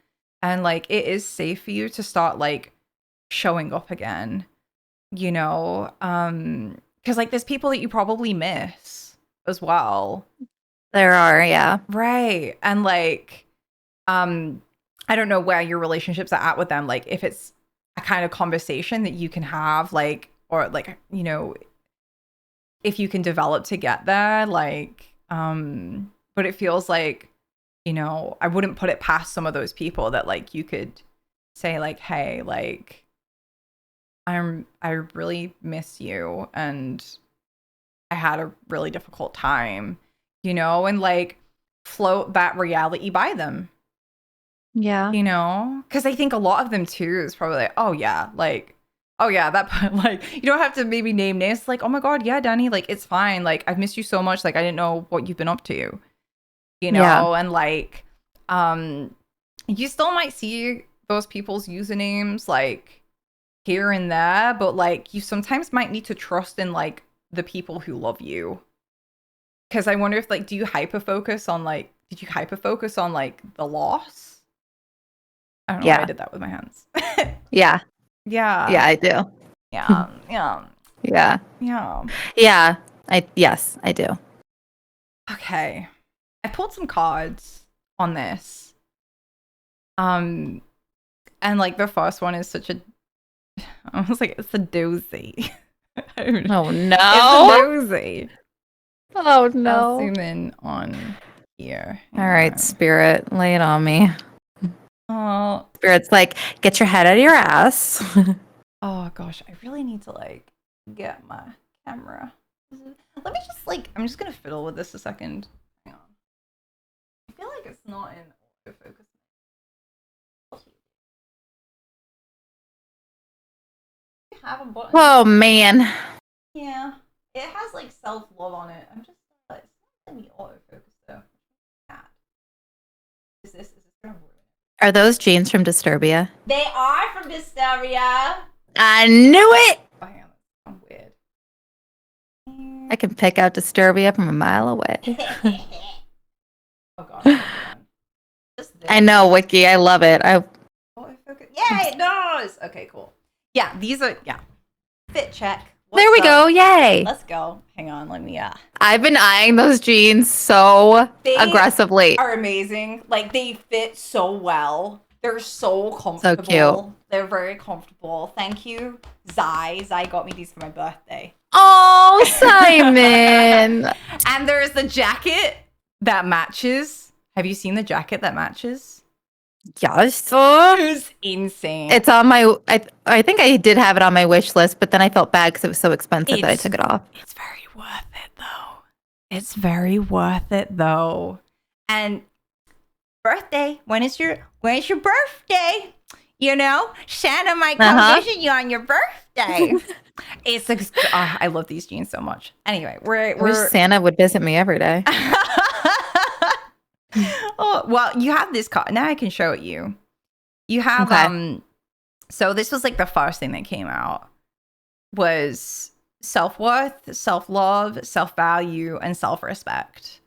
and like it is safe for you to start like showing up again, you know, because like there's people that you probably miss as well. There are, right. And like I don't know where your relationships are at with them, like if it's a kind of conversation that you can have, like, or like, you know, if you can develop to get there, like but it feels like, you know, I wouldn't put it past some of those people that like you could say like, hey, like I really miss you and I had a really difficult time, you know, and like float that reality by them. Yeah. You know, because I think a lot of them too is probably like, oh yeah, that like you don't have to maybe name names, like, oh my god, yeah, Danny, like it's fine, like I've missed you so much, like I didn't know what you've been up to, you know, and like you still might see those people's usernames like here and there, but like you sometimes might need to trust in like the people who love you. Because I wonder if like, did you hyper focus on like the loss? I don't know why I did that with my hands. Yeah, I do. Yeah. Yes, I do. Okay, I pulled some cards on this. And like the first one is such a, I was like, it's a doozy. Oh no, it's a doozy. Oh I'll no. zoom in on here. All Hang right, on. Spirit, lay it on me. Oh, Spirit's like, get your head out of your ass. oh gosh, I really need to like get my camera. Let me just like, I'm just gonna fiddle with this a second. Hang on. I feel like it's not in autofocus. You have a button. Oh man. Yeah, it has like self love on it. I'm just like, it's not letting me autofocus though. Is this gonna ruin it? Are those jeans from Disturbia? They are from Disturbia. I knew it. Oh, hang on, I'm weird. I can pick out Disturbia from a mile away. Oh gosh, hold on. Just this. I know, Wiki. I love it. Autofocus. Yay, it does. Okay, cool. Yeah, these are fit check. There we go. Yay. Let's go. Hang on, let me I've been eyeing those jeans so aggressively. Are amazing. Like they fit so well. They're so comfortable. So cute. They're very comfortable. Thank you, Zai. Zai got me these for my birthday. Oh, Simon. And there's the jacket that matches. Have you seen the jacket that matches? Yes. It's insane. It's on my, I think I did have it on my wish list, but then I felt bad because it was so expensive that I took it off. It's very worth it though. It's very worth it though. And birthday, when is your birthday? You know, Santa might come visit you on your birthday. It's like, I love these jeans so much. Anyway, I wish Santa would visit me every day. Oh, well, you have this card. Now I can show it you. You have, so this was like the first thing that came out was self-worth, self-love, self-value, and self-respect.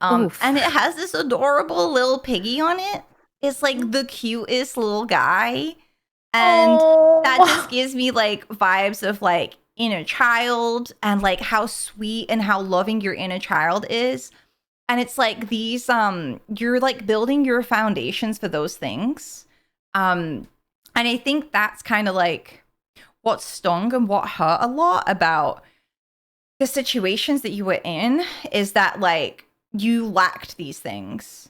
And it has this adorable little piggy on it. It's like the cutest little guy. And that just gives me like vibes of like inner child and like how sweet and how loving your inner child is. And it's like these, you're like building your foundations for those things. And I think that's kind of like what stung and what hurt a lot about the situations that you were in is that like you lacked these things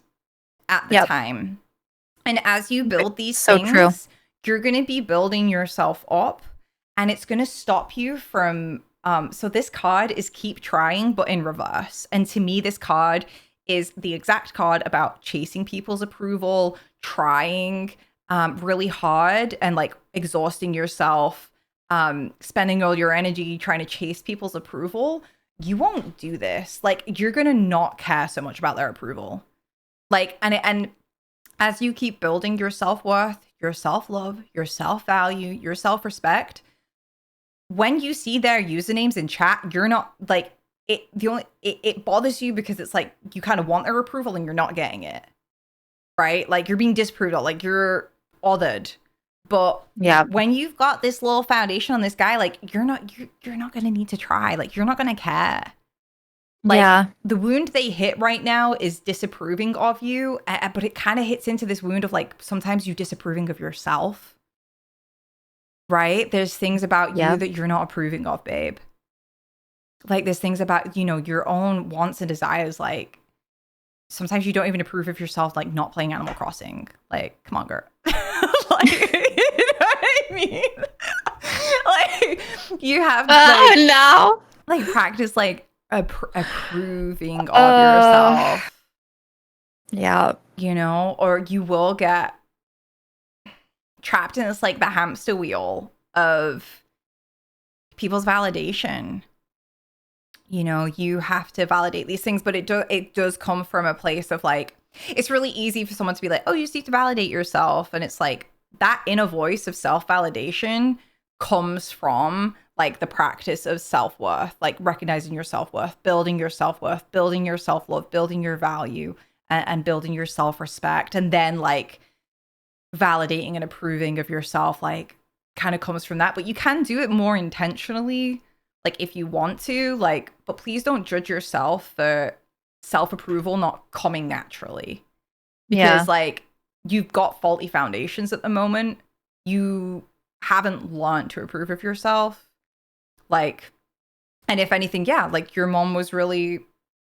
at the time. And as you build these things, you're going to be building yourself up and it's going to stop you from so this card is keep trying, but in reverse. And to me, this card is the exact card about chasing people's approval, trying really hard and like exhausting yourself, spending all your energy trying to chase people's approval. You won't do this. Like you're going to not care so much about their approval. Like, and as you keep building your self-worth, your self-love, your self-value, your self-respect, when you see their usernames in chat, you're not like it bothers you because it's like you kind of want their approval and you're not getting it, right? Like you're being disapproved of, like you're othered. But when you've got this little foundation on this guy, like you're not gonna need to try. Like you're not gonna care. Like the wound they hit right now is disapproving of you, but it kind of hits into this wound of like sometimes you disapproving of yourself. Right? There's things about you that you're not approving of, babe. Like there's things about, you know, your own wants and desires. Like sometimes you don't even approve of yourself, like not playing Animal Crossing. Like, come on, girl. Like, you know what I mean? Like you have to like practice like approving of yourself. Yeah. You know, or you will get trapped in this like the hamster wheel of people's validation. You know, you have to validate these things, but it does come from a place of like, it's really easy for someone to be like, oh, you just need to validate yourself. And it's like that inner voice of self-validation comes from like the practice of self-worth, like recognizing your self-worth, building your self-worth, building your self-love, building your value and building your self-respect. And then like validating and approving of yourself like kind of comes from that, but you can do it more intentionally like if you want to, like, but please don't judge yourself for self-approval not coming naturally, because like you've got faulty foundations at the moment. You haven't learned to approve of yourself, like, And if anything, yeah, like your mom was really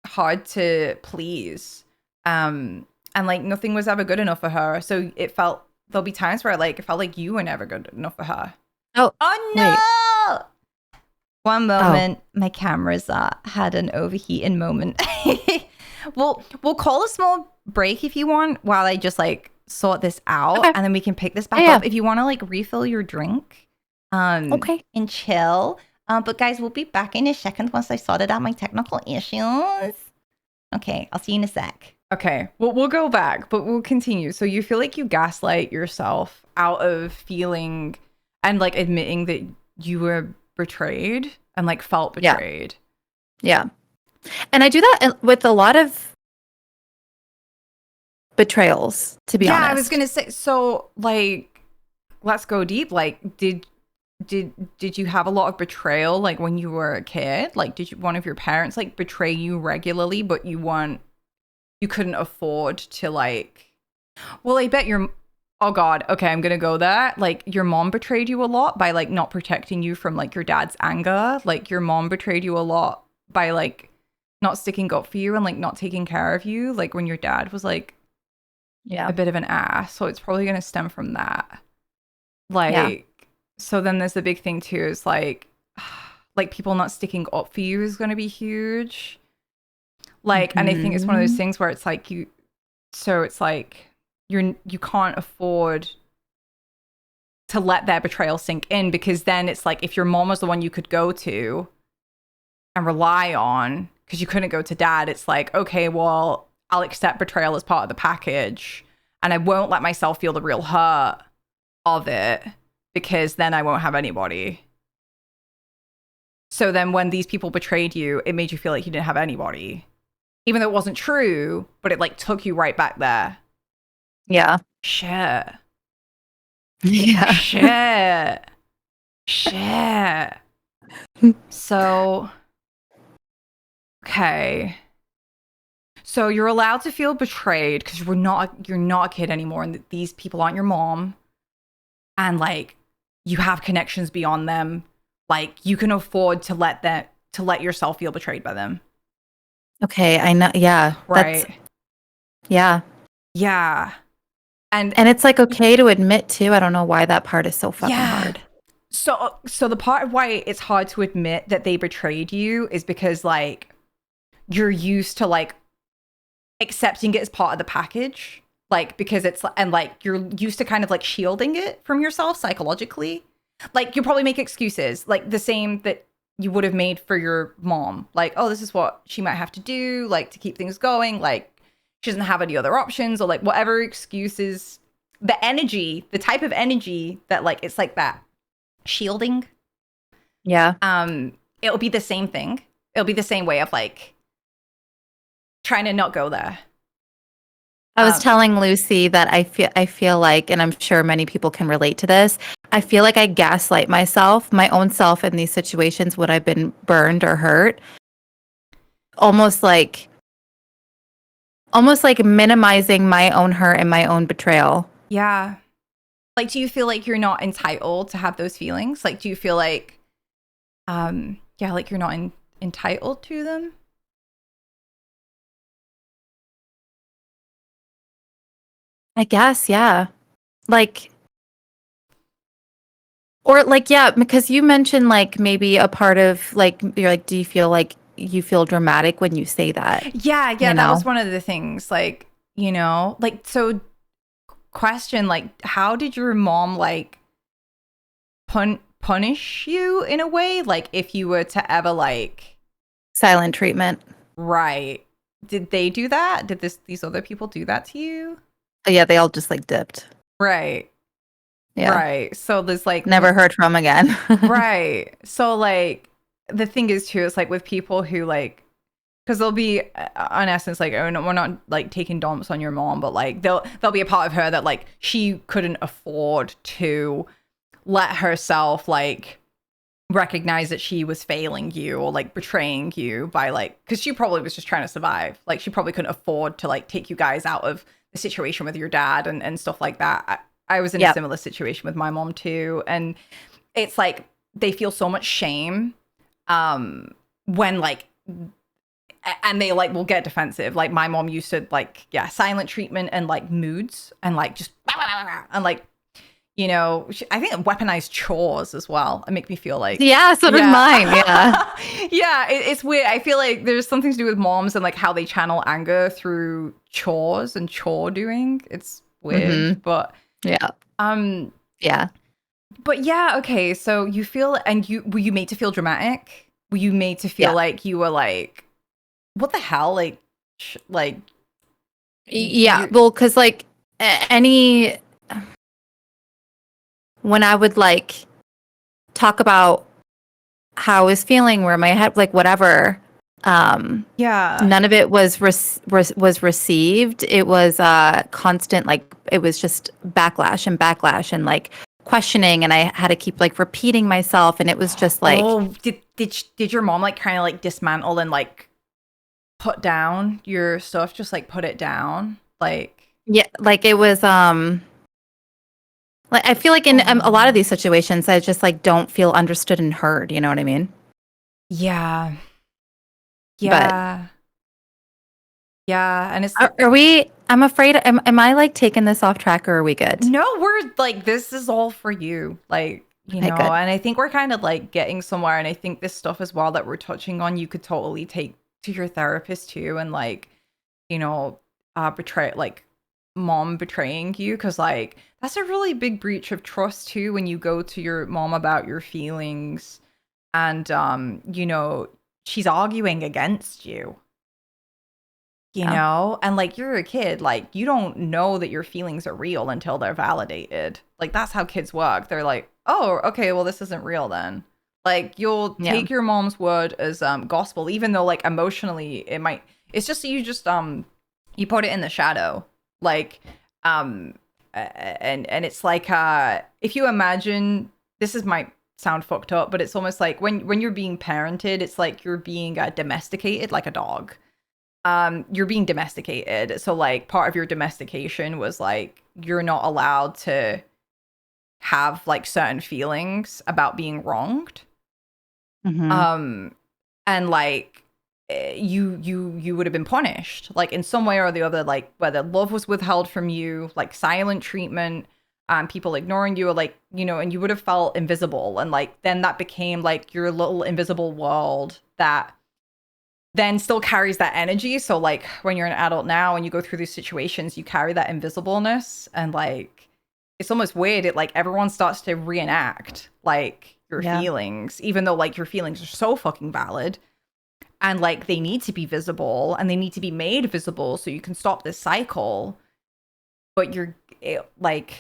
hard to please. And like nothing was ever good enough for her. So there'll be times where like it felt like you were never good enough for her. Oh, Oh wait. no! One moment, my cameras had an overheating moment. We'll call a small break if you want while I just like sort this out, Okay. and then we can pick this back up if you want to like refill your drink. Okay. And chill. But guys, we'll be back in a second once I sorted out my technical issues. Okay, I'll see you in a sec. Okay, well, we'll go back, but we'll continue. So you feel like you gaslight yourself out of feeling and like admitting that you were betrayed and like felt betrayed. Yeah. And I do that with a lot of betrayals, to be honest. Yeah, I was going to say, so like, let's go deep. Like, did you have a lot of betrayal like when you were a kid? Like, did one of your parents like betray you regularly, but you couldn't afford to like, well, I bet oh God, okay, I'm gonna go there. Like your mom betrayed you a lot by like not protecting you from like your dad's anger. Like your mom betrayed you a lot by like not sticking up for you and like not taking care of you. Like when your dad was like a bit of an ass. So it's probably gonna stem from that. Like, so then there's the big thing too is like people not sticking up for you is gonna be huge. Like, and I think it's one of those things where it's like you can't afford to let their betrayal sink in, because then it's like if your mom was the one you could go to and rely on because you couldn't go to dad, it's like, okay, well, I'll accept betrayal as part of the package and I won't let myself feel the real hurt of it because then I won't have anybody. So then when these people betrayed you, it made you feel like you didn't have anybody. Even though it wasn't true, but it like took you right back there. Yeah. Shit. Yeah. Shit. So, okay. So you're allowed to feel betrayed because you're not a kid anymore, and these people aren't your mom, and like you have connections beyond them. Like you can afford to let yourself feel betrayed by them. Okay, I know. Yeah. Right. Yeah. Yeah. And it's like okay to admit too. I don't know why that part is so fucking hard. So the part of why it's hard to admit that they betrayed you is because like you're used to like accepting it as part of the package, like because it's and like you're used to kind of like shielding it from yourself psychologically. Like you probably make excuses like the same that you would have made for your mom, like, oh, this is what she might have to do, like to keep things going, like she doesn't have any other options, or like whatever excuses, the type of energy that like it's like that shielding. Yeah. It'll be the same thing. It'll be the same way of like trying to not go there. I was telling Lucy that I feel like, and I'm sure many people can relate to this, I feel like I gaslight myself, my own self in these situations when I've been burned or hurt. Almost like minimizing my own hurt and my own betrayal. Yeah. Like, do you feel like you're not entitled to have those feelings? Like, do you feel like, like you're not entitled to them? I guess, yeah. Like, or like, yeah, because you mentioned like maybe a part of like, you're like, do you feel like you feel dramatic when you say that? Yeah, that was one of the things. Like, like, so question, like, how did your mom like punish you in a way? Like, if you were to ever like silent treatment. Right. Did they do that? Did these other people do that to you? Yeah, they all just like dipped. Right. Yeah. Right. So there's like never heard from again. Right. So like the thing is too, it's like with people who like, because they'll be in essence like, oh no, we're not like taking dumps on your mom, but like there'll be a part of her that like she couldn't afford to let herself like recognize that she was failing you or like betraying you by like, because she probably was just trying to survive. Like she probably couldn't afford to like take you guys out of the situation with your dad and stuff like that. I was in a similar situation with my mom too, and it's like they feel so much shame when like and they like will get defensive. Like my mom used to like silent treatment and like moods and like just and like I think weaponized chores as well. It make me feel like Yeah, so did mine. Yeah. yeah, it's weird. I feel like there's something to do with moms and like how they channel anger through chores and chore doing. It's weird, but yeah. Yeah. But yeah, okay. So you feel, and were you made to feel dramatic? Were you made to feel like you were like, what the hell? Like, yeah. Well, because like when I would like talk about how I was feeling, where my head, like whatever, none of it was was received. It was constant, like it was just backlash and like questioning, and I had to keep like repeating myself, and it was just like, oh, did your mom like kind of like dismantle and like put down your stuff, just like put it down, like yeah, like it was like I feel like in a lot of these situations I just like don't feel understood and heard, you know what I mean? Yeah. And it's are we, I'm afraid, am I like taking this off track, or are we good? No, we're like, this is all for you, like, Okay, good. and I think we're kind of like getting somewhere, and I think this stuff as well that we're touching on, you could totally take to your therapist too, and like, betray, like mom betraying you, because like that's a really big breach of trust too when you go to your mom about your feelings, and she's arguing against you. And like you're a kid, like you don't know that your feelings are real until they're validated. Like that's how kids work. They're like, oh, okay, well this isn't real then. Like you'll take your mom's word as gospel, even though like emotionally it's just you just you put it in the shadow. Like and it's like if you imagine, might sound fucked up, but it's almost like when you're being parented, it's like you're being domesticated like a dog. You're being domesticated. So like part of your domestication was like you're not allowed to have like certain feelings about being wronged. And like you would have been punished like in some way or the other, like whether love was withheld from you, like silent treatment, people ignoring you, or like and you would have felt invisible, and like then that became like your little invisible world that then still carries that energy. So like when you're an adult now and you go through these situations, you carry that invisibleness, and like it's almost weird. It like everyone starts to reenact like your feelings, even though like your feelings are so fucking valid, and like they need to be visible and they need to be made visible so you can stop this cycle. But like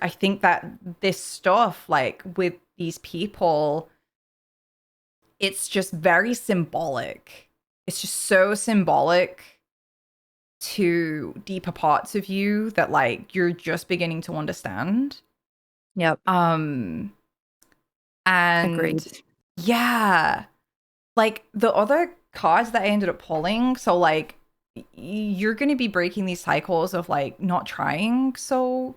I think that this stuff like with these people, it's just very symbolic. It's just so symbolic to deeper parts of you that like you're just beginning to understand. Yep. And Agreed. Yeah. Like the other cards that I ended up pulling, so like you're going to be breaking these cycles of like not trying so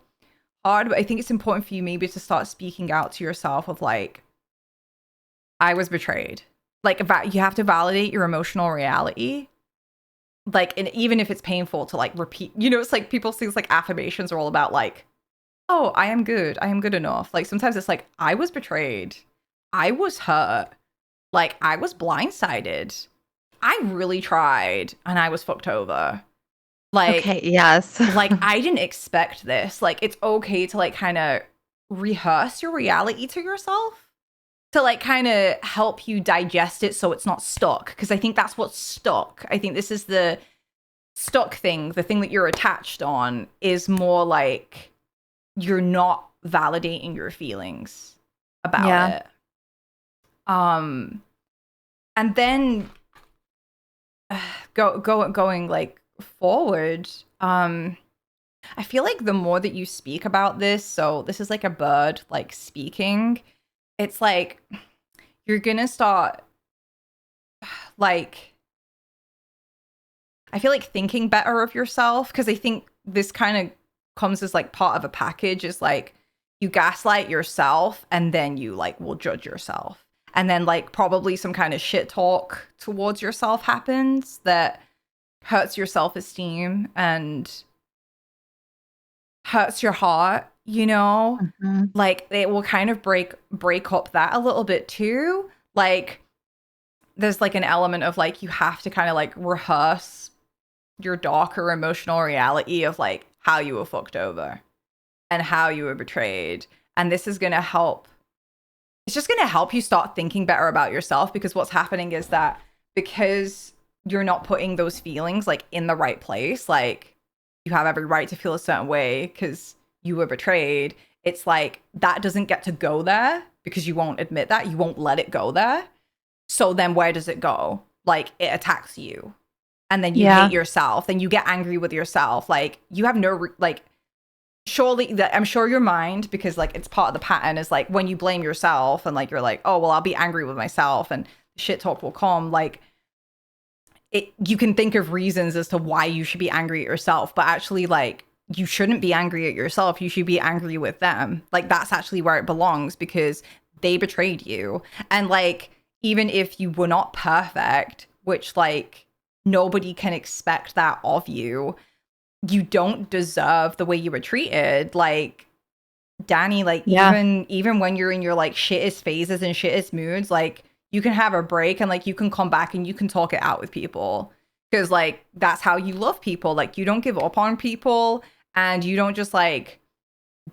hard, but I think it's important for you maybe to start speaking out to yourself of like, I was betrayed. Like you have to validate your emotional reality. Like, and even if it's painful to like repeat, it's like people see like affirmations are all about like, oh, I am good. I am good enough. Like sometimes it's like, I was betrayed. I was hurt. Like I was blindsided. I really tried and I was fucked over. Like, okay, yes. like I didn't expect this. Like it's okay to like kind of rehearse your reality to yourself, to like kind of help you digest it so it's not stuck. Because I think that's what's stuck. I think this is the stuck thing. The thing that you're attached on is more like you're not validating your feelings about it. And then going like forward, I feel like the more that you speak about this, so this is like a bird like speaking, it's like you're gonna start like, I feel like thinking better of yourself, because I think this kind of comes as like part of a package, is like you gaslight yourself and then you like will judge yourself. And then like probably some kind of shit talk towards yourself happens that hurts your self-esteem and hurts your heart, you know? Mhm. Like it will kind of break up that a little bit too. Like there's like an element of like you have to kind of like rehearse your darker emotional reality of like how you were fucked over and how you were betrayed. And this is going to help. It's just going to help you start thinking better about yourself, because what's happening is that because you're not putting those feelings like in the right place, like you have every right to feel a certain way because you were betrayed. It's like that doesn't get to go there because you won't admit that. You won't let it go there. So then where does it go? Like it attacks you. And then you hate yourself. Then you get angry with yourself. Like you have no, like, surely that I'm sure your mind, because like it's part of the pattern, is like when you blame yourself and like you're like, oh, well, I'll be angry with myself and shit talk will come. Like you can think of reasons as to why you should be angry at yourself, but actually like you shouldn't be angry at yourself. You should be angry with them. Like that's actually where it belongs, because they betrayed you. And like, even if you were not perfect, which like nobody can expect that of you, you don't deserve the way you were treated. Like Danny, like even when you're in your like shittest phases and shittest moods, like you can have a break and like you can come back and you can talk it out with people, because like that's how you love people. Like you don't give up on people and you don't just like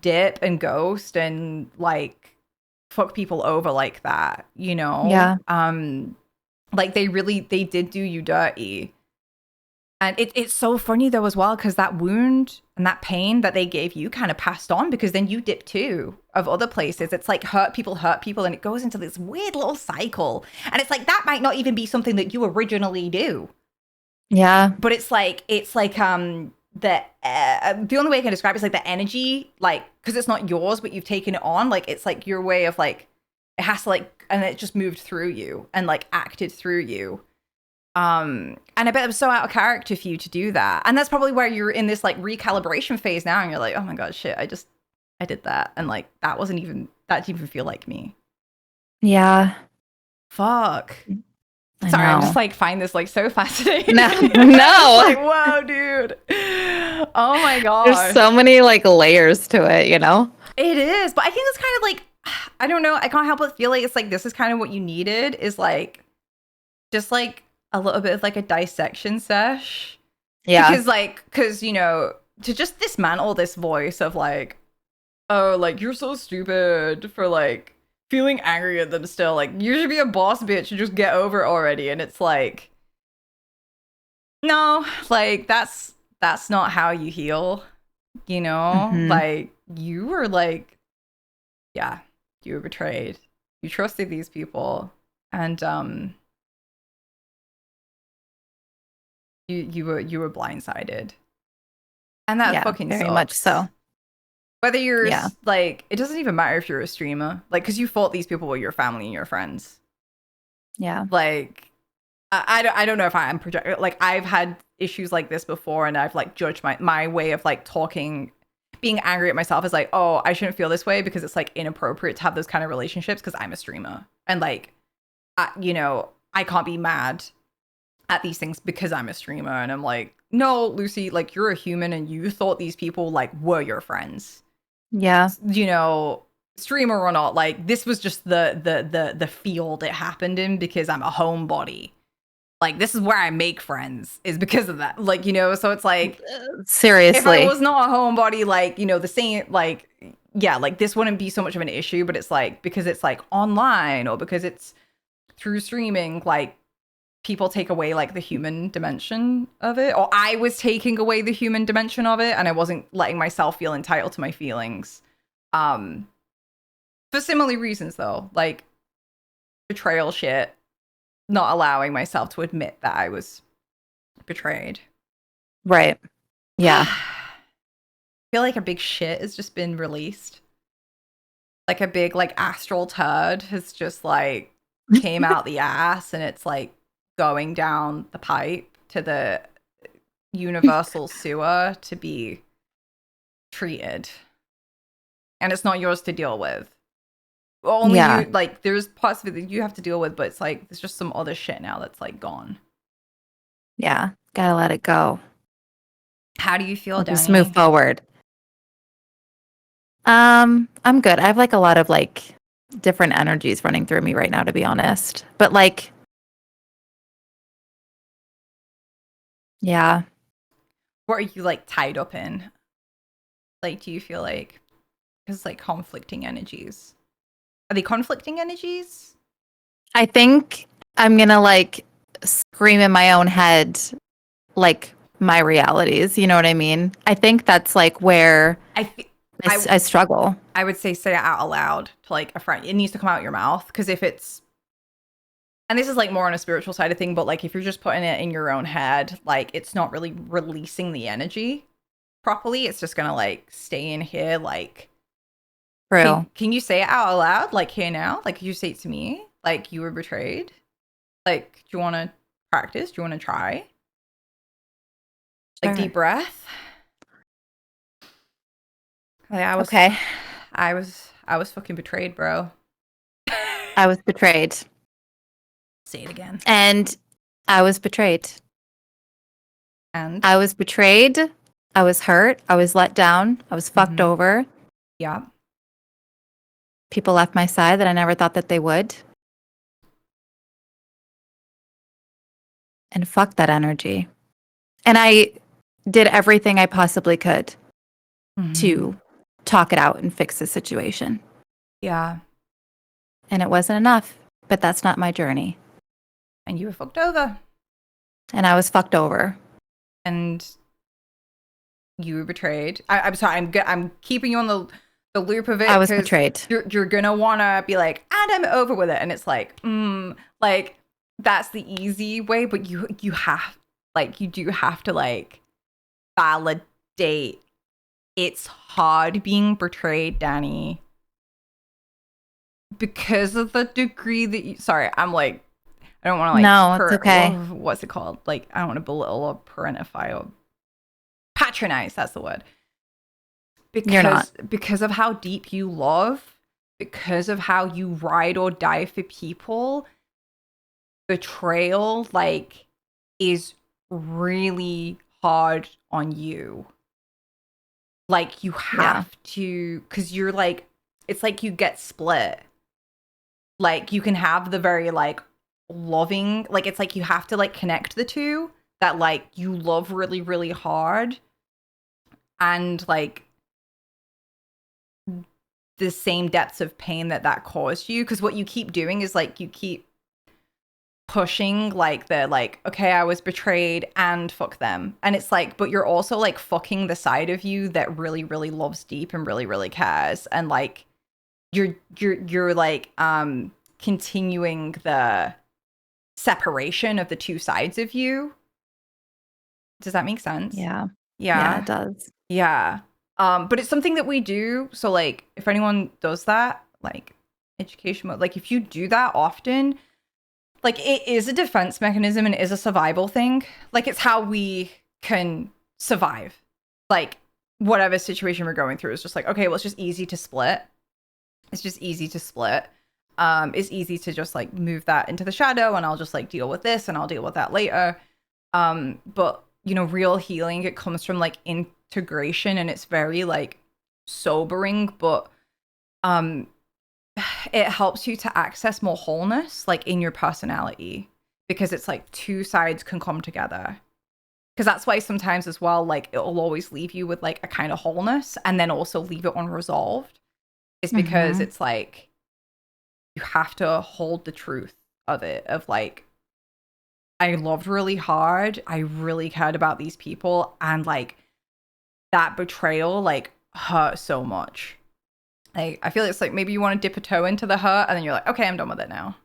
dip and ghost and like fuck people over like that, you know? Yeah. Like they did do you dirty. And it's so funny though as well, because that wound and that pain that they gave you kind of passed on, because then you dip too of other places. It's like hurt people, and it goes into this weird little cycle. And it's like that might not even be something that you originally do. Yeah. But it's like the only way I can describe it is like the energy, like because it's not yours, but you've taken it on. Like it's like your way of like it has to like, and it just moved through you and like acted through you. And I bet it was so out of character for you to do that. And that's probably where you're in this like recalibration phase now, and you're like, oh my god, shit, I did that, and like that didn't even feel like me. Yeah. Fuck. I Sorry, know. I'm just like find this like so fascinating. No. Like, whoa, dude. Oh my god. There's so many like layers to it, you know? It is, but I think it's kind of like, I don't know, I can't help but feel like it's like this is kind of what you needed, is like just like a little bit of like a dissection sesh. Yeah. Because you know, to just dismantle this voice of like, oh, like you're so stupid for like feeling angry at them still. Like you should be a boss bitch and just get over it already. And it's like, no, like that's not how you heal, you know? Mhm. Like you were like, yeah, you were betrayed. You trusted these people, and you were blindsided. And that fucking very sucks. much so. Whether you're like, it doesn't even matter if you're a streamer, like, because you thought these people were your family and your friends. Yeah. Like, I don't know if I'm projecting. Like, I've had issues like this before, and I've like judged my way of like talking, being angry at myself is like, oh, I shouldn't feel this way because it's like inappropriate to have those kind of relationships because I'm a streamer, and like, you know, I can't be mad at these things because I'm a streamer. And I'm like, no, Lucy, like you're a human and you thought these people like were your friends. Yeah. You know, streamer or not, like this was just the field it happened in because I'm a homebody. Like this is where I make friends, is because of that. Like, you know, so it's like seriously, if I was not a homebody, like, you know, the same, like, yeah, like this wouldn't be so much of an issue, but it's like because it's like online or because it's through streaming, like people take away like the human dimension of it, or I was taking away the human dimension of it, and I wasn't letting myself feel entitled to my feelings. For similar reasons though, like betrayal shit, not allowing myself to admit that I was betrayed. Right. Yeah. I feel like a big shit has just been released. Like a big like astral turd has just like came out the ass, and it's like going down the pipe to the universal sewer to be treated. And it's not yours to deal with. only Yeah. you, like, there's parts of it that you have to deal with, but it's like there's just some other shit now that's like gone. Yeah. Gotta let it go. How do you feel, I'll just move Danny? forward. I'm good. I have like a lot of like different energies running through me right now, to be honest. But like, yeah. What are you like tied up in? Like, do you feel like it's like conflicting energies? Are they conflicting energies? I think I'm gonna like scream in my own head like my realities. You know what I mean? I think that's like where I th- I struggle. I would say it out aloud to like a friend. It needs to come out your mouth, because if it's, and this is like more on a spiritual side of thing, but like if you're just putting it in your own head, like it's not really releasing the energy properly. It's just gonna like stay in here. Like, True. can you say it out aloud? Like here now? Like you say it to me? Like you were betrayed? Like, do you want to practice? Do you want to try? Like Sure. deep breath. Like Okay. I was fucking betrayed, bro. I was betrayed. Say it again. And I was betrayed. And I was betrayed. I was hurt. I was let down. I was fucked over. yeah. People left my side that I never thought that they would. And fuck that energy. And I did everything I possibly could to talk it out and fix the situation. Yeah. And it wasn't enough, but that's not my journey. And you were fucked over. And I was fucked over. And you were betrayed. I'm sorry. I'm keeping you on the loop of it. I was betrayed. You're gonna wanna be like, and I'm over with it. And it's like, like that's the easy way, but you have, like, you do have to like validate. It's hard being betrayed, Danny, because of the degree that you. Sorry, I'm like, I don't want to like. No, it's okay. What's it called? Like, I don't want to belittle or parentify or patronize. That's the word. You're not. Because of how deep you love, because of how you ride or die for people, betrayal like is really hard on you. Like you have to, because you're like, it's like you get split. Like you can have the very like loving, like it's like you have to like connect the two, that like you love really, really hard, and like the same depths of pain that caused you. Because what you keep doing is like you keep pushing like the like, okay, I was betrayed and fuck them, and it's like, but you're also like fucking the side of you that really, really loves deep and really, really cares, and like you're like continuing the separation of the two sides of you. Does that make sense? Yeah, yeah, it does. yeah. But it's something that we do. So like if anyone does that, like education mode, like if you do that often, like it is a defense mechanism and it is a survival thing. Like it's how we can survive. Like whatever situation we're going through is just like, okay, well, it's just easy to split. It's just easy to split. It's easy to just like move that into the shadow, and I'll just like deal with this and I'll deal with that later. But you know, real healing, it comes from like integration, and it's very like sobering, but it helps you to access more wholeness like in your personality, because it's like two sides can come together. Because that's why sometimes as well, like it'll always leave you with like a kind of wholeness and then also leave it unresolved, is because it's like you have to hold the truth of it, of like, I loved really hard, I really cared about these people, and like that betrayal like hurt so much. Like I feel it's like maybe you want to dip a toe into the hurt and then you're like, okay, I'm done with it now.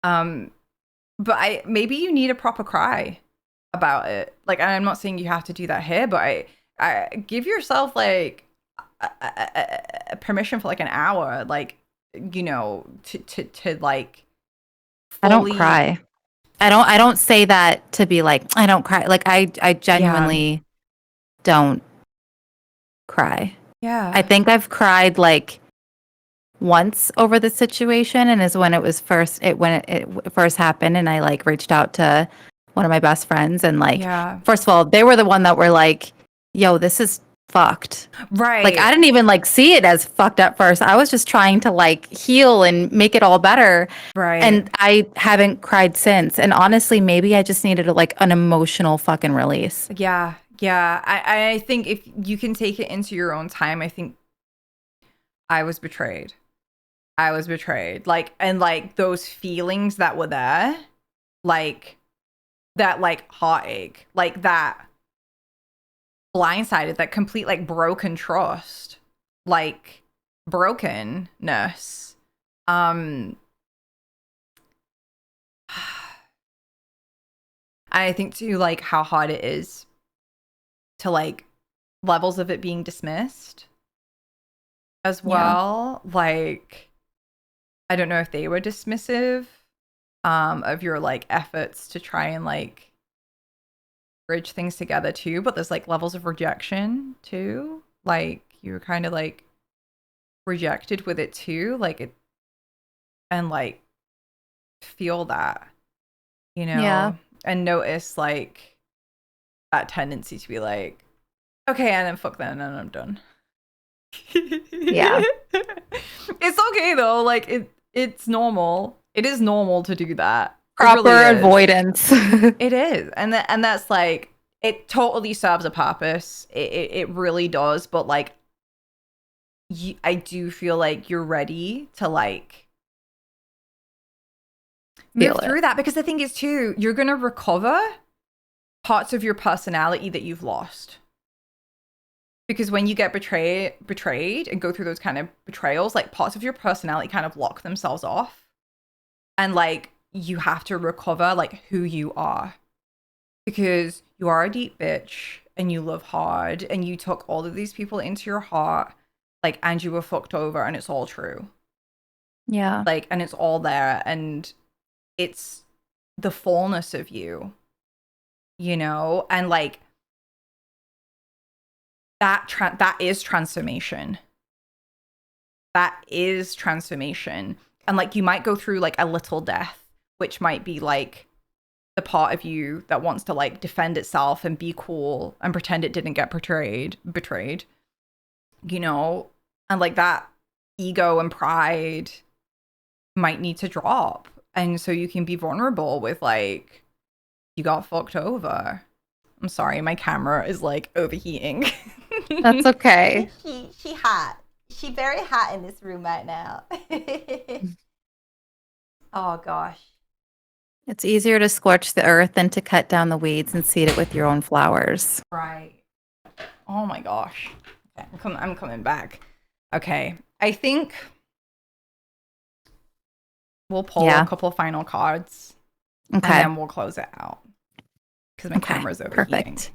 But maybe you need a proper cry about it. Like, I'm not saying you have to do that here, but I give yourself like a permission for like an hour, like, you know, to like fully... I don't cry. I don't say that to be like, I don't cry. Like I genuinely don't cry. Yeah. I think I've cried like once over the situation, and is when it first happened, and I like reached out to one of my best friends, and like Yeah. first of all, they were the one that were like, yo, this is fucked. Right. Like, I didn't even like see it as fucked at first. I was just trying to like heal and make it all better. Right. And I haven't cried since. And honestly, maybe I just needed like an emotional fucking release. Yeah. Yeah. I think if you can take it into your own time, I think I was betrayed. I was betrayed. Like, and like those feelings that were there, like that, like heartache, like that blindsided, that complete like broken trust, like brokenness. I think too, like how hard it is to like levels of it being dismissed as well. Yeah. Like, I don't know if they were dismissive of your like efforts to try and like bridge things together too, but there's like levels of rejection too. Like you were kind of like rejected with it too, like it, and like feel that, you know. Yeah. And notice like that tendency to be like, okay, and then fuck that, and then I'm done. Yeah. It's okay though, like it's normal. It is normal to do that. Proper really avoidance. It is. And that's like, it totally serves a purpose. It really does. But like, I do feel like you're ready to like move through that, because the thing is too, you're going to recover parts of your personality that you've lost. Because when you get betrayed and go through those kind of betrayals, like parts of your personality kind of lock themselves off. And like, you have to recover like who you are, because you are a deep bitch and you love hard and you took all of these people into your heart, like, and you were fucked over, and it's all true. Yeah. Like, and it's all there, and it's the fullness of you, you know, and like that is transformation. That is transformation. And like, you might go through like a little death, which might be like the part of you that wants to like defend itself and be cool and pretend it didn't get betrayed, you know, and like that ego and pride might need to drop. And so you can be vulnerable with like, you got fucked over. I'm sorry, my camera is like overheating. That's okay. She hot. She very hot in this room right now. Oh gosh. It's easier to scorch the earth than to cut down the weeds and seed it with your own flowers. Right. Oh my gosh. Okay, I'm coming back. Okay. I think we'll pull a couple final cards. Okay. And then we'll close it out, because my camera's overheating. Perfect.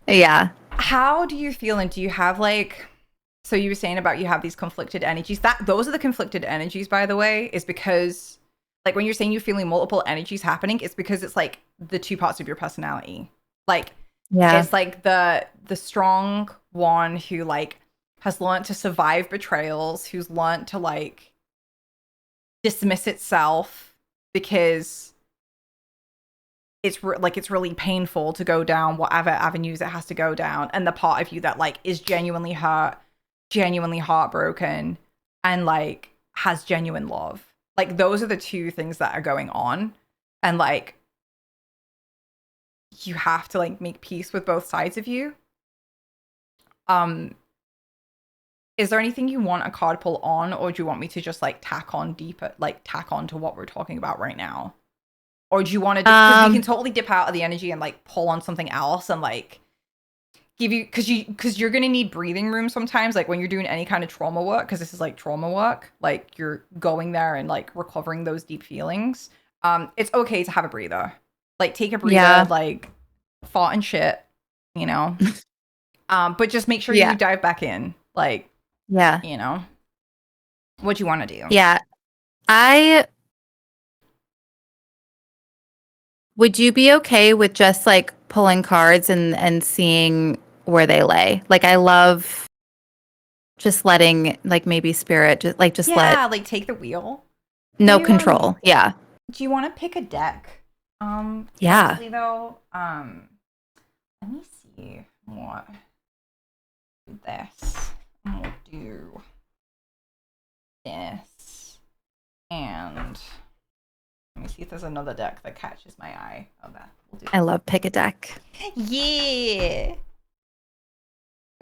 Yeah. How do you feel? And do you have like, so you were saying about you have these conflicted energies. Those are the conflicted energies, by the way, is because like when you're saying you're feeling multiple energies happening, it's because it's like the two parts of your personality. Like, yeah, it's like the strong one who like has learned to survive betrayals, who's learned to like dismiss itself because it's it's really painful to go down whatever avenues it has to go down. And the part of you that like is genuinely hurt, genuinely heartbroken, and like has genuine love. Like, those are the two things that are going on. And like, you have to like make peace with both sides of you. Is there anything you want a card pull on, or do you want me to just like tack on to what we're talking about right now? Or do you want to, because we can totally dip out of the energy and like pull on something else and like give you, because you're going to need breathing room sometimes, like when you're doing any kind of trauma work, because this is like trauma work, like you're going there and like recovering those deep feelings. It's okay to have a breather, like take a breather, like fart and shit, you know. But just make sure you dive back in, like, you know, what you want to do. Would you be okay with just like pulling cards and seeing where they lay? Like, I love Just letting, like, maybe spirit, just Yeah, let like take the wheel. no You, control. Yeah. Do you want to pick a deck? Yeah. Honestly though, let me see what do this. And we'll do this. And let me see if there's another deck that catches my eye. Oh, that we'll do. I love pick a deck. Yeah.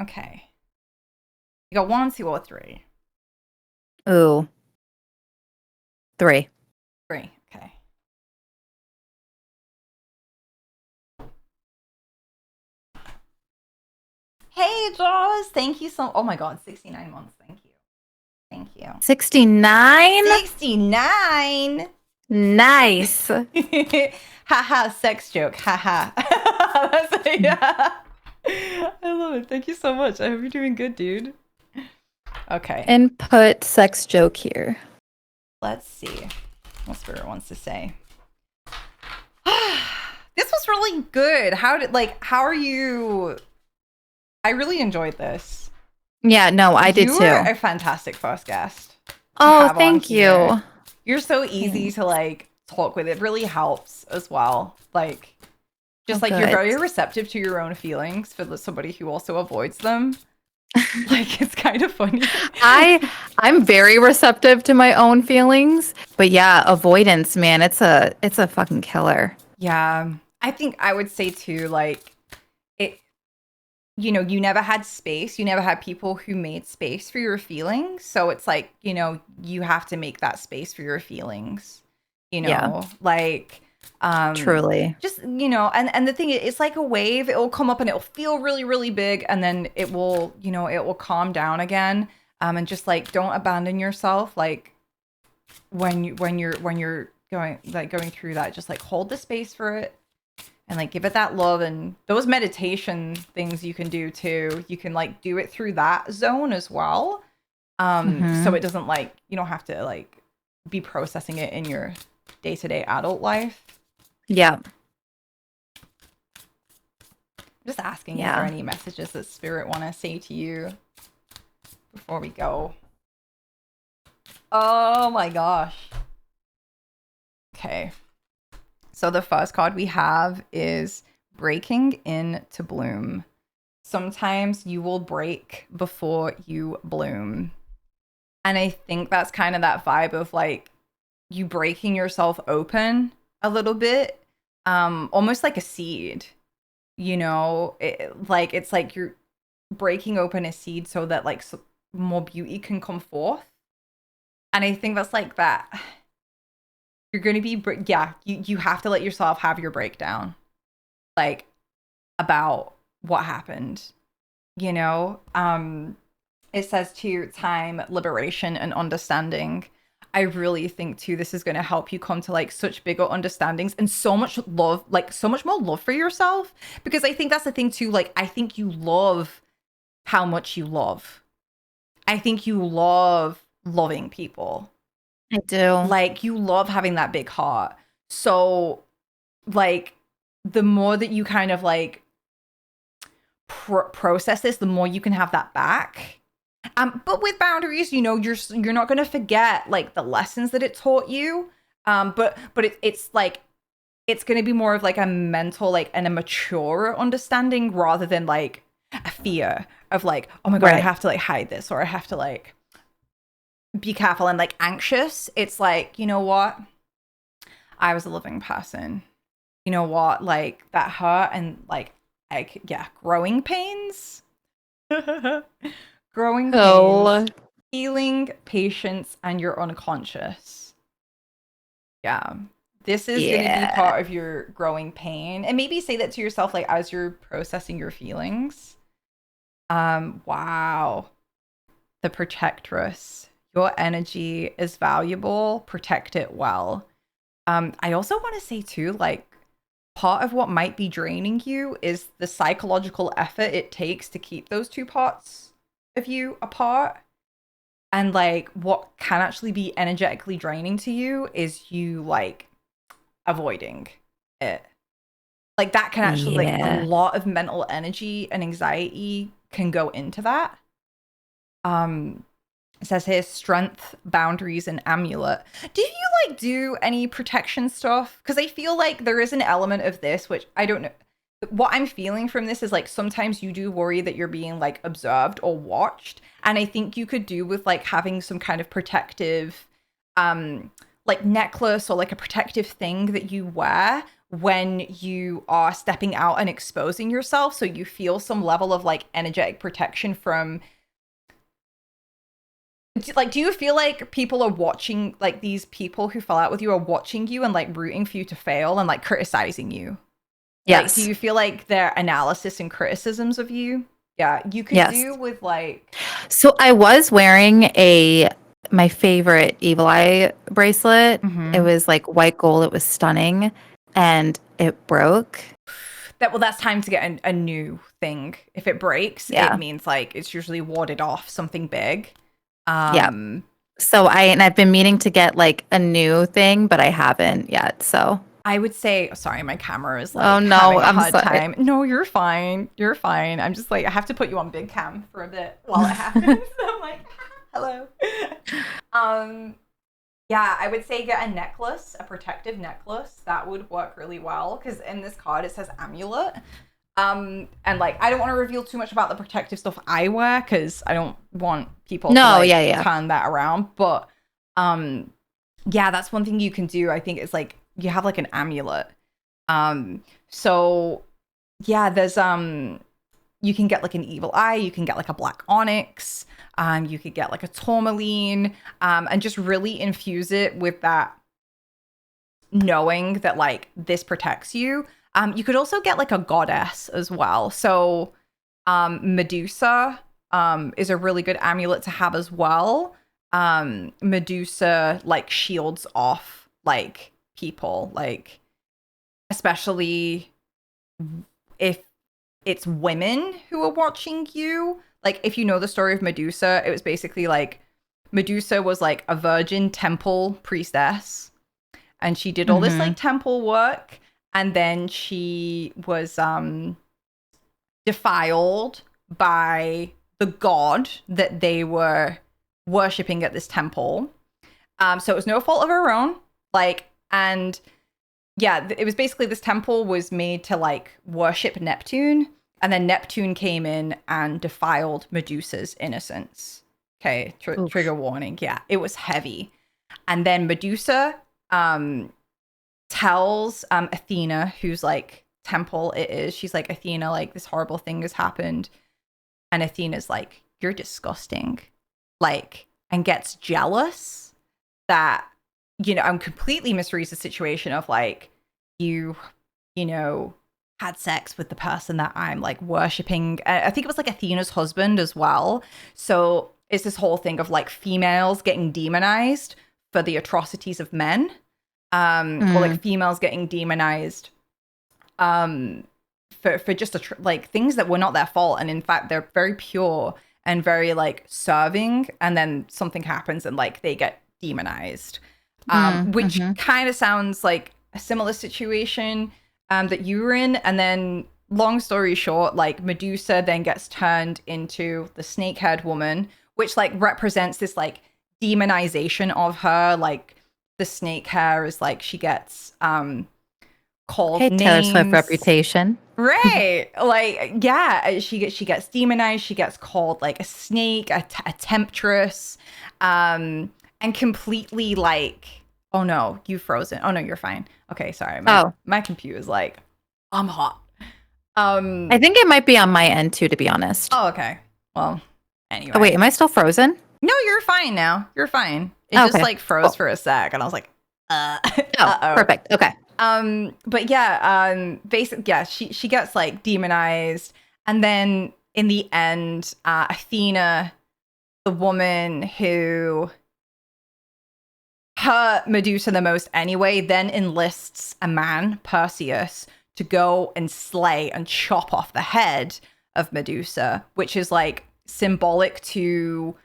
Okay. You got 1, 2, or 3. Ooh. 3. 3. Okay. Hey, Jaws. Thank you so. Oh my God, 69 months. Thank you. Thank you. 69? 69. Nice. Haha, sex joke. Haha. Yeah. I love it. Thank you so much. I hope you're doing good, dude. Okay. Input sex joke here. Let's see what Spirit wants to say. This was really good. How are you? I really enjoyed this. Yeah, no, I did You too. were a fantastic first guest. Oh, have on thank here. you. You're so easy to like talk with. It really helps as well. Like, just like you're good. very receptive to your own feelings for somebody who also avoids them. Like, it's kind of funny. I'm very receptive to my own feelings, but yeah, avoidance, man, it's a fucking killer. Yeah, I think I would say too, like, it, you never had space. You never had people who made space for your feelings. So it's like, you have to make that space for your feelings, Yeah. like, Truly. just, and the thing is, it's like a wave. It will come up and it'll feel really, really big. And then it will, it will calm down again. And just like, don't abandon yourself. Like when you're going through that, just like hold the space for it. And like give it that love. And those meditation things you can do too. You can like do it through that zone as well. So it doesn't like, you don't have to like be processing it in your day-to-day adult life. Yeah. Just asking if there are any messages that Spirit want to say to you before we go. Oh my gosh. Okay. So the first card we have is Breaking Into Bloom. Sometimes you will break before you bloom. And I think that's kind of that vibe of like you breaking yourself open a little bit, almost like a seed, it's like you're breaking open a seed so that like more beauty can come forth. And I think that's like that. You're going to be, you have to let yourself have your breakdown, like about what happened, it says to time, liberation, and understanding. I really think too, this is going to help you come to like such bigger understandings and so much love, like so much more love for yourself. Because I think that's the thing too. Like, I think you love how much you love. I think you love loving people. I do. Like, you love having that big heart. So like the more that you kind of like process this, the more you can have that back. But with boundaries, you're not going to forget like the lessons that it taught you. But it's like, it's going to be more of like a mental, like, and a mature understanding rather than like a fear of like, oh my God, I have to like hide this, or I have to like be careful and like anxious. It's like, you know what? I was a living person. You know what? Like that hurt and like, growing pains. Growing pains, healing, patience, and your unconscious. Yeah. This is going to be part of your growing pain. And maybe say that to yourself, like, as you're processing your feelings. Wow. The Protectress. Your energy is valuable. Protect it well. I also want to say, too, like, part of what might be draining you is the psychological effort it takes to keep those two parts of you apart. And like what can actually be energetically draining to you is you like avoiding it. Like that can actually like a lot of mental energy and anxiety can go into that. It says here strength, boundaries, and amulet. Do you like do any protection stuff? Because I feel like there is an element of this, which I don't know. What I'm feeling from this is like sometimes you do worry that you're being like observed or watched. And I think you could do with like having some kind of protective like necklace or like a protective thing that you wear when you are stepping out and exposing yourself. So you feel some level of like energetic protection from like, do you feel like people are watching, like these people who fell out with you are watching you and like rooting for you to fail and like criticizing you? Yes. Like, do you feel like their analysis and criticisms of you? Yeah, you could do with like. So I was wearing my favorite Evil Eye bracelet. It was like white gold. It was stunning, and it broke. That's time to get a new thing. If it breaks, it means like it's usually warded off something big. So I've been meaning to get like a new thing, but I haven't yet. So I would say, sorry, my camera is like having a hard time. No, you're fine. You're fine. I'm just like, I have to put you on big cam for a bit while it happens. I'm like, hello. Yeah, I would say get a necklace, a protective necklace. That would work really well because in this card it says amulet. And like I don't want to reveal too much about the protective stuff I wear because I don't want people to turn that around. But yeah, that's one thing you can do. I think it's like you have like an amulet. So yeah, there's you can get like an evil eye, you can get like a black onyx, you could get like a tourmaline, and just really infuse it with that knowing that like this protects you. You could also get like a goddess as well. So Medusa is a really good amulet to have as well. Medusa like shields off like people, like especially if it's women who are watching you. Like if you know the story of Medusa, it was basically like Medusa was like a virgin temple priestess and she did all this like temple work. And then she was defiled by the god that they were worshipping at this temple. So it was no fault of her own. Like, and yeah, it was basically this temple was made to like worship Neptune. And then Neptune came in and defiled Medusa's innocence. Okay, trigger warning. Yeah, it was heavy. And then Medusa tells Athena, whose like temple it is, she's like, Athena, like this horrible thing has happened. And Athena's like, you're disgusting. Like, and gets jealous that, you know, and completely misreads the situation of like, you know, had sex with the person that I'm like worshipping. I think it was like Athena's husband as well. So it's this whole thing of like females getting demonized for the atrocities of men. Or like females getting demonized for just like things that were not their fault, and in fact they're very pure and very like serving, and then something happens and like they get demonized, which kind of sounds like a similar situation that you were in. And then long story short, like Medusa then gets turned into the snakehead woman, which like represents this like demonization of her. Like the snake hair is like she gets called names. Taylor Swift reputation. Right. Like, yeah, she gets demonized. She gets called like a snake, a temptress, and completely like, oh no, you've frozen. Oh no, you're fine. Okay, sorry. My computer's like, I'm hot. I think it might be on my end too, to be honest. Oh, okay. Well, anyway. Oh wait, am I still frozen? No, you're fine now. You're fine. It just like froze for a sec, and I was like, oh, perfect. Okay. But yeah, basically, yeah, she gets like demonized, and then in the end, Athena, the woman who hurt Medusa the most anyway, then enlists a man, Perseus, to go and slay and chop off the head of Medusa, which is like symbolic to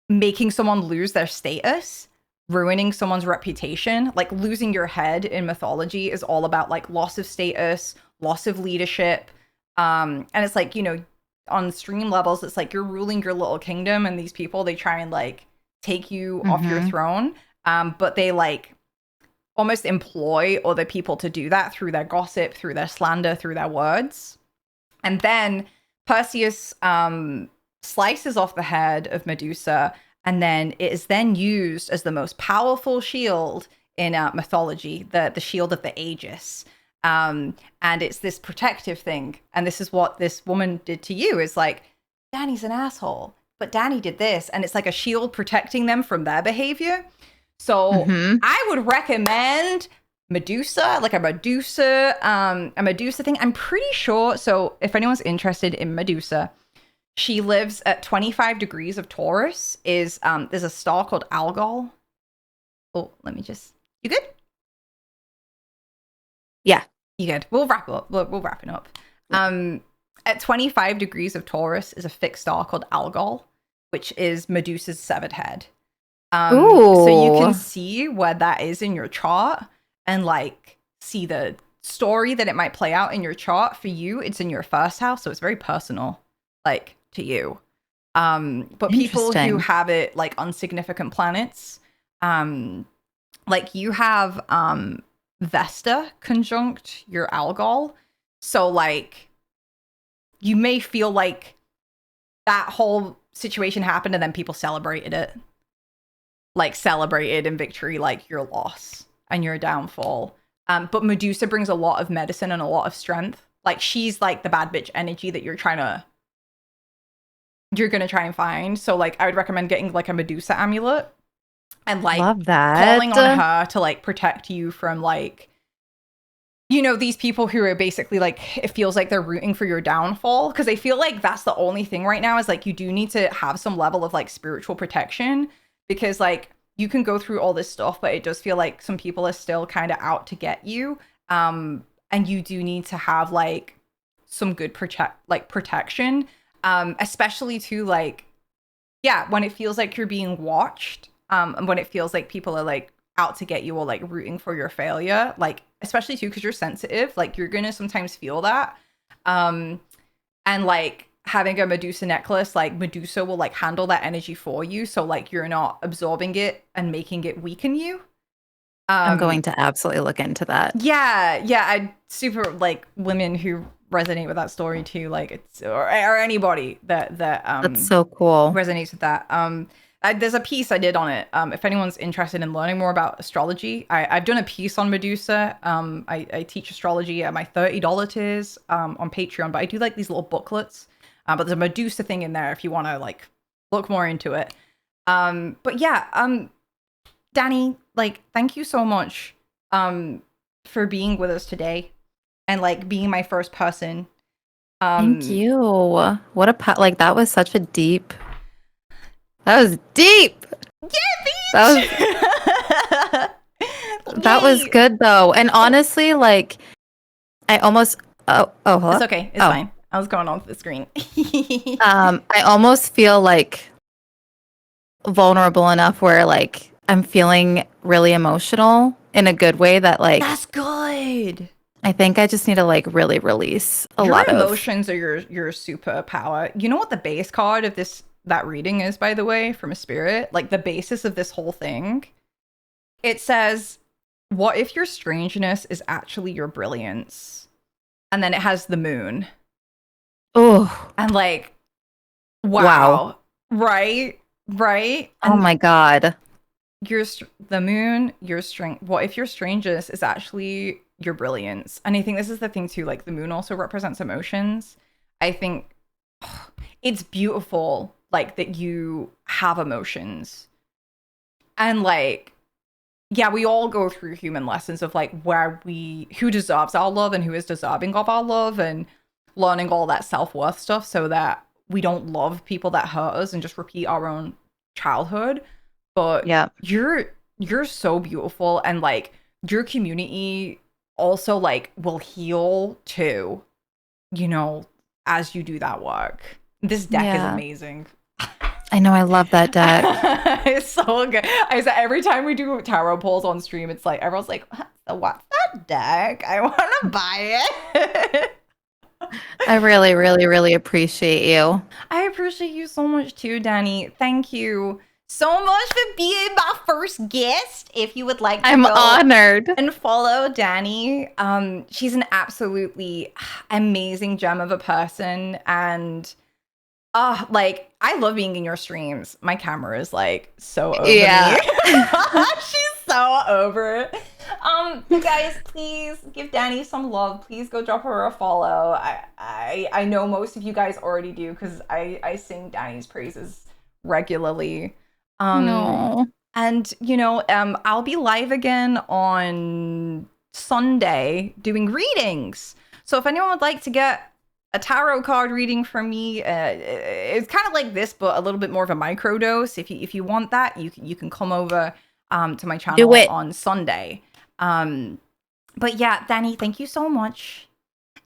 making someone lose their status, ruining someone's reputation. Like losing your head in mythology is all about like loss of status, loss of leadership. And it's like, you know, on stream levels, it's like you're ruling your little kingdom, and these people, they try and like take you off your throne, but they like almost employ other people to do that through their gossip, through their slander, through their words. And then Perseus slices off the head of Medusa, and then it is then used as the most powerful shield in mythology, the shield of the Aegis. And it's this protective thing. And this is what this woman did to you, is like, Danny's an asshole, but Danny did this. And it's like a shield protecting them from their behavior. So I would recommend Medusa, like a Medusa thing. I'm pretty sure. So if anyone's interested in Medusa, she lives at 25 degrees of Taurus. There's a star called Algol. Oh, let me just, you good? Yeah. You good? We'll wrap up. We'll wrap it up. At 25 degrees of Taurus is a fixed star called Algol, which is Medusa's severed head. So you can see where that is in your chart and like see the story that it might play out in your chart. For you, it's in your first house, so it's very personal, like to you. But people who have it like on significant planets, like you have Vesta conjunct your Algol, so like you may feel like that whole situation happened and then people celebrated it, like celebrated in victory, like your loss and your downfall. But Medusa brings a lot of medicine and a lot of strength. Like she's like the bad bitch energy that you're gonna try and find. So like I would recommend getting like a Medusa amulet and like calling on her to like protect you from like, you know, these people who are basically like, it feels like they're rooting for your downfall, because I feel like that's the only thing right now is like you do need to have some level of like spiritual protection, because like you can go through all this stuff, but it does feel like some people are still kind of out to get you, and you do need to have like some good protection, especially to like, yeah, when it feels like you're being watched, and when it feels like people are like out to get you or like rooting for your failure, like especially too because you're sensitive, like you're gonna sometimes feel that, and like having a Medusa necklace, like Medusa will like handle that energy for you, so like you're not absorbing it and making it weaken you. I'm going to absolutely look into that. Yeah, I super like women who resonate with that story too, like it's or anybody that that's so cool, resonates with that. There's a piece I did on it. If anyone's interested in learning more about astrology, I've done a piece on Medusa. I teach astrology at my $30 tiers on Patreon, but I do like these little booklets. But there's a Medusa thing in there if you want to like look more into it. But yeah, Danny, like thank you so much for being with us today and like being my first person. Thank you. What a like that was such a deep. That was deep. Yeah, that was good though. And honestly, like I almost hello? It's okay. It's fine. I was going off the screen. I almost feel like vulnerable enough where like I'm feeling really emotional in a good way that like that's good. I think I just need to like really release a lot of emotions are your superpower. You know what the base card of that reading is, by the way, from a spirit, like the basis of this whole thing? It says, what if your strangeness is actually your brilliance? And then it has the moon. Oh, and like wow. Right and oh my god, the moon, your strength. What if your strangeness is actually your brilliance? And I think this is the thing too, like the moon also represents emotions. I think it's beautiful, like that you have emotions, and like yeah, we all go through human lessons of like who deserves our love and who is deserving of our love, and learning all that self-worth stuff so that we don't love people that hurt us and just repeat our own childhood. But yeah, you're so beautiful, and like your community also like will heal too, you know, as you do that work. This deck is amazing. I know, I love that deck. It's so good. I said every time we do tarot pulls on stream, it's like everyone's like, what's that deck? I want to buy it. I really, really, really appreciate you. I appreciate you so much too, Danny. Thank you so much for being my first guest. If you would like to I'm go honored. and follow Danny, she's an absolutely amazing gem of a person, and like I love being in your streams. My camera is like so over Yeah. me. She's so over it. You guys, please give Danny some love. Please go drop her a follow. I know most of you guys already do because I sing Danny's praises regularly. No. And I'll be live again on Sunday doing readings. So if anyone would like to get a tarot card reading from me, it's kind of like this, but a little bit more of a micro dose. If you want that, you can come over to my channel on Sunday. But yeah, Danny, thank you so much.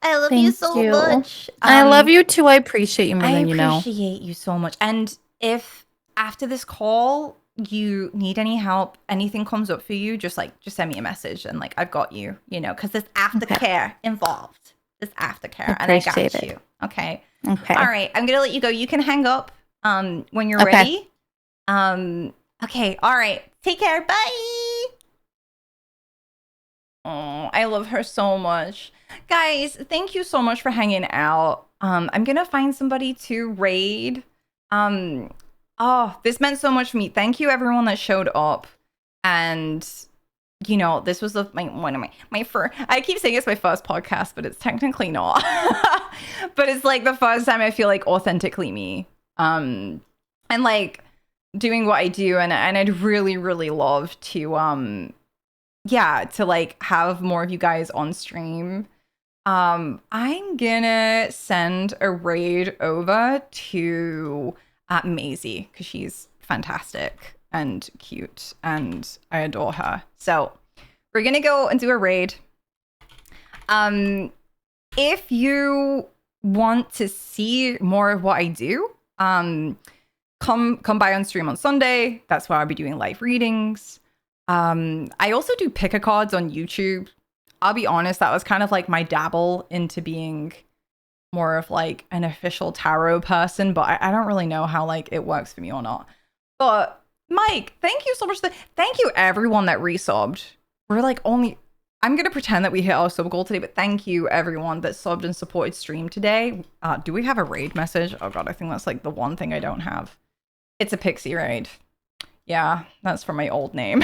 I love you so much. I love you too. I appreciate you more than you know. I appreciate you so much. And if after this call you need any help, anything comes up for you, just send me a message and like I've got you, because there's aftercare involved. There's aftercare and I got you. Okay. Okay. All right. I'm gonna let you go. You can hang up when you're ready. Okay. All right. Take care. Bye. Oh, I love her so much. Guys, thank you so much for hanging out. I'm gonna find somebody to raid. This meant so much for me. Thank you everyone that showed up. And this was one of my first, I keep saying it's my first podcast, but it's technically not. But it's like the first time I feel like authentically me. And like doing what I do, and I'd really, really love to to like have more of you guys on stream. I'm gonna send a raid over to Maisie because she's fantastic and cute and I adore her. So we're gonna go and do a raid. If you want to see more of what I do, come by on stream on Sunday. That's where I'll be doing live readings. I also do pick-a cards on YouTube. I'll be honest, that was kind of like my dabble into being more of like an official tarot person, but I don't really know how like it works for me or not. But Mike, thank you so much. Thank you everyone that resubbed. We're like I'm gonna pretend that we hit our sub goal today, but thank you everyone that subbed and supported stream today. Do we have a raid message? Oh god, I think that's like the one thing I don't have. It's a Pixie raid. Yeah, that's from my old name.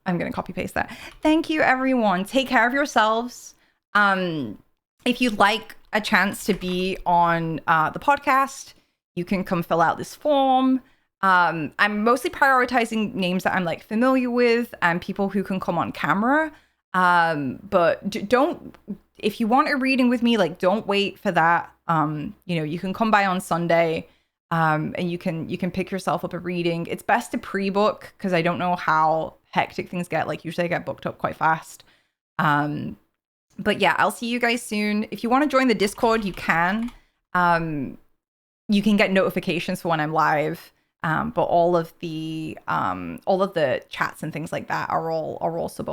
I'm gonna copy paste that. Thank you everyone. Take care of yourselves. If you'd like a chance to be on the podcast, you can come fill out this form. I'm mostly prioritizing names that I'm like familiar with and people who can come on camera. But don't, if you want a reading with me, like don't wait for that. You can come by on Sunday. And you can pick yourself up a reading. It's best to pre-book because I don't know how hectic things get. Like usually I get booked up quite fast. But yeah, I'll see you guys soon. If you want to join the Discord, you can. You can get notifications for when I'm live. But all of the chats and things like that are all sub